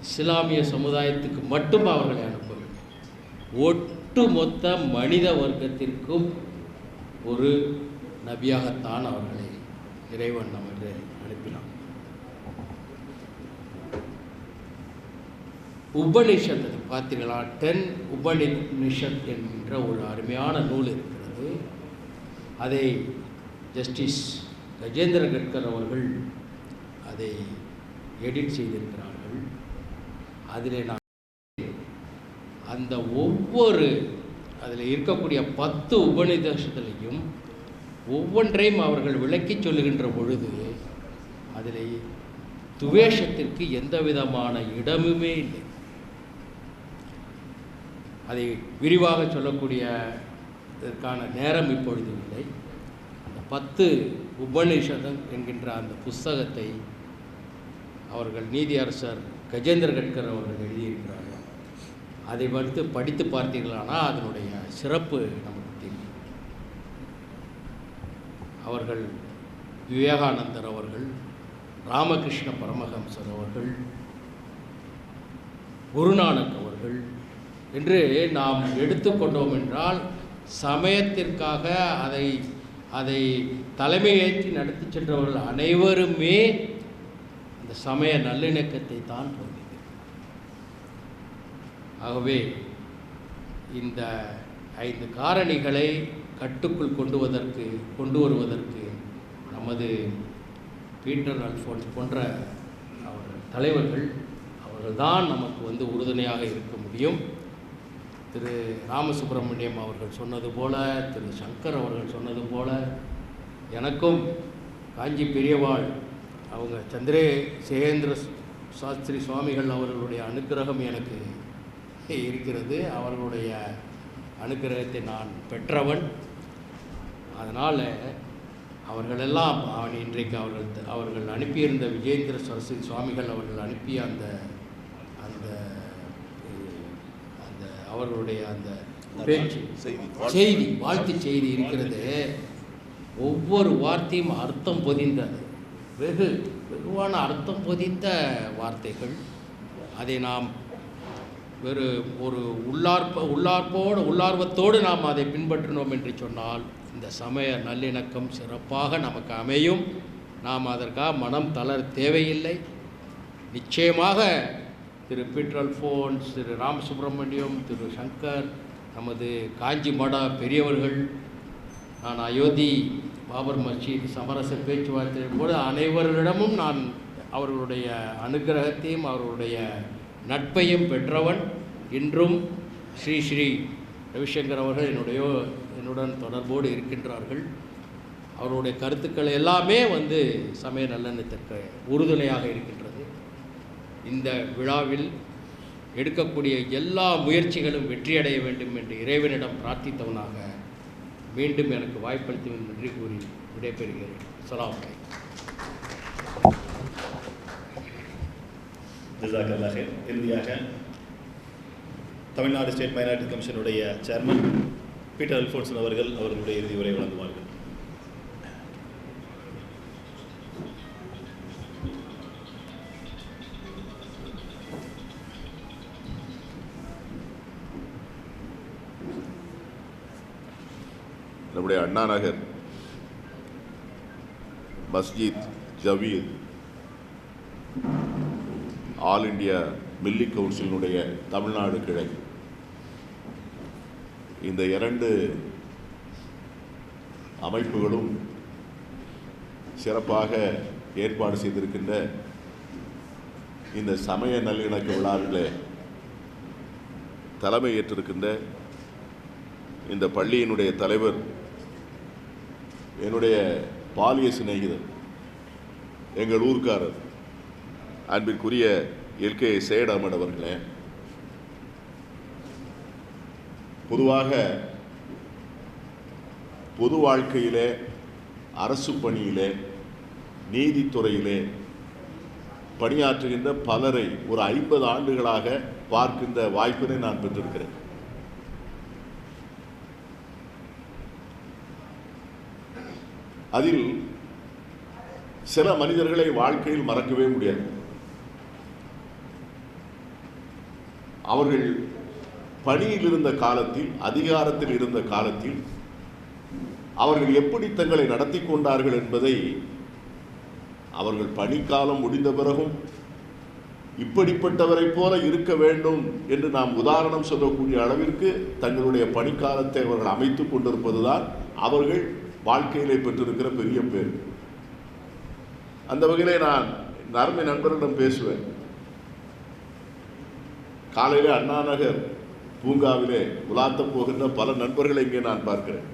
இஸ்லாமிய சமுதாயத்துக்கு மட்டும் அவர்களை அனுப்பவில்லை, ஒட்டுமொத்த மனித வர்க்கத்திற்கும் ஒரு நபியாகத்தான் அவர்களை இறைவன் நமக்கு அனுப்பினான். உபனிஷத் பார்த்தீர்களா, 10 உபனிஷத் என்கின்ற ஒரு அருமையான நூல் இருக்கிறது. அதை ஜஸ்டிஸ் கஜேந்திர கட்கர் அவர்கள் அதை எடிட் செய்திருக்கிறார்கள். அதில் நான் அந்த ஒவ்வொரு அதில் இருக்கக்கூடிய 10 உபநிஷத்திலையும் ஒவ்வொன்றையும் அவர்கள் விளக்கி சொல்லுகின்ற பொழுது அதில் துவேஷத்திற்கு எந்த விதமான இடமுமே இல்லை. அதை விரிவாக சொல்லக்கூடிய இதற்கான நேரம் இப்பொழுது இல்லை. அந்த 10 உபநிஷதம் என்கின்ற அந்த புஸ்தகத்தை அவர்கள் நீதியரசர் கஜேந்திர கட்கர் அவர்கள் எழுதியிருக்கிறார்கள். அதை படித்து பார்த்தீர்களானால் அதனுடைய சிறப்பு நமக்கு தெரியும். அவர்கள் விவேகானந்தர் அவர்கள், ராமகிருஷ்ண பரமஹம்சர் அவர்கள், குருநானக் அவர்கள் என்று நாம் எடுத்துக்கொண்டோம் என்றால் சமயத்திற்காக அதை தலைமையேற்றி நடத்தி சென்றவர்கள் அனைவருமே இந்த சமய நல்லிணக்கத்தை தான் போதிக்கிறார். ஆகவே இந்த 5 காரணிகளை கட்டுக்குள் கொண்டு வருவதற்கு நமது பீட்டர் அல்ஃபோன்ஸ் போன்ற தலைவர்கள் அவர்கள்தான் நமக்கு உறுதுணையாக இருக்க முடியும். திரு ராமசுப்ரமணியம் அவர்கள் சொன்னது போல, திரு சங்கர் அவர்கள் சொன்னது போல, எனக்கும் காஞ்சி பெரியவாள் அவங்க சந்திரசேகேந்திர சாஸ்திரி சுவாமிகள் அவர்களுடைய அனுக்கிரகம் எனக்கு இருக்கிறது. அவர்களுடைய அனுக்கிரகத்தை நான் பெற்றவன். அதனால் அவர்களெல்லாம் இன்றைக்கு அவர்கள் அனுப்பியிருந்த விஜயேந்திர சரஸ்வதி சுவாமிகள் அவர்கள் அனுப்பிய அந்த அந்த அந்த அவர்களுடைய அந்த பேச்சு செய்தி, வாழ்த்து செய்தி இருக்கிறது. ஒவ்வொரு வார்த்தையும் அர்த்தம் பொதிந்தது, வெகுவான அர்த்தம் பொதிந்த வார்த்தைகள். அதை நாம் ஒரு உள்ளார்வத்தோடு நாம் அதை பின்பற்றினோம் என்று சொன்னால் இந்த சமய நல்லிணக்கம் சிறப்பாக நமக்கு அமையும். நாம் அதற்காக மனம் தளர தேவையில்லை. நிச்சயமாக திரு பீட்டர் அல்ஃபோன்ஸ், திரு ராமசுப்ரமணியம், திரு சங்கர், நமது காஞ்சி மட பெரியவர்கள், நான் அயோத்தி பாபர் மஸ்ஜித் சமரச பேச்சுவார்த்தை போது அனைவரிடமும் நான் அவர்களுடைய அனுகிரகத்தையும் அவர்களுடைய நட்பையும் பெற்றவன். இன்றும் ஸ்ரீ ஸ்ரீ ரவிசங்கர் அவர்கள் என்னுடன் தொடர்போடு இருக்கின்றார்கள். அவருடைய கருத்துக்கள் எல்லாமே வந்து சமய நல்லெண்ணத்திற்கு உறுதுணையாக இருக்கின்றது. இந்த விழாவில் எடுக்கக்கூடிய எல்லா முயற்சிகளும் வெற்றியடைய வேண்டும் என்று இறைவனிடம் பிரார்த்தித்தவனாக மீண்டும் எனக்கு வாய்ப்பளித்து நன்றி கூறி விடைபெறுகிறேன். அஸ்ஸலாமு அலைக்கும். ஜஸாக்கல்லாஹ் ஹைர். இறுதியாக தமிழ்நாடு ஸ்டேட் மைனாரிட்டி கமிஷனுடைய சேர்மன் பீட்டர் அல்ஃபோன்சன் அவர்களுடைய இறுதி உரை வழங்குவார்கள். நம்முடைய அண்ணா நகர் மஸ்ஜித் ஜவீத் ஆல் இண்டியா மில்லி கவுன்சிலினுடைய தமிழ்நாடு கிளை இந்த 2 அமைப்புகளும் சிறப்பாக ஏற்பாடு செய்திருக்கின்ற இந்த சமய நல்லிணக்க விழாவிலே தலைமை ஏற்றிருக்கின்ற இந்த பள்ளியினுடைய தலைவர், என்னுடைய பாலிய சிநேகிதர், எங்கள் ஊர்க்காரர் அன்பிற்குரிய எல்கே சையத் அஹ்மத் அவர்களே, பொதுவாக பொது வாழ்க்கையிலே, அரசு பணியிலே, நீதித்துறையிலே பணியாற்றுகின்ற பலரை ஒரு 50 ஆண்டுகளாக பார்க்கின்ற வாய்ப்பினை நான் பெற்றிருக்கிறேன். அதில் சில மனிதர்களை வாழ்க்கையில் மறக்கவே முடியாது. அவர்கள் பணியில் இருந்த காலத்தில், அதிகாரத்தில் இருந்த காலத்தில் அவர்கள் எப்படி தங்களை நடத்தி கொண்டார்கள் என்பதை அவர்கள் பணிக்காலம் முடிந்த பிறகும் இப்படிப்பட்டவரை போல இருக்க வேண்டும் என்று நாம் உதாரணம் சொல்லக்கூடிய அளவிற்கு தங்களுடைய பணிக்காலத்தை அவர்கள் அமைத்துக் கொண்டிருப்பதுதான் அவர்கள் வாழ்க்கையிலே பெற்றிருக்கிற பெரிய பேர். அந்த வகையிலே நான் அருமை நண்பர்களிடம் பேசுவேன். காலையிலே அண்ணா நகர் பூங்காவிலே உலாத்த போகின்ற பல நண்பர்களை இங்கே நான் பார்க்கிறேன்.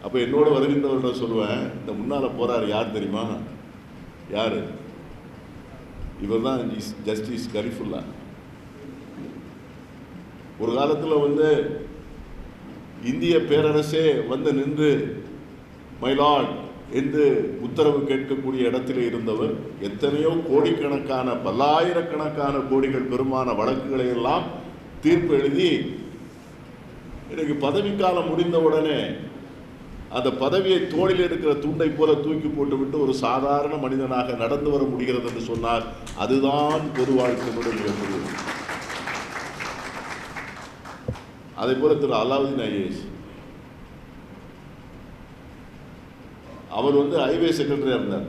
அப்போ என்னோட வருகின்றவர்களிடம் சொல்லுவேன், இந்த முன்னால் போறார் யார் தெரியுமா? யார்? இவர் தான் ஜஸ்டிஸ் கரிஃபுல்லா. ஒரு காலத்தில் வந்து இந்திய பேரரசே வந்து நின்று மைலார்ட் என்று உத்தரவு கேட்கக்கூடிய இடத்திலே இருந்தவர் எத்தனையோ கோடிக்கணக்கான, பல்லாயிரக்கணக்கான கோடிகள் பெருமான வழக்குகளை எல்லாம் தீர்ப்பு எழுதி இன்னைக்கு பதவிக்காலம் முடிந்தவுடனே அந்த பதவியை தோளில் இருக்கிற துண்டை போல தூக்கி போட்டுவிட்டு ஒரு சாதாரண மனிதனாக நடந்து வர முடிகிறது என்று சொன்னார். அதுதான் பொது வாழ்க்கையோட மிகப்பெரிய. அதே போல திரு அலாவுதீன் ஐஏஎஸ், அவர் வந்து ஹைவே செக்ரட்டரியா இருந்தார்.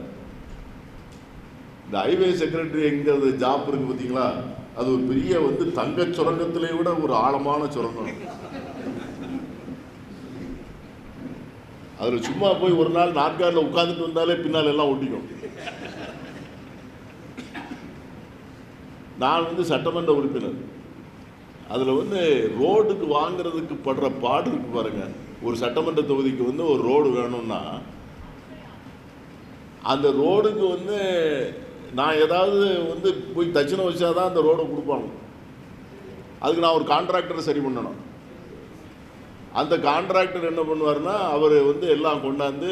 இந்த ஹைவே செக்ரட்டரி எங்கிறது ஜாப் இருக்கு பார்த்தீங்களா, அது ஒரு பெரிய வந்து தங்க சுரங்கத்திலே விட ஒரு ஆழமான சுரங்கம். அதில் சும்மா போய் ஒரு நாள் நாற்காலில் உட்கார்ந்துட்டு வந்தாலே பின்னால் எல்லாம் ஒட்டிக்கும். நான் வந்து சட்டமன்ற உறுப்பினர். அதில் வந்து ரோடுக்கு வாங்கிறதுக்கு படுற பாடு இருக்கு பாருங்க. ஒரு சட்டமன்ற தொகுதிக்கு வந்து ஒரு ரோடு வேணும்னா அந்த ரோடுக்கு வந்து நான் ஏதாவது வந்து போய் தட்சணை வச்சாதான் அந்த ரோடை கொடுப்பாங்க. அதுக்கு நான் ஒரு கான்ட்ராக்டரை சரி பண்ணணும். அந்த கான்ட்ராக்டர் என்ன பண்ணுவார்னா, அவர் வந்து எல்லாம் கொண்டாந்து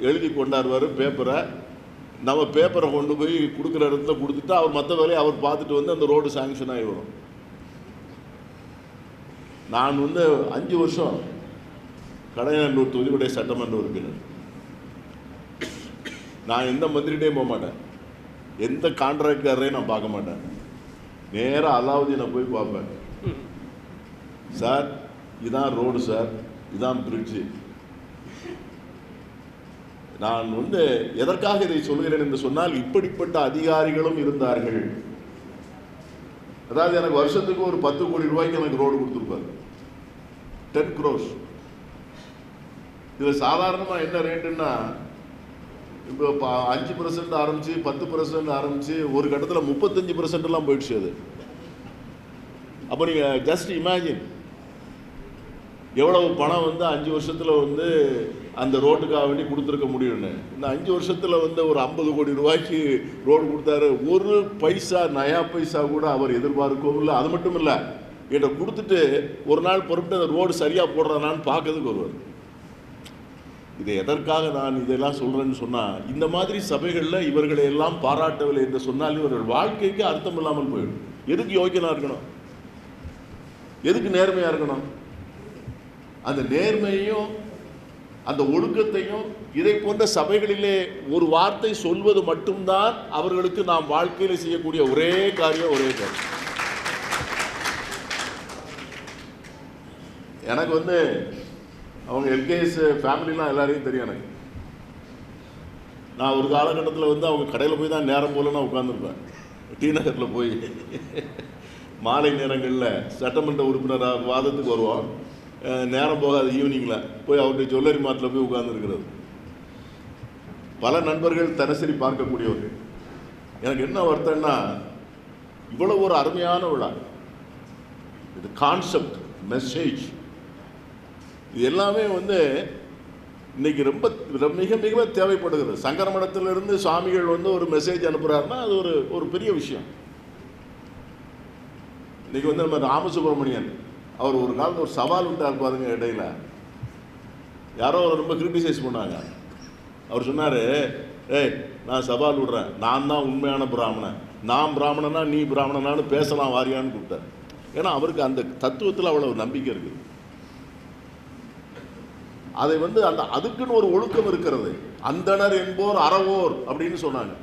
எழுதி கொண்டாடுவார் பேப்பரை. நம்ம பேப்பரை கொண்டு போய் கொடுக்குற இடத்துல கொடுத்துட்டு அவர் மற்ற வேலையை அவர் பார்த்துட்டு வந்து அந்த ரோடு சாங்ஷன் ஆகி வரும். நான் வந்து 5 வருஷம் கடையநல்லூர் தொகுதியுடைய சட்டமன்ற உறுப்பினர். நான் எந்த மந்திரிகிட்டையும் போக மாட்டேன், எந்த கான்ட்ராக்டரையும் நான் பார்க்க மாட்டேன். நேராக அலாவுதீனை போய் பார்ப்பேன். சார் இதான் ரோடு சார், இதான் பிரிட்ஜு. நான் வந்து எதற்காக இதை சொல்கிறேன் என்று சொன்னால், இப்படிப்பட்ட அதிகாரிகளும் இருந்தார்கள். அதாவது எனக்கு வருஷத்துக்கு ஒரு 10 கோடி ரூபாய்க்கு எனக்கு ரோடு கொடுத்துருப்பார். 10 crores. இதில் சாதாரணமாக என்ன ரேட்டுன்னா, இப்போ 5% ஆரம்பிச்சு 10% ஆரம்பிச்சு ஒரு கட்டத்தில் 35% போயிடுச்சு. அது அப்போ நீங்கள் ஜஸ்ட் இமேஜின், எவ்வளவு பணம் வந்து 5 வருஷத்தில் வந்து அந்த ரோட்டுக்காக வேண்டி கொடுத்துருக்க முடியும்னு. இந்த 5 வருஷத்தில் வந்து ஒரு 50 கோடி ரூபாய்க்கு ரோடு கொடுத்தாரு. ஒரு பைசா நயா பைசா கூட அவர் எதிர்பார்க்கவும் இல்லை. அது மட்டும் இல்லை, என்கிட்ட கொடுத்துட்டு ஒரு நாள் பொறுப்பிட்டு அந்த ரோடு சரியாக போடுறானான்னு பார்க்கறதுக்கு வருவார். இதை எதற்காக நான் இதெல்லாம் சொல்கிறேன்னு சொன்னால், இந்த மாதிரி சபைகளில் இவர்களை எல்லாம் பாராட்டவில்லை என்று சொன்னால் இவர்கள் வாழ்க்கைக்கு அர்த்தம் இல்லாமல் போயிடும். எதுக்கு யோக்கியனாக இருக்கணும்? எதுக்கு நேர்மையாக இருக்கணும்? அந்த நேர்மையையும் அந்த ஒழுக்கத்தையும் இதை போன்ற சபைகளிலே ஒரு வார்த்தை சொல்வது மட்டும்தான் அவர்களுக்கு நாம் வாழ்க்கையில் செய்யக்கூடிய ஒரே காரியம். எனக்கு வந்து அவங்க எல்கேஎஸ் ஃபேமிலிலாம் எல்லாரையும் தெரியும். எனக்கு நான் ஒரு காலகட்டத்தில் வந்து அவங்க கடையில் போய் தான் நேரம் போல நான் உட்காந்துருப்பேன். டி நகரில் போய் மாலை நேரங்களில் சட்டமன்ற உறுப்பினராக வாதத்துக்கு வருவோம். நேரம் போகாது, ஈவினிங்கில் போய் அவருடைய ஜுவல்லரி மார்ட்டில் போய் உட்கார்ந்துருக்கிறது. பல நண்பர்கள் தினசரி பார்க்கக்கூடியவர்கள். எனக்கு என்ன வருத்தம்னா, இவ்வளோ ஒரு அருமையான விழா, இது கான்செப்ட், மெசேஜ், இது எல்லாமே வந்து இன்னைக்கு ரொம்ப மிக மிக தேவைப்படுகிறது. சங்கர மடத்திலிருந்து சுவாமிகள் வந்து ஒரு மெசேஜ் அனுப்புகிறாருன்னா அது ஒரு பெரிய விஷயம். இன்னைக்கு வந்து நம்ம ராமசுப்ரமணியன் அவர் ஒரு காலத்தில் ஒரு சவால் விட்டார் பாருங்க. இடையில யாரோ ரொம்ப கிரிட்டிசைஸ் பண்ணாங்க. அவர் சொன்னார், ஏய் நான் சவால் விடுறேன், நான் தான் உண்மையான பிராமணன், நான் பிராமணனா நீ பிராமணனான்னு பேசலாம் வாரியான்னு கூப்பிட்டார். ஏன்னா அவருக்கு அந்த தத்துவத்தில் அவ்வளவு நம்பிக்கை இருக்குது. அதை வந்து அந்த அதுக்குன்னு ஒரு ஒழுக்கம் இருக்கிறது. அந்தனர் என்போர் அறவோர் அப்படின்னு சொன்னாங்க.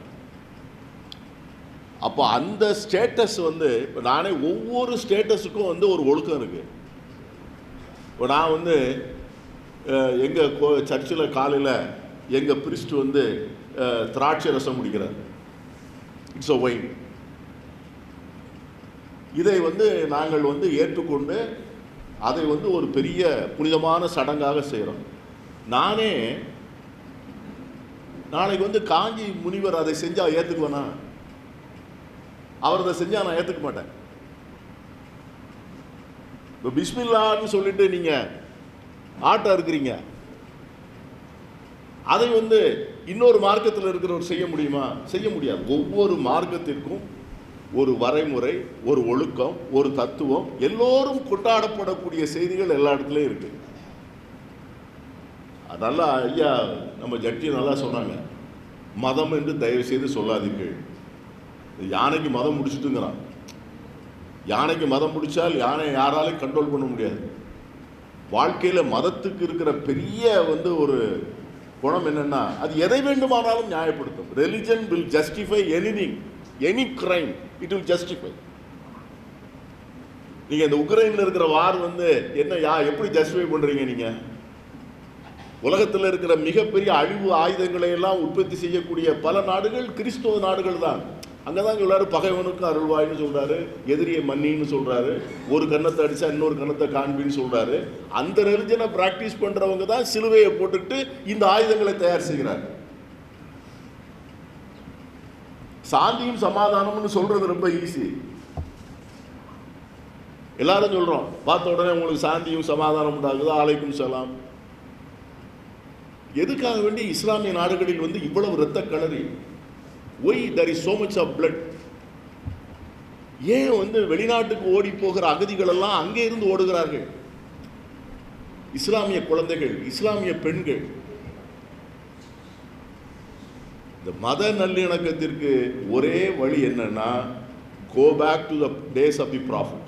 அப்போ அந்த ஸ்டேட்டஸ் வந்து இப்போ நானே ஒவ்வொரு ஸ்டேட்டஸுக்கும் வந்து ஒரு ஒழுக்கம் இருக்குது. இப்போ நான் வந்து எங்கள் சர்ச்சில் காலையில் எங்கள் பிரிஸ்ட் வந்து திராட்சை ரசம் குடிக்கிறார். It's a wine. இதை வந்து நாங்கள் வந்து ஏற்றுக்கொண்டு அதை வந்து ஒரு பெரிய புனிதமான சடங்காக செய்கிறோம். நானே நாளைக்கு வந்து காஞ்சி முனிவர் அதை செஞ்சால் ஏற்றுக்குவேனா? அவர் அதை செஞ்சால் நான் ஏற்றுக்க மாட்டேன். இப்போ பிஸ்மில்லான்னு சொல்லிட்டு நீங்கள் ஆட்டம் இருக்கிறீங்க, அதை வந்து இன்னொரு மார்க்கத்தில் இருக்கிறவர் செய்ய முடியுமா? செய்ய முடியாது. ஒவ்வொரு மார்க்கத்திற்கும் ஒரு வரைமுறை, ஒரு ஒழுக்கம், ஒரு தத்துவம், எல்லோரும் கொண்டாடப்படக்கூடிய செய்திகள் எல்லா இடத்துலையும் இருக்கு. நல்லா ஐயா நம்ம ஜட்ஜி நல்லா சொன்னாங்க, மதம் என்று தயவு செய்து சொல்லாதீர்கள். யானைக்கு மதம் முடிச்சுட்டுங்கிறான். யானைக்கு மதம் முடிச்சால் யானை யாராலையும் கண்ட்ரோல் பண்ண முடியாது. வாழ்க்கையில் மதத்துக்கு இருக்கிற பெரிய வந்து ஒரு குணம் என்னன்னா, அது எதை வேண்டுமானாலும் நியாயப்படுத்தும். Religion will justify anything, any crime it will justify. நீங்க இந்த உக்ரைன்ல இருக்கிற வார் வந்து என்ன எப்படி ஜஸ்டிஃபை பண்றீங்க? நீங்க உலகத்தில் இருக்கிற மிகப்பெரிய அழிவு ஆயுதங்களை எல்லாம் உற்பத்தி செய்யக்கூடிய பல நாடுகள் கிறிஸ்துவ நாடுகள் தான். அங்கதான் சொல்றாரு, பகைவனுக்கு அருள்வாய்னு சொல்றாரு, எதிரியை மன்னின்னு சொல்றாரு, ஒரு கன்னத்தை அடிச்சா இன்னொரு கன்னத்தை காண்பின்னு சொல்றாரு. அந்த ரெலிஜனை பிராக்டிஸ் பண்றவங்க தான் சிலுவையை போட்டுட்டு இந்த ஆயுதங்களை தயார் செய்கிறார். சாந்தியும் சமாதானம்னு சொல்றது ரொம்ப ஈஸி. எல்லாரும் சொல்றோம், பார்த்த உடனே உங்களுக்கு சாந்தியும் சமாதானம் உண்டாகுது, அலைக்கும் சலாம். எதுக்காக வேண்டி இஸ்லாமிய நாடுகளில் வந்து இவ்வளவு இரத்த களரி? Why there is so much of blood? ஏன் வந்து வெளிநாட்டுக்கு ஓடி போகிற அகதிகள் எல்லாம் அங்கே இருந்து ஓடுகிறார்கள்? இஸ்லாமிய குழந்தைகள், இஸ்லாமிய பெண்கள். இந்த மத நல்லிணக்கத்திற்கு ஒரே வழி என்னன்னா, go back to the days of the prophet.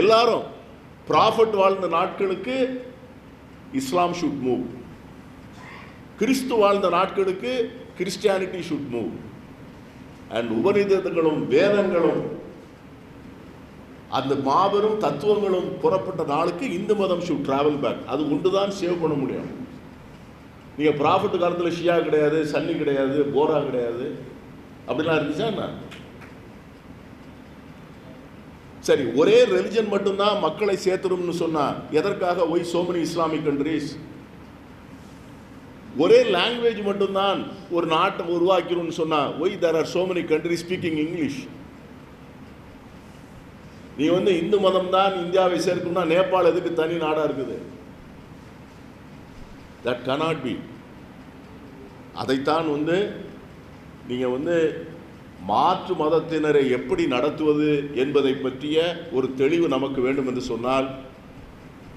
எல்லாரும் ப்ராஃபட் வாழ்ந்த நாட்களுக்கு இஸ்லாம் ஷுட் மூவ். கிறிஸ்து வாழ்ந்த நாட்களுக்கு கிறிஸ்டியானிட்டி ஷுட் மூவ். அண்ட் உபநிடதங்களும் வேதங்களும் அந்த மாபெரும் தத்துவங்களும் புறப்பட்ட நாளுக்கு இந்து மதம் ஷுட் டிராவல் பேக். அது ஒன்றுதான் சேவ் பண்ண முடியும். நீங்க ப்ராஃபட் காலத்தில் ஷியா கிடையாது, சன்னி கிடையாது, போரா கிடையாது, அப்படிலாம் இருந்துச்சா என்ன? சரி, ஒரே ரெலிஜன் மட்டும்தான் மக்களை சேர்த்துரும்னு சொன்னா எதற்காக why so many Islamic countries? ஒரே லாங்குவேஜ் மட்டும்தான் ஒரு நாட்டை உருவாக்கிறோம்னு சொன்னா why there are so many countries speaking English? நீ வந்து இந்து மதம் தான் இந்தியாவை சேர்க்கணும்னா நேபாள் எதுக்கு தனி நாடாக இருக்குது? That cannot be. அதைத்தான் வந்து நீங்கள் வந்து மாற்று மதத்தினரை எப்படி நடத்துவது என்பதை பற்றிய ஒரு தெளிவு நமக்கு வேண்டும் என்று சொன்னால்,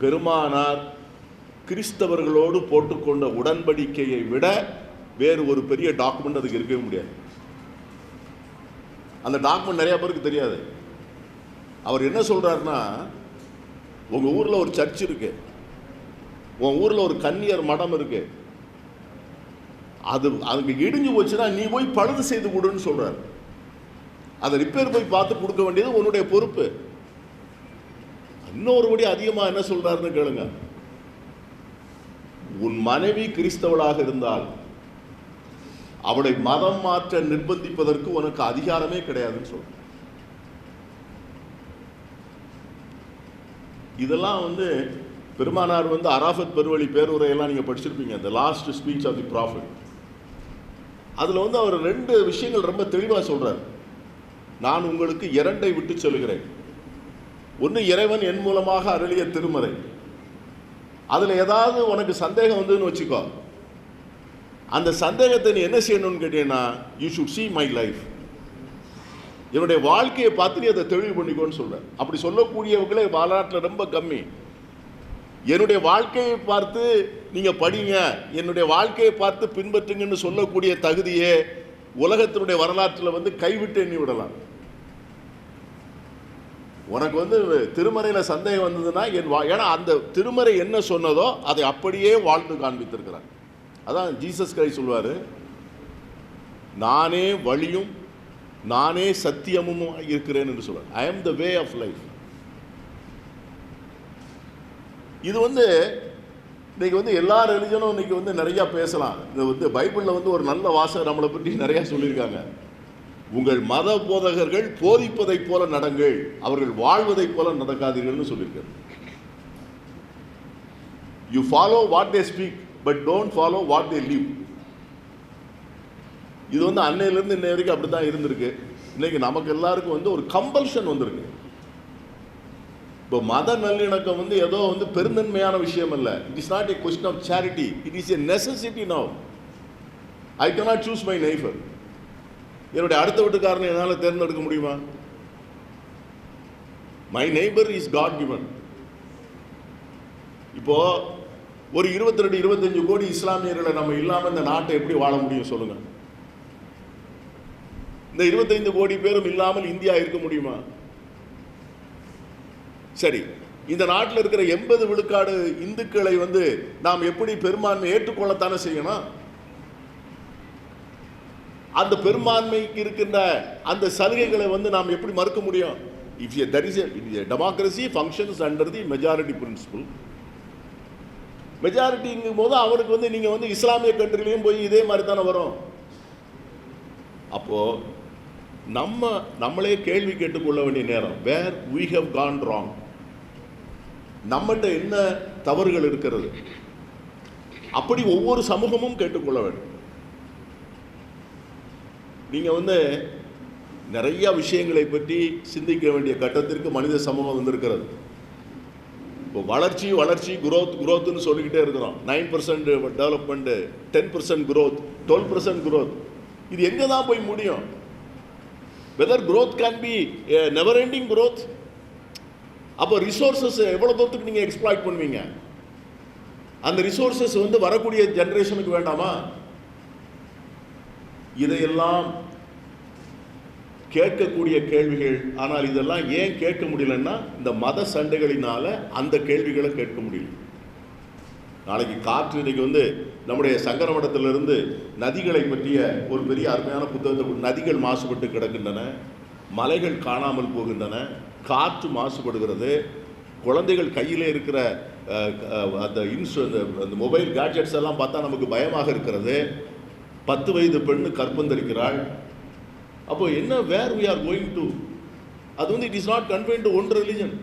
பெருமானார் கிறிஸ்தவர்களோடு போட்டுக்கொண்ட உடன்படிக்கையை விட வேறு ஒரு பெரிய டாக்குமெண்ட் அதுக்கு இருக்கவே முடியாது. அந்த டாக்குமெண்ட் நிறைய பேருக்கு தெரியாது. அவர் என்ன சொல்றாருன்னா, உங்க ஊர்ல ஒரு சர்ச் இருக்கு, உன் ஊர்ல ஒரு கன்னியர் மடம் இருக்கு, அது அதுக்கு இடிஞ்சு போச்சுன்னா நீ போய் பழுது செய்து கொடுன்னு சொல்றாரு. அதை ரிப்பேர் போய் பார்த்து கொடுக்க வேண்டியது உன்னுடைய பொறுப்பு. இன்னொருபடி அதிகமாக என்ன சொல்றாருன்னு கேளுங்க. உன் மனைவி கிறிஸ்தவளாக இருந்தால் அவளை மதம் மாற்ற நிர்பந்திப்பதற்கு உனக்கு அதிகாரமே கிடையாதுன்னு சொல்ற. இதெல்லாம் வந்து பெருமானார் வந்து அராஃபத் பெருவழி பேருரையெல்லாம் நீங்கள் படிச்சிருப்பீங்க, the last speech of the prophet. அதில் வந்து அவர் 2 விஷயங்கள் ரொம்ப தெளிவாக சொல்றார். நான் உங்களுக்கு 2 விட்டு சொல்லுகிறேன். ஒன்று, இறைவன் என் மூலமாக அருளிய திருமறை. அதில் ஏதாவது உனக்கு சந்தேகம் வந்ததுன்னு வச்சுக்கோ, அந்த சந்தேகத்தை நீ என்ன செய்யணும்னு கேட்டீங்கன்னா, you should see my life, என்னுடைய வாழ்க்கையை பார்த்து நீ அதை தெளிவு பண்ணிக்கோன்னு சொல்கிறேன். அப்படி சொல்லக்கூடியவங்களே வரலாற்றில் ரொம்ப கம்மி. என்னுடைய வாழ்க்கையை பார்த்து நீங்கள் படிங்க, என்னுடைய வாழ்க்கையை பார்த்து பின்பற்றுங்கன்னு சொல்லக்கூடிய தகுதியே உலகத்தினுடைய வரலாற்றில் வந்து கைவிட்டு எண்ணி விடலாம். உனக்கு வந்து திருமறையில் சந்தேகம் வந்ததுன்னா ஏன்னா அந்த திருமறை என்ன சொன்னதோ அதை அப்படியே வாழ்ந்து காண்பித்திருக்கிறார். அதான் ஜீசஸ் கிரைஸ்ட் சொல்வார், நானே வழியும் நானே சத்தியமும் இருக்கிறேன் என்று சொல்வார். ஐ ஆம் த வே ஆஃப் லைஃப். இது வந்து இன்னைக்கு வந்து எல்லா ரிலிஜனும் இன்னைக்கு வந்து நிறையா பேசலாம். இது வந்து பைபிளில் வந்து ஒரு நல்ல வாசகம் நம்மளை பற்றி நிறையா சொல்லியிருக்காங்க. உங்கள் மத போதகர்கள் போதிப்பதைப் போல நடங்கள், அவர்கள் வாழ்வதைப் போல நடக்காதீர்கள்னு சொல்லியிருக்காரு. You follow what they speak but don't follow what they live. இது வந்து அன்னையிலேருந்து இன்னை வரைக்கும் அப்படி தான் இருந்திருக்கு. இன்னைக்கு நமக்கு எல்லாருக்கும் வந்து ஒரு கம்பல்ஷன் வந்திருக்கு. இப்போ மத நல்லிணக்கம் வந்து ஏதோ வந்து பெருந்தன்மையான விஷயம் அல்ல. It is not a question of charity, it is a necessity. Now I cannot choose my neighbour. என்னுடைய அடுத்த வீட்டுக்காரனை என்னால் தேர்ந்தெடுக்க முடியுமா? My neighbour is God given. இப்போ ஒரு 22-25 கோடி இஸ்லாமியர்களை நம்ம இல்லாமல் இந்த நாட்டை எப்படி வாழ முடியும் சொல்லுங்க? இந்த 25 கோடி பேரும் இல்லாமல் இந்தியா இருக்க முடியுமா? சரி, இந்த நாட்டில் இருக்கிற 80 விழுக்காடு இந்துக்களை வந்து நாம் எப்படி பெரும்பான்மை ஏற்றுக்கொள்ளத்தானே செய்யணும்? அந்த பெரும்பான்மைக்கு இருக்கின்ற அந்த சலுகைகளை வந்து நாம் எப்படி மறுக்க முடியும்? If there is a democracy functions under the majority principle. மெஜாரிட்டிங்கும் போது அவனுக்கு வந்து நீங்கள் வந்து இஸ்லாமிய கண்ட்ரிலையும் போய் இதே மாதிரி தானே வரும். அப்போது நம்மளே கேள்வி கேட்டுக்கொள்ள வேண்டிய நேரம். வேர் we have gone wrong. நம்மகிட்ட என்ன தவறுகள் இருக்கிறது? அப்படி ஒவ்வொரு சமூகமும் கேட்டுக்கொள்ள வேண்டும். நீங்கள் வந்து நிறைய விஷயங்களை பற்றி சிந்திக்க வேண்டிய கட்டத்திற்கு மனித சமூகம் வந்திருக்கிறது. இப்போ வளர்ச்சி குரோத்னு சொல்லிக்கிட்டே இருக்கிறோம். 9% டெவலப்மெண்ட்டு, 10% growth, 12% growth. இது எங்கே தான் போய் முடியும்? Whether growth can be a never ending growth. அப்போ ரிசோர்ஸஸ் எவ்வளோ தூரத்துக்கு நீங்கள் எக்ஸ்ப்ளாய்ட் பண்ணுவீங்க? அந்த ரிசோர்ஸஸ் வந்து வரக்கூடிய ஜென்ரேஷனுக்கு வேண்டாமா? இதையெல்லாம் கேட்கக்கூடிய கேள்விகள். ஆனால் இதெல்லாம் ஏன் கேட்க முடியலன்னா, இந்த மத சண்டைகளினால அந்த கேள்விகளை கேட்க முடியல. நாளைக்கு காற்று இன்னைக்கு வந்து நம்முடைய சங்கரமடத்திலிருந்து நதிகளை பற்றிய ஒரு பெரிய அருமையான புத்தகத்தை, நதிகள் மாசுபட்டு கிடக்கின்றன, மலைகள் காணாமல் போகின்றன, காற்று மாசுபடுகிறது, குழந்தைகள் கையிலே இருக்கிற அந்த மொபைல் கேட்ஜெட்ஸ் எல்லாம் பார்த்தா நமக்கு பயமாக இருக்கிறது. 10 வயது பெண்ணு கற்பந்தரிக்கிறாள். அப்போ என்ன, வேர் we are going to? அது வந்து it is not confined to one religion.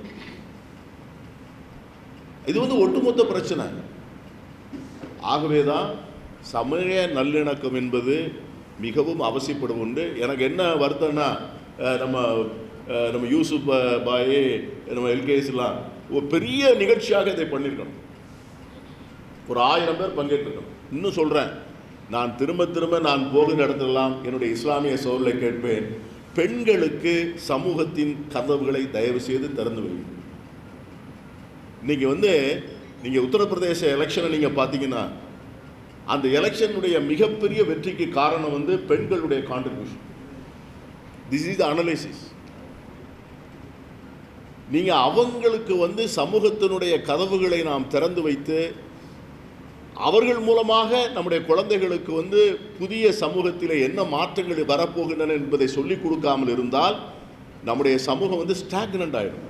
இது வந்து ஒட்டுமொத்த பிரச்சனை. ஆகவே தான் சமய நல்லிணக்கம் என்பது மிகவும் அவசியப்படும் உண்டு. எனக்கு என்ன வருத்தம்னா, நம்ம நம்ம யூசுப் பாய், நம்ம எல்கேஎஸ்லாம் ஒரு பெரிய நிகழ்ச்சியாக இதை பண்ணியிருக்கணும். ஒரு 1000 பேர் பங்கேற்றிருக்கணும். இன்னும் சொல்கிறேன், நான் திரும்ப திரும்ப நான் போகிற இடத்துலலாம் என்னுடைய இஸ்லாமிய சோழலை கேட்பேன், பெண்களுக்கு சமூகத்தின் கதவுகளை தயவு செய்து திறந்து வைங்க. இன்னைக்கு நீங்கள் உத்தரப்பிரதேச எலெக்ஷனை நீங்கள் பார்த்தீங்கன்னா அந்த எலெக்ஷனுடைய மிகப்பெரிய வெற்றிக்கு காரணம் பெண்களுடைய contribution. This is the analysis. நீங்கள் அவங்களுக்கு சமூகத்தினுடைய கதவுகளை நாம் திறந்து வைத்து அவர்கள் மூலமாக நம்முடைய குழந்தைகளுக்கு புதிய சமூகத்தில் என்ன மாற்றங்கள் வரப்போகின்றன என்பதை சொல்லிக் கொடுக்காமல் இருந்தால் நம்முடைய சமூகம் ஸ்டாக்னண்ட் ஆகிடும்.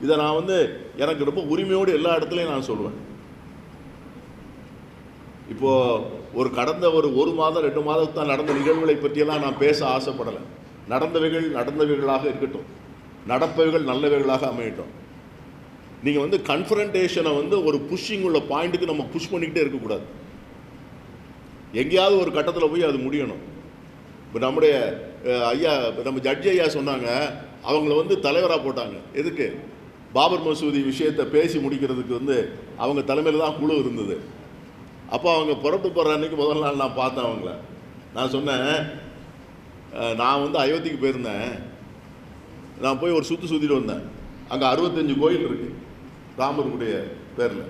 இதை நான் எனக்கு ரொம்ப உரிமையோடு எல்லா இடத்துலையும் நான் சொல்லுவேன். இப்போது கடந்த ஒரு மாதம் 2 மாதத்தான் நடந்த நிகழ்வுகளை பற்றியெல்லாம் நான் பேச ஆசைப்படலை. நடந்தவைகள் நடந்தவைகளாக இருக்கட்டும், நடப்பவைகள் நல்லவைகளாக அமையட்டும். நீங்கள் கன்ஃபரண்டேஷனை ஒரு புஷ்ஷிங் உள்ள பாயிண்ட்டுக்கு நம்ம புஷ் பண்ணிக்கிட்டே இருக்கக்கூடாது. எங்கேயாவது ஒரு கட்டத்தில் போய் அது முடியணும். இப்போ நம்முடைய ஐயா, நம்ம ஜட்ஜி ஐயா சொன்னாங்க, அவங்கள தலைவராக போட்டாங்க. எதுக்கு? பாபர் மசூதி விஷயத்தை பேசி முடிக்கிறதுக்கு அவங்க தலைமையில் தான் குழு இருந்தது. அப்போ அவங்க புறப்பட்டு போகிற அன்றைக்கி முதல் நாள் நான் பார்த்தேன் அவங்கள. நான் சொன்னேன், நான் அயோத்திக்கு போயிருந்தேன், நான் போய் ஒரு சுற்றிட்டு வந்தேன். அங்கே 65 கோயில் இருக்குது ராமருடைய பேரில்.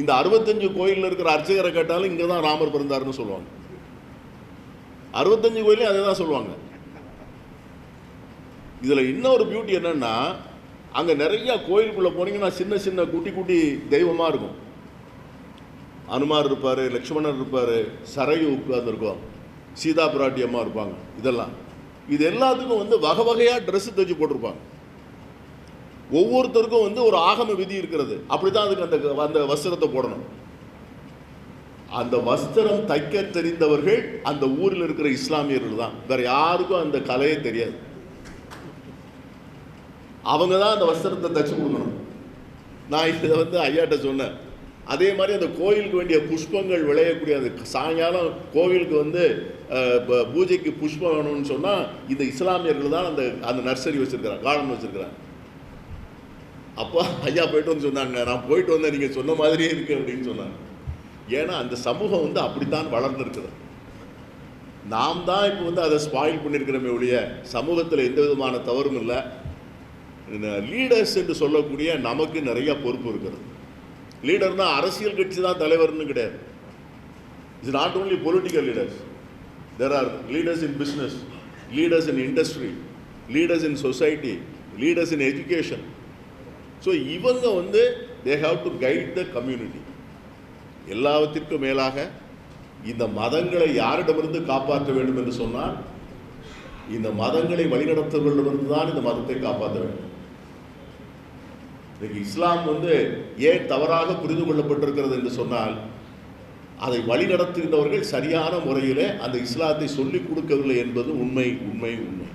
இந்த 65 கோயிலில் இருக்கிற அர்ச்சகரை கேட்டாலும் இங்கே தான் ராமர் பிறந்தாருன்னு சொல்லுவாங்க. 65 கோயிலையும் அதே தான் சொல்லுவாங்க. இதில் இன்னொரு பியூட்டி என்னென்னா, அங்கே நிறையா கோயிலுக்குள்ளே போனீங்கன்னா சின்ன சின்ன குட்டி குட்டி தெய்வமாக இருக்கும். அனுமார் இருப்பார், லக்ஷ்மணர் இருப்பார், சரையு உட்கார்ந்துருக்கும், சீதா பிராட்டி அம்மா இருப்பாங்க. இது எல்லாத்துக்கும் வகை வகையாக ட்ரெஸ்ஸு தைச்சு போட்டிருப்பாங்க. ஒவ்வொருத்தருக்கும் ஒரு ஆகம விதி இருக்கிறது. அப்படி தான் அதுக்கு அந்த வஸ்திரத்தை போடணும். அந்த வஸ்திரம் தைக்க தெரிந்தவர்கள் அந்த ஊரில் இருக்கிற இஸ்லாமியர்கள் தான். வேற யாருக்கும் அந்த கலையே தெரியாது. அவங்க தான் அந்த வஸ்திரத்தை தைச்சு கொடுக்கணும். நான் இதை ஐயாட்ட சொன்னேன். அதே மாதிரி அந்த கோயிலுக்கு வேண்டிய புஷ்பங்கள் விளையக்கூடிய அந்த சாயங்காலம் கோவிலுக்கு பூஜைக்கு புஷ்பம் வேணும்னு சொன்னால் இந்த இஸ்லாமியர்கள் தான் அந்த நர்சரி வச்சுருக்கிறாங்க, கார்டன் வச்சுருக்கிறாங்க. அப்போ ஐயா போய்ட்டு சொன்னாங்க, நான் போயிட்டு வந்தேன், நீங்கள் சொன்ன மாதிரியே இருக்கு அப்படின்னு சொன்னாங்க. ஏன்னா அந்த சமூகம் அப்படித்தான் வளர்ந்துருக்குது. நாம் தான் இப்போ அதை ஸ்பாயில் பண்ணியிருக்கிறோமே ஒழிய சமூகத்தில் எந்த விதமான தவறும் இல்லை. லீடர்ஸ் என்று சொல்லக்கூடிய நமக்கு நிறைய பொறுப்பு இருக்கிறது. லீடர்னா அரசியல் கட்சி தான் தலைவர்னு கிடையாது. It's not only political leaders. There are leaders in business, leaders in industry, leaders in society, leaders in education. So இவங்க they have to guide the community. எல்லாவற்றிற்கும் மேலாக இந்த மதங்களை யாரிடமிருந்து காப்பாற்ற வேண்டும் என்று சொன்னால் இந்த மதங்களை வழிநடத்துவர்களிடமிருந்து தான் இந்த மதத்தை காப்பாற்ற வேண்டும். இன்னைக்கு இஸ்லாம் ஏன் தவறாக புரிந்து கொள்ளப்பட்டிருக்கிறது என்று சொன்னால் அதை வழிநடத்துகின்றவர்கள் சரியான முறையில் அந்த இஸ்லாத்தை சொல்லிக் கொடுக்கவில்லை என்பது உண்மை உண்மை உண்மை.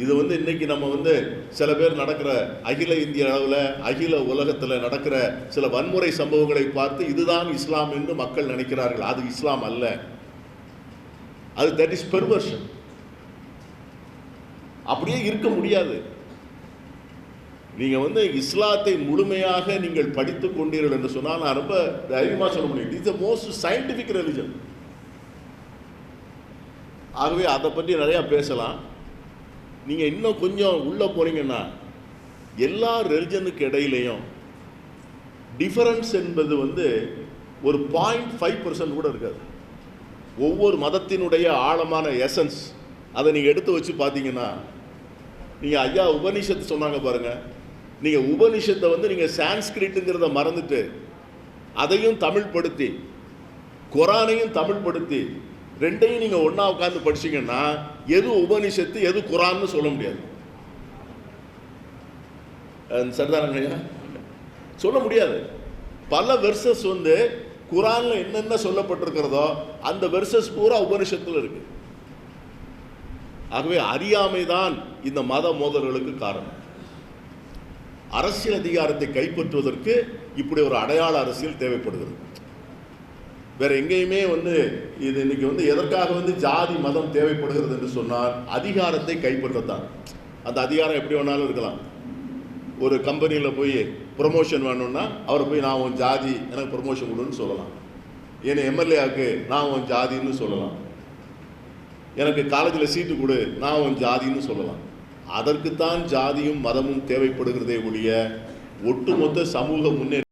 இது இன்னைக்கு நம்ம சில பேர் நடக்கிற அகில இந்திய அளவில் அகில உலகத்தில் நடக்கிற சில வன்முறை சம்பவங்களை பார்த்து இதுதான் இஸ்லாம் என்று மக்கள் நினைக்கிறார்கள். அது இஸ்லாம் அல்ல. அது தட் இஸ் பெர்வர்ஷன். அப்படியே இருக்க முடியாது. நீங்கள் இஸ்லாத்தை முழுமையாக நீங்கள் படித்து கொண்டீர்கள் என்று சொன்னால் நான் ரொம்ப தைரியமாக சொல்ல முடியும், it's the most scientific religion. ஆகவே அதை பற்றி நிறையா பேசலாம். நீங்கள் இன்னும் கொஞ்சம் உள்ளே போனீங்கன்னா எல்லா ரிலிஜனுக்கு இடையிலையும் டிஃபரன்ஸ் என்பது ஒரு 0.5% கூட இருக்காது. ஒவ்வொரு மதத்தினுடைய ஆழமான எசன்ஸ் அதை நீங்கள் எடுத்து வச்சு பார்த்தீங்கன்னா, நீங்கள் ஐயா உபனிஷத்து சொன்னாங்க பாருங்கள், நீங்கள் உபனிஷத்தை நீங்கள் சான்ஸ்கிரிட்டுங்கிறத மறந்துட்டு அதையும் தமிழ் படுத்தி குரானையும் தமிழ் படுத்தி ரெண்டையும் நீங்கள் ஒன்றா உட்காந்து படிச்சிங்கன்னா எது உபனிஷத்து எது குரான்னு சொல்ல முடியாது. சரிதானங்க? சொல்ல முடியாது. பல வெர்சஸ் குரானில் என்னென்ன சொல்லப்பட்டிருக்கிறதோ அந்த வெர்சஸ் பூரா உபனிஷத்தில் இருக்கு. ஆகவே அறியாமை தான் இந்த மத மோதல்களுக்கு காரணம். அரசியல் அதிகாரத்தை கைப்பற்றுவதற்கு இப்படி ஒரு அடையாள அரசியல் தேவைப்படுகிறது. வேற எங்கேயுமே வந்து இது இன்னைக்கு வந்து எதற்காக வந்து ஜாதி மதம் தேவைப்படுகிறது என்று சொன்னால் அதிகாரத்தை கைப்பற்றத்தான். அந்த அதிகாரம் எப்படி வேணாலும் இருக்கலாம். ஒரு கம்பெனியில் போய் ப்ரொமோஷன் வேணும்னா அவரை போய் நான் உன் ஜாதி எனக்கு ப்ரொமோஷன் கொடுன்னு சொல்லலாம். என்னை எம்எல்ஏவுக்கு நான் உன் ஜாதின்னு சொல்லலாம். எனக்கு காலேஜில் சீட்டு கொடு நான் உன் ஜாதின்னு சொல்லலாம். அதற்குத்தான் ஜாதியும் மதமும் தேவைப்படுகிறதே ஒழிய ஒட்டுமொத்த சமூக முன்னேற்ற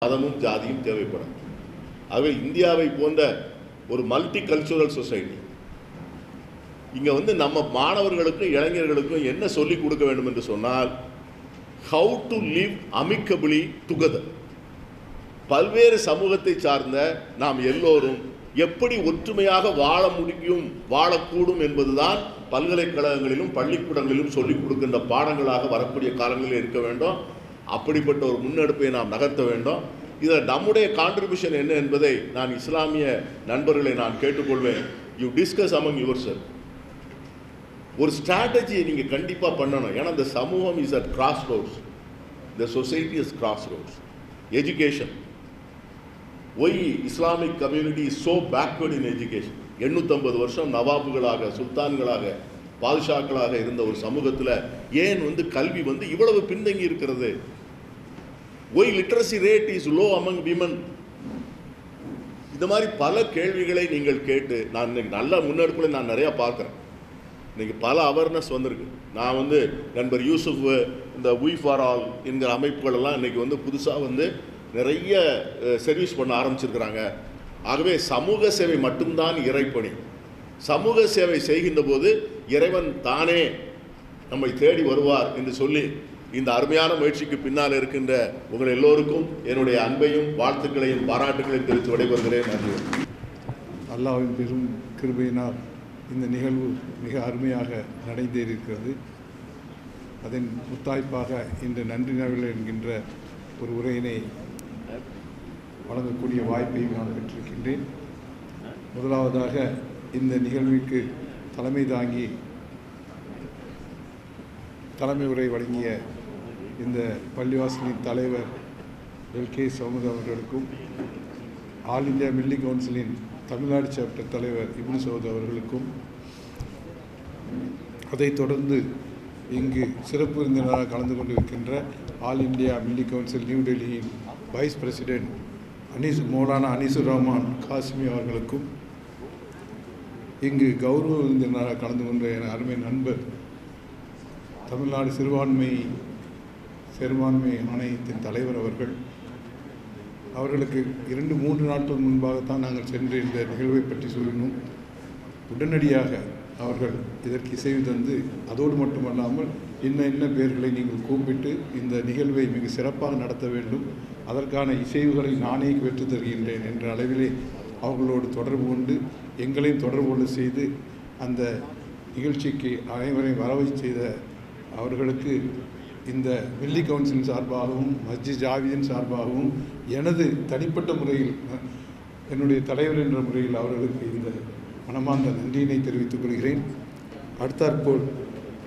மதமும் ஜாதியும் தேவைப்படும். ஆகவே இந்தியாவை போன்ற ஒரு மல்டி கல்ச்சுரல் சொசைட்டி இங்கே வந்து நம்ம மாணவர்களுக்கும் இளைஞர்களுக்கும் என்ன சொல்லிக் கொடுக்க வேண்டும் என்று சொன்னால் how to live amicably together. பல்வேறு சமூகத்தை சார்ந்த நாம் எல்லோரும் எப்படி ஒற்றுமையாக வாழ முடியும் வாழக்கூடும் என்பதுதான் பல்கலைக்கழகங்களிலும் பள்ளிக்கூடங்களிலும் சொல்லிக் கொடுக்கின்ற பாடங்களாக வரக்கூடிய காலங்களில் இருக்க வேண்டும். அப்படிப்பட்ட ஒரு முன்னெடுப்பை நாம் நகர்த்த வேண்டும். இதில் நம்முடைய கான்ட்ரிபியூஷன் என்ன என்பதை நான் இஸ்லாமிய நண்பர்களை நான் கேட்டுக்கொள்வேன். You discuss among yourself. ஒரு ஸ்ட்ராட்டஜியை நீங்கள் கண்டிப்பாக பண்ணணும். ஏன்னா இந்த சமூகம் is at crossroads. The society is crossroads. Education. Why Islamic community is so backward in education. 850 வருஷம் நவாபுகளாக சுல்தான்களாக பாதுஷாக்களாக இருந்த ஒரு சமூகத்தில் ஏன் வந்து கல்வி வந்து இவ்வளவு பின்தங்கி இருக்கிறது? Why literacy rate is low among women? இந்த மாதிரி பல கேள்விகளை நீங்கள் கேட்டு நான் இன்னைக்கு நல்ல முன்னெடுப்புகளை நான் நிறையா பார்க்குறேன். இன்றைக்கி பல அவேர்னஸ் வந்திருக்கு. நான் வந்து நண்பர் யூசுஃப் இந்த வி ஃபார் ஆல் என்கிற அமைப்புகளெல்லாம் இன்றைக்கி வந்து புதுசாக வந்து நிறைய சர்வீஸ் பண்ண ஆரம்பிச்சிருக்கிறாங்க. ஆகவே சமூக சேவை மட்டும்தான் இறைப்பணி. சமூக சேவை செய்கின்ற போது இறைவன் தானே நம்மை தேடி வருவார் என்று சொல்லி இந்த அருமையான முயற்சிக்கு பின்னால் இருக்கின்ற உங்கள் எல்லோருக்கும் என்னுடைய அன்பையும் வாழ்த்துக்களையும் பாராட்டுகளையும் தெரிவித்து விடைபெறுகிறேன். நன்றி. அல்லாஹ்வின் பெரும் கிருபையினால் இந்த நிகழ்வு மிக அருமையாக நடைபெற்றிருக்கிறது. அதன் முத்தாய்ப்பாக இன்று நன்றி நாள் என்கின்ற ஒரு உரையினை வழங்கக்கூடிய வாய்ப்பை நான் பெற்றிருக்கின்றேன். முதலாவதாக இந்த நிகழ்விற்கு தலைமை தாங்கி தலைமை உரை வழங்கிய இந்த பள்ளிவாசலின் தலைவர் எல்கே சௌமத் அவர்களுக்கும், ஆல் இந்தியா மில்லி கவுன்சிலின் தமிழ்நாடு சாப்டர் தலைவர் இப்னு சவுத் அவர்களுக்கும், அதைத் தொடர்ந்து இங்கு சிறப்பு விருந்தினராக கலந்து கொண்டிருக்கின்ற all India Milli council new டெல்லியின் வைஸ் பிரசிடென்ட் மௌலானா அனீசுர் ரஹ்மான் காசிமி அவர்களுக்கும், இங்கு கௌரவ விருந்தினராக கலந்து கொண்ட என் அருமை நண்பர் தமிழ்நாடு சிறுபான்மை ஆணையத்தின் தலைவர் அவர்களுக்கு 2-3 நாட்கள் முன்பாகத்தான் நாங்கள் சென்று இந்த நிகழ்வை பற்றி சொல்லினோம். உடனடியாக அவர்கள் இதற்கு இசைவு தந்து, அதோடு மட்டுமல்லாமல் இன்ன பேர்களை நீங்கள் கூப்பிட்டு இந்த நிகழ்வை மிக சிறப்பாக நடத்த வேண்டும், அதற்கான இசைவுகளை நானே பெற்று தருகின்றேன் என்ற அளவிலே அவர்களோடு தொடர்பு கொண்டு எங்களையும் தொடர்பு கொண்டு செய்து அந்த நிகழ்ச்சிக்கு அனைவரையும் வரவை செய்த அவர்களுக்கு இந்த மில்லி கவுன்சிலின் சார்பாகவும் மஸ்ஜித் ஜாவிதின் சார்பாகவும் எனது தனிப்பட்ட முறையில் என்னுடைய தலைவர் என்ற முறையில் அவர்களுக்கு இந்த மனமார்ந்த நன்றியினை தெரிவித்துக் கொள்கிறேன். அடுத்தாற்போல்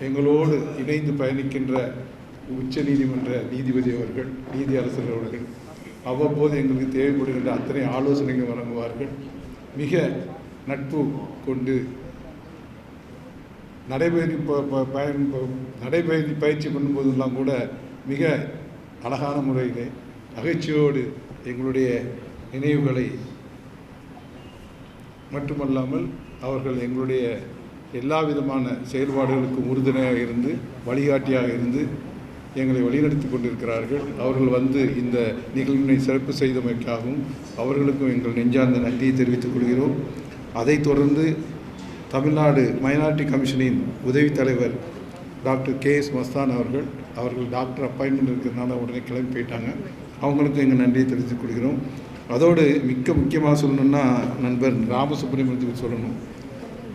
எங்களோடு இணைந்து பயணிக்கின்ற உச்ச நீதிமன்ற நீதிபதி அவர்கள், நீதி அரசர் அவர்கள் அவ்வப்போது எங்களுக்கு தேவைப்படுகின்ற அத்தனை ஆலோசனைகள் வழங்குவார்கள். மிக நட்பு கொண்டு நடைபயிற்சி பயிற்சி பண்ணும்போதெல்லாம் கூட மிக அழகான முறையில் நகைச்சுவையோடு எங்களுடைய நினைவுகளை மட்டுமல்லாமல் அவர்கள் எங்களுடைய எல்லா விதமான செயல்பாடுகளுக்கும் உறுதுணையாக இருந்து வழிகாட்டியாக இருந்து எங்களை வழிநடத்தி கொண்டிருக்கிறார்கள். அவர்கள் வந்து இந்த நிகழ்வினை சிறப்பு செய்தமைக்காகவும் அவர்களுக்கும் எங்கள் நெஞ்சார்ந்த நன்றியை தெரிவித்துக் கொள்கிறோம். அதைத் தொடர்ந்து தமிழ்நாடு மைனாரிட்டி கமிஷனின் உதவி தலைவர் டாக்டர் KS மஸ்தான் அவர்கள் டாக்டர் அப்பாயின்மெண்ட் இருக்கிறதுனால உடனே கிளம்பி போயிட்டாங்க. அவங்களுக்கும் எங்கள் நன்றியை தெரிவித்துக் கொள்கிறோம். அதோடு முக்கியமாக சொல்லணுன்னா நண்பர் ராமசுப்ரமணியத்துக்கு சொல்லணும்.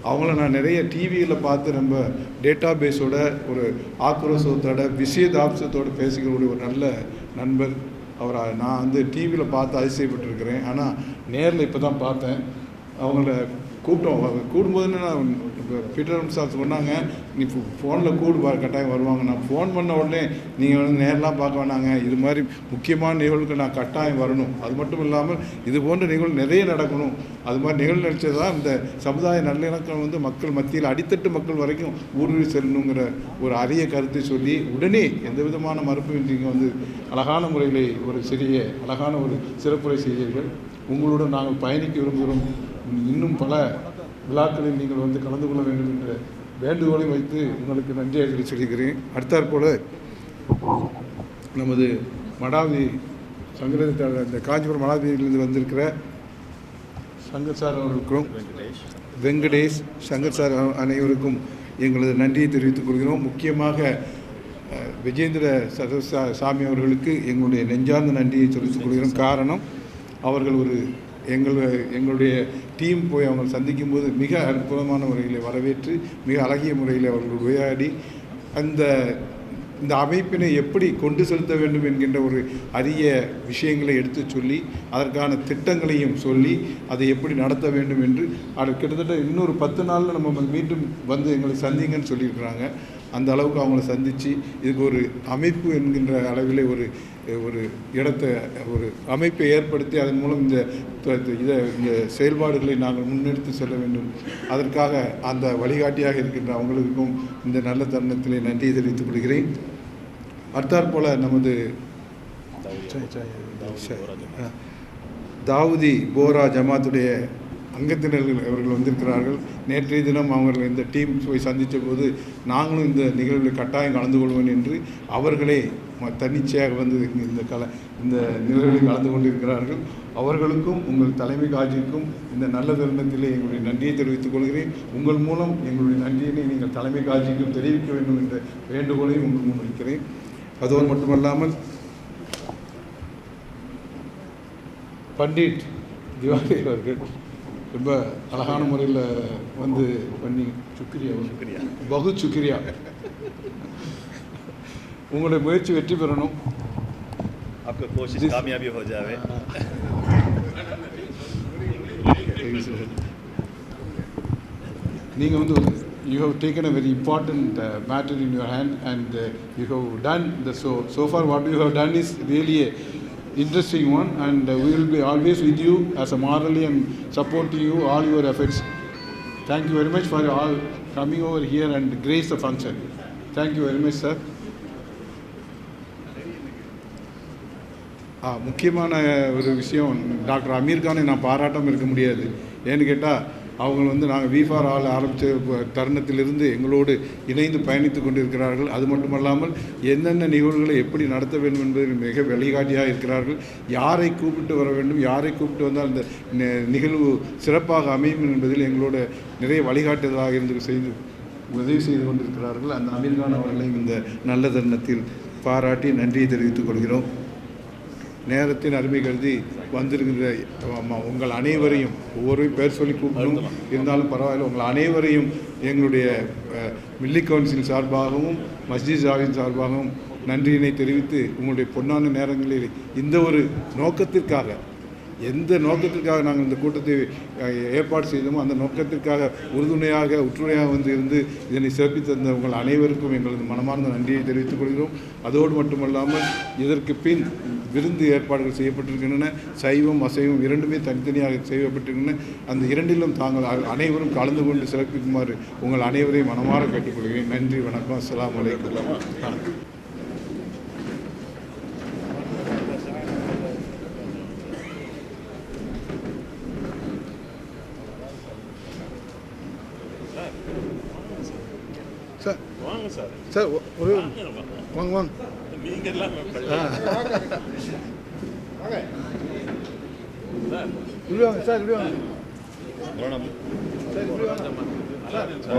அவங்கள நான் நிறைய டிவியில் பார்த்து நம்ம டேட்டா பேஸோட ஒரு ஆக்ரோஷத்தோட விஷயதாப்சத்தோடு பேசிக்கக்கூடிய ஒரு நல்ல நண்பர். அவரை நான் வந்து டிவியில் பார்த்து அதிசயப்பட்டிருக்கிறேன். ஆனால் நேரில் இப்போ தான் பார்த்தேன். அவங்கள கூப்பிட்டோம். கூடும்போதுன்னு நான் பீட்டர் சார் சொன்னாங்க, நீ ஃபோனில் கூடு கட்டாயம் வருவாங்க. நான் ஃபோன் பண்ண உடனே நீங்கள் வந்து நேரெலாம் பார்க்க வேணாங்க, இது மாதிரி முக்கியமான நிகழ்வுக்கு நான் கட்டாயம் வரணும். அது மட்டும் இல்லாமல் இது போன்ற நிகழ்வு நிறைய நடக்கணும். அது மாதிரி நிகழ்வு நிகழ்ச்சி தான் இந்த சமுதாய நல்லிணக்கம் வந்து மக்கள் மத்தியில் அடித்தட்டு மக்கள் வரைக்கும் ஊடுருவி செல்லணுங்கிற ஒரு அரிய கருத்தை சொல்லி உடனே எந்த விதமான மறுப்பும் நீங்கள் வந்து அழகான முறையில் ஒரு அழகான ஒரு சிறப்புரை செய்தீர்கள். உங்களுடன் நாங்கள் பயணிக்க விரும்புகிறோம். இன்னும் பல விழாக்களில் நீங்கள் வந்து கலந்து கொள்ள வேண்டும் என்ற வேண்டுகோளை வைத்து உங்களுக்கு நன்றி அறிக்கை சொல்லிக்கிறேன். அடுத்தாற்போல் நமது மடாவி இந்த காஞ்சிபுரம் மடாவியிலிருந்து வந்திருக்கிற சங்கர் சார் அவர்களுக்கும் வெங்கடேஷ் சங்கர் சார் அனைவருக்கும் எங்களது நன்றியை தெரிவித்துக் கொள்கிறோம். முக்கியமாக விஜேந்திர சாமி அவர்களுக்கு எங்களுடைய நெஞ்சார்ந்த நன்றியை தெரிவித்துக் கொள்கிறோம். காரணம், அவர்கள் எங்களுடைய டீம் போய் அவங்க சந்திக்கும் போது மிக அற்புதமான முறையில் வரவேற்று மிக அழகிய முறையில் அவர்கள் உரையாடி இந்த அமைப்பினை எப்படி கொண்டு செலுத்த வேண்டும் என்கின்ற ஒரு அரிய விஷயங்களை எடுத்து சொல்லி அதற்கான திட்டங்களையும் சொல்லி அதை எப்படி நடத்த வேண்டும் என்று அது கிட்டத்தட்ட இன்னொரு 10 நாளில் நம்ம மீண்டும் வந்து எங்களை சந்திங்கன்னு சொல்லியிருக்கிறாங்க. அந்த அளவுக்கு அவங்கள சந்தித்து இதுக்கு ஒரு அமைப்பு என்கின்ற அளவில் ஒரு இடத்தை ஒரு அமைப்பை ஏற்படுத்தி அதன் மூலம் இந்த செயல்பாடுகளை நாங்கள் முன்னெடுத்து செல்ல வேண்டும். அதற்காக அந்த வழிகாட்டியாக இருக்கின்ற அவங்களுக்கும் இந்த நல்ல தருணத்திலே நன்றியை தெரிவித்துக் கொள்கிறேன். அடுத்தாற்போல் நமது தாவூதி போரா ஜமாத்துடைய அங்கத்தினர்கள் அவர்கள் வந்திருக்கிறார்கள். நேற்றைய தினம் அவர்கள் இந்த டீம் போய் சந்தித்த போது நாங்களும் இந்த நிகழ்வில் கட்டாயம் கலந்து கொள்வோம் என்று அவர்களே தன்னிச்சையாக வந்து இந்த நிகழ்வில் கலந்து கொண்டிருக்கிறார்கள். அவர்களுக்கும் உங்கள் தலைமை காட்சிக்கும் இந்த நல்ல தருணத்திலே எங்களுடைய நன்றியை தெரிவித்துக் கொள்கிறேன். உங்கள் மூலம் எங்களுடைய நன்றியினை நீங்கள் தலைமை காட்சிக்கும் தெரிவிக்க வேண்டும் என்ற வேண்டுகோளையும் உங்கள் முன் வைக்கிறேன். அதோடு மட்டுமல்லாமல் பண்டிட் திவாகி அவர்கள் ரொம்ப அழகான முறையில் வந்து பண்ணி சுக்ரியா பகு சுக்ரியா. உங்களுடைய முயற்சி வெற்றி பெறணும். நீங்கள் வந்து you have taken a very important matter in your hand and you have done so far what you have done is really a interesting one and we will be always with you as a morally and supporting you all your efforts. Thank you very much for all coming over here and grace the function. Thank you very much, sir. முக்கியமான ஒரு விஷயம், doctor Amir கானை நான் பாராட்டாமல் இருக்க முடியாது. ஏன்னு கேட்டால் அவங்க வந்து நாங்கள் V4 All ஆரம்பித்த தருணத்திலிருந்து எங்களோடு இணைந்து பயணித்து கொண்டிருக்கிறார்கள். அது மட்டுமல்லாமல் என்னென்ன நிகழ்வுகளை எப்படி நடத்த வேண்டும் என்பதில் மிக வழிகாட்டியாக இருக்கிறார்கள். யாரை கூப்பிட்டு வர வேண்டும், யாரை கூப்பிட்டு வந்தால் அந்த நிகழ்வு சிறப்பாக அமையும் என்பதில் எங்களோட நிறைய வழிகாட்டுதலாக இருந்து உதவி செய்து கொண்டிருக்கிறார்கள். அந்த அமீர்கான் அவர்களையும் இந்த நல்ல தருணத்தில் பாராட்டி நன்றியை தெரிவித்துக் கொள்கிறோம். நேரத்தின் அருமை கருதி வந்திருக்கிற உங்கள் அனைவரையும் ஒவ்வொருவரையும் பேர் சொல்லி கூப்பிடணும், இருந்தாலும் பரவாயில்லை, உங்கள் அனைவரையும் எங்களுடைய மில்லி கவுன்சில் சார்பாகவும் மஸ்ஜித் ஜாவின் சார்பாகவும் நன்றியினை தெரிவித்து உங்களுடைய பொன்னான நேரங்களில் இந்த ஒரு நோக்கத்திற்காக எந்த நோக்கத்திற்காக நாங்கள் இந்த கூட்டத்தை ஏற்பாடு செய்தோமோ அந்த நோக்கத்திற்காக உறுதுணையாக உற்றுணையாக வந்து இருந்து இதனை சிறப்பித்து தந்த உங்கள் அனைவருக்கும் எங்களது மனமார்ந்த நன்றியை தெரிவித்துக் கொள்கிறோம். அதோடு மட்டுமல்லாமல் இதற்கு பின் விருந்து ஏற்பாடுகள் செய்யப்பட்டிருக்கின்றன. சைவம் அசைவம் இரண்டுமே தனித்தனியாக செய்யப்பட்டிருக்கின்றன. அந்த இரண்டிலும் தாங்கள் அனைவரும் கலந்து கொண்டு சிறப்பிக்குமாறு உங்கள் அனைவரையும் மனமாற கேட்டுக்கொள்கிறேன். நன்றி, வணக்கம். அஸ்ஸலாமு அலைக்கும். சார் வாங்க சார். சார் ஒரு வாங்க வாங்க. நீங்கள் எல்லாம் சார் இப்படி வாங்க சார், இப்படி வாங்க சார், இப்படி வாங்க சார்.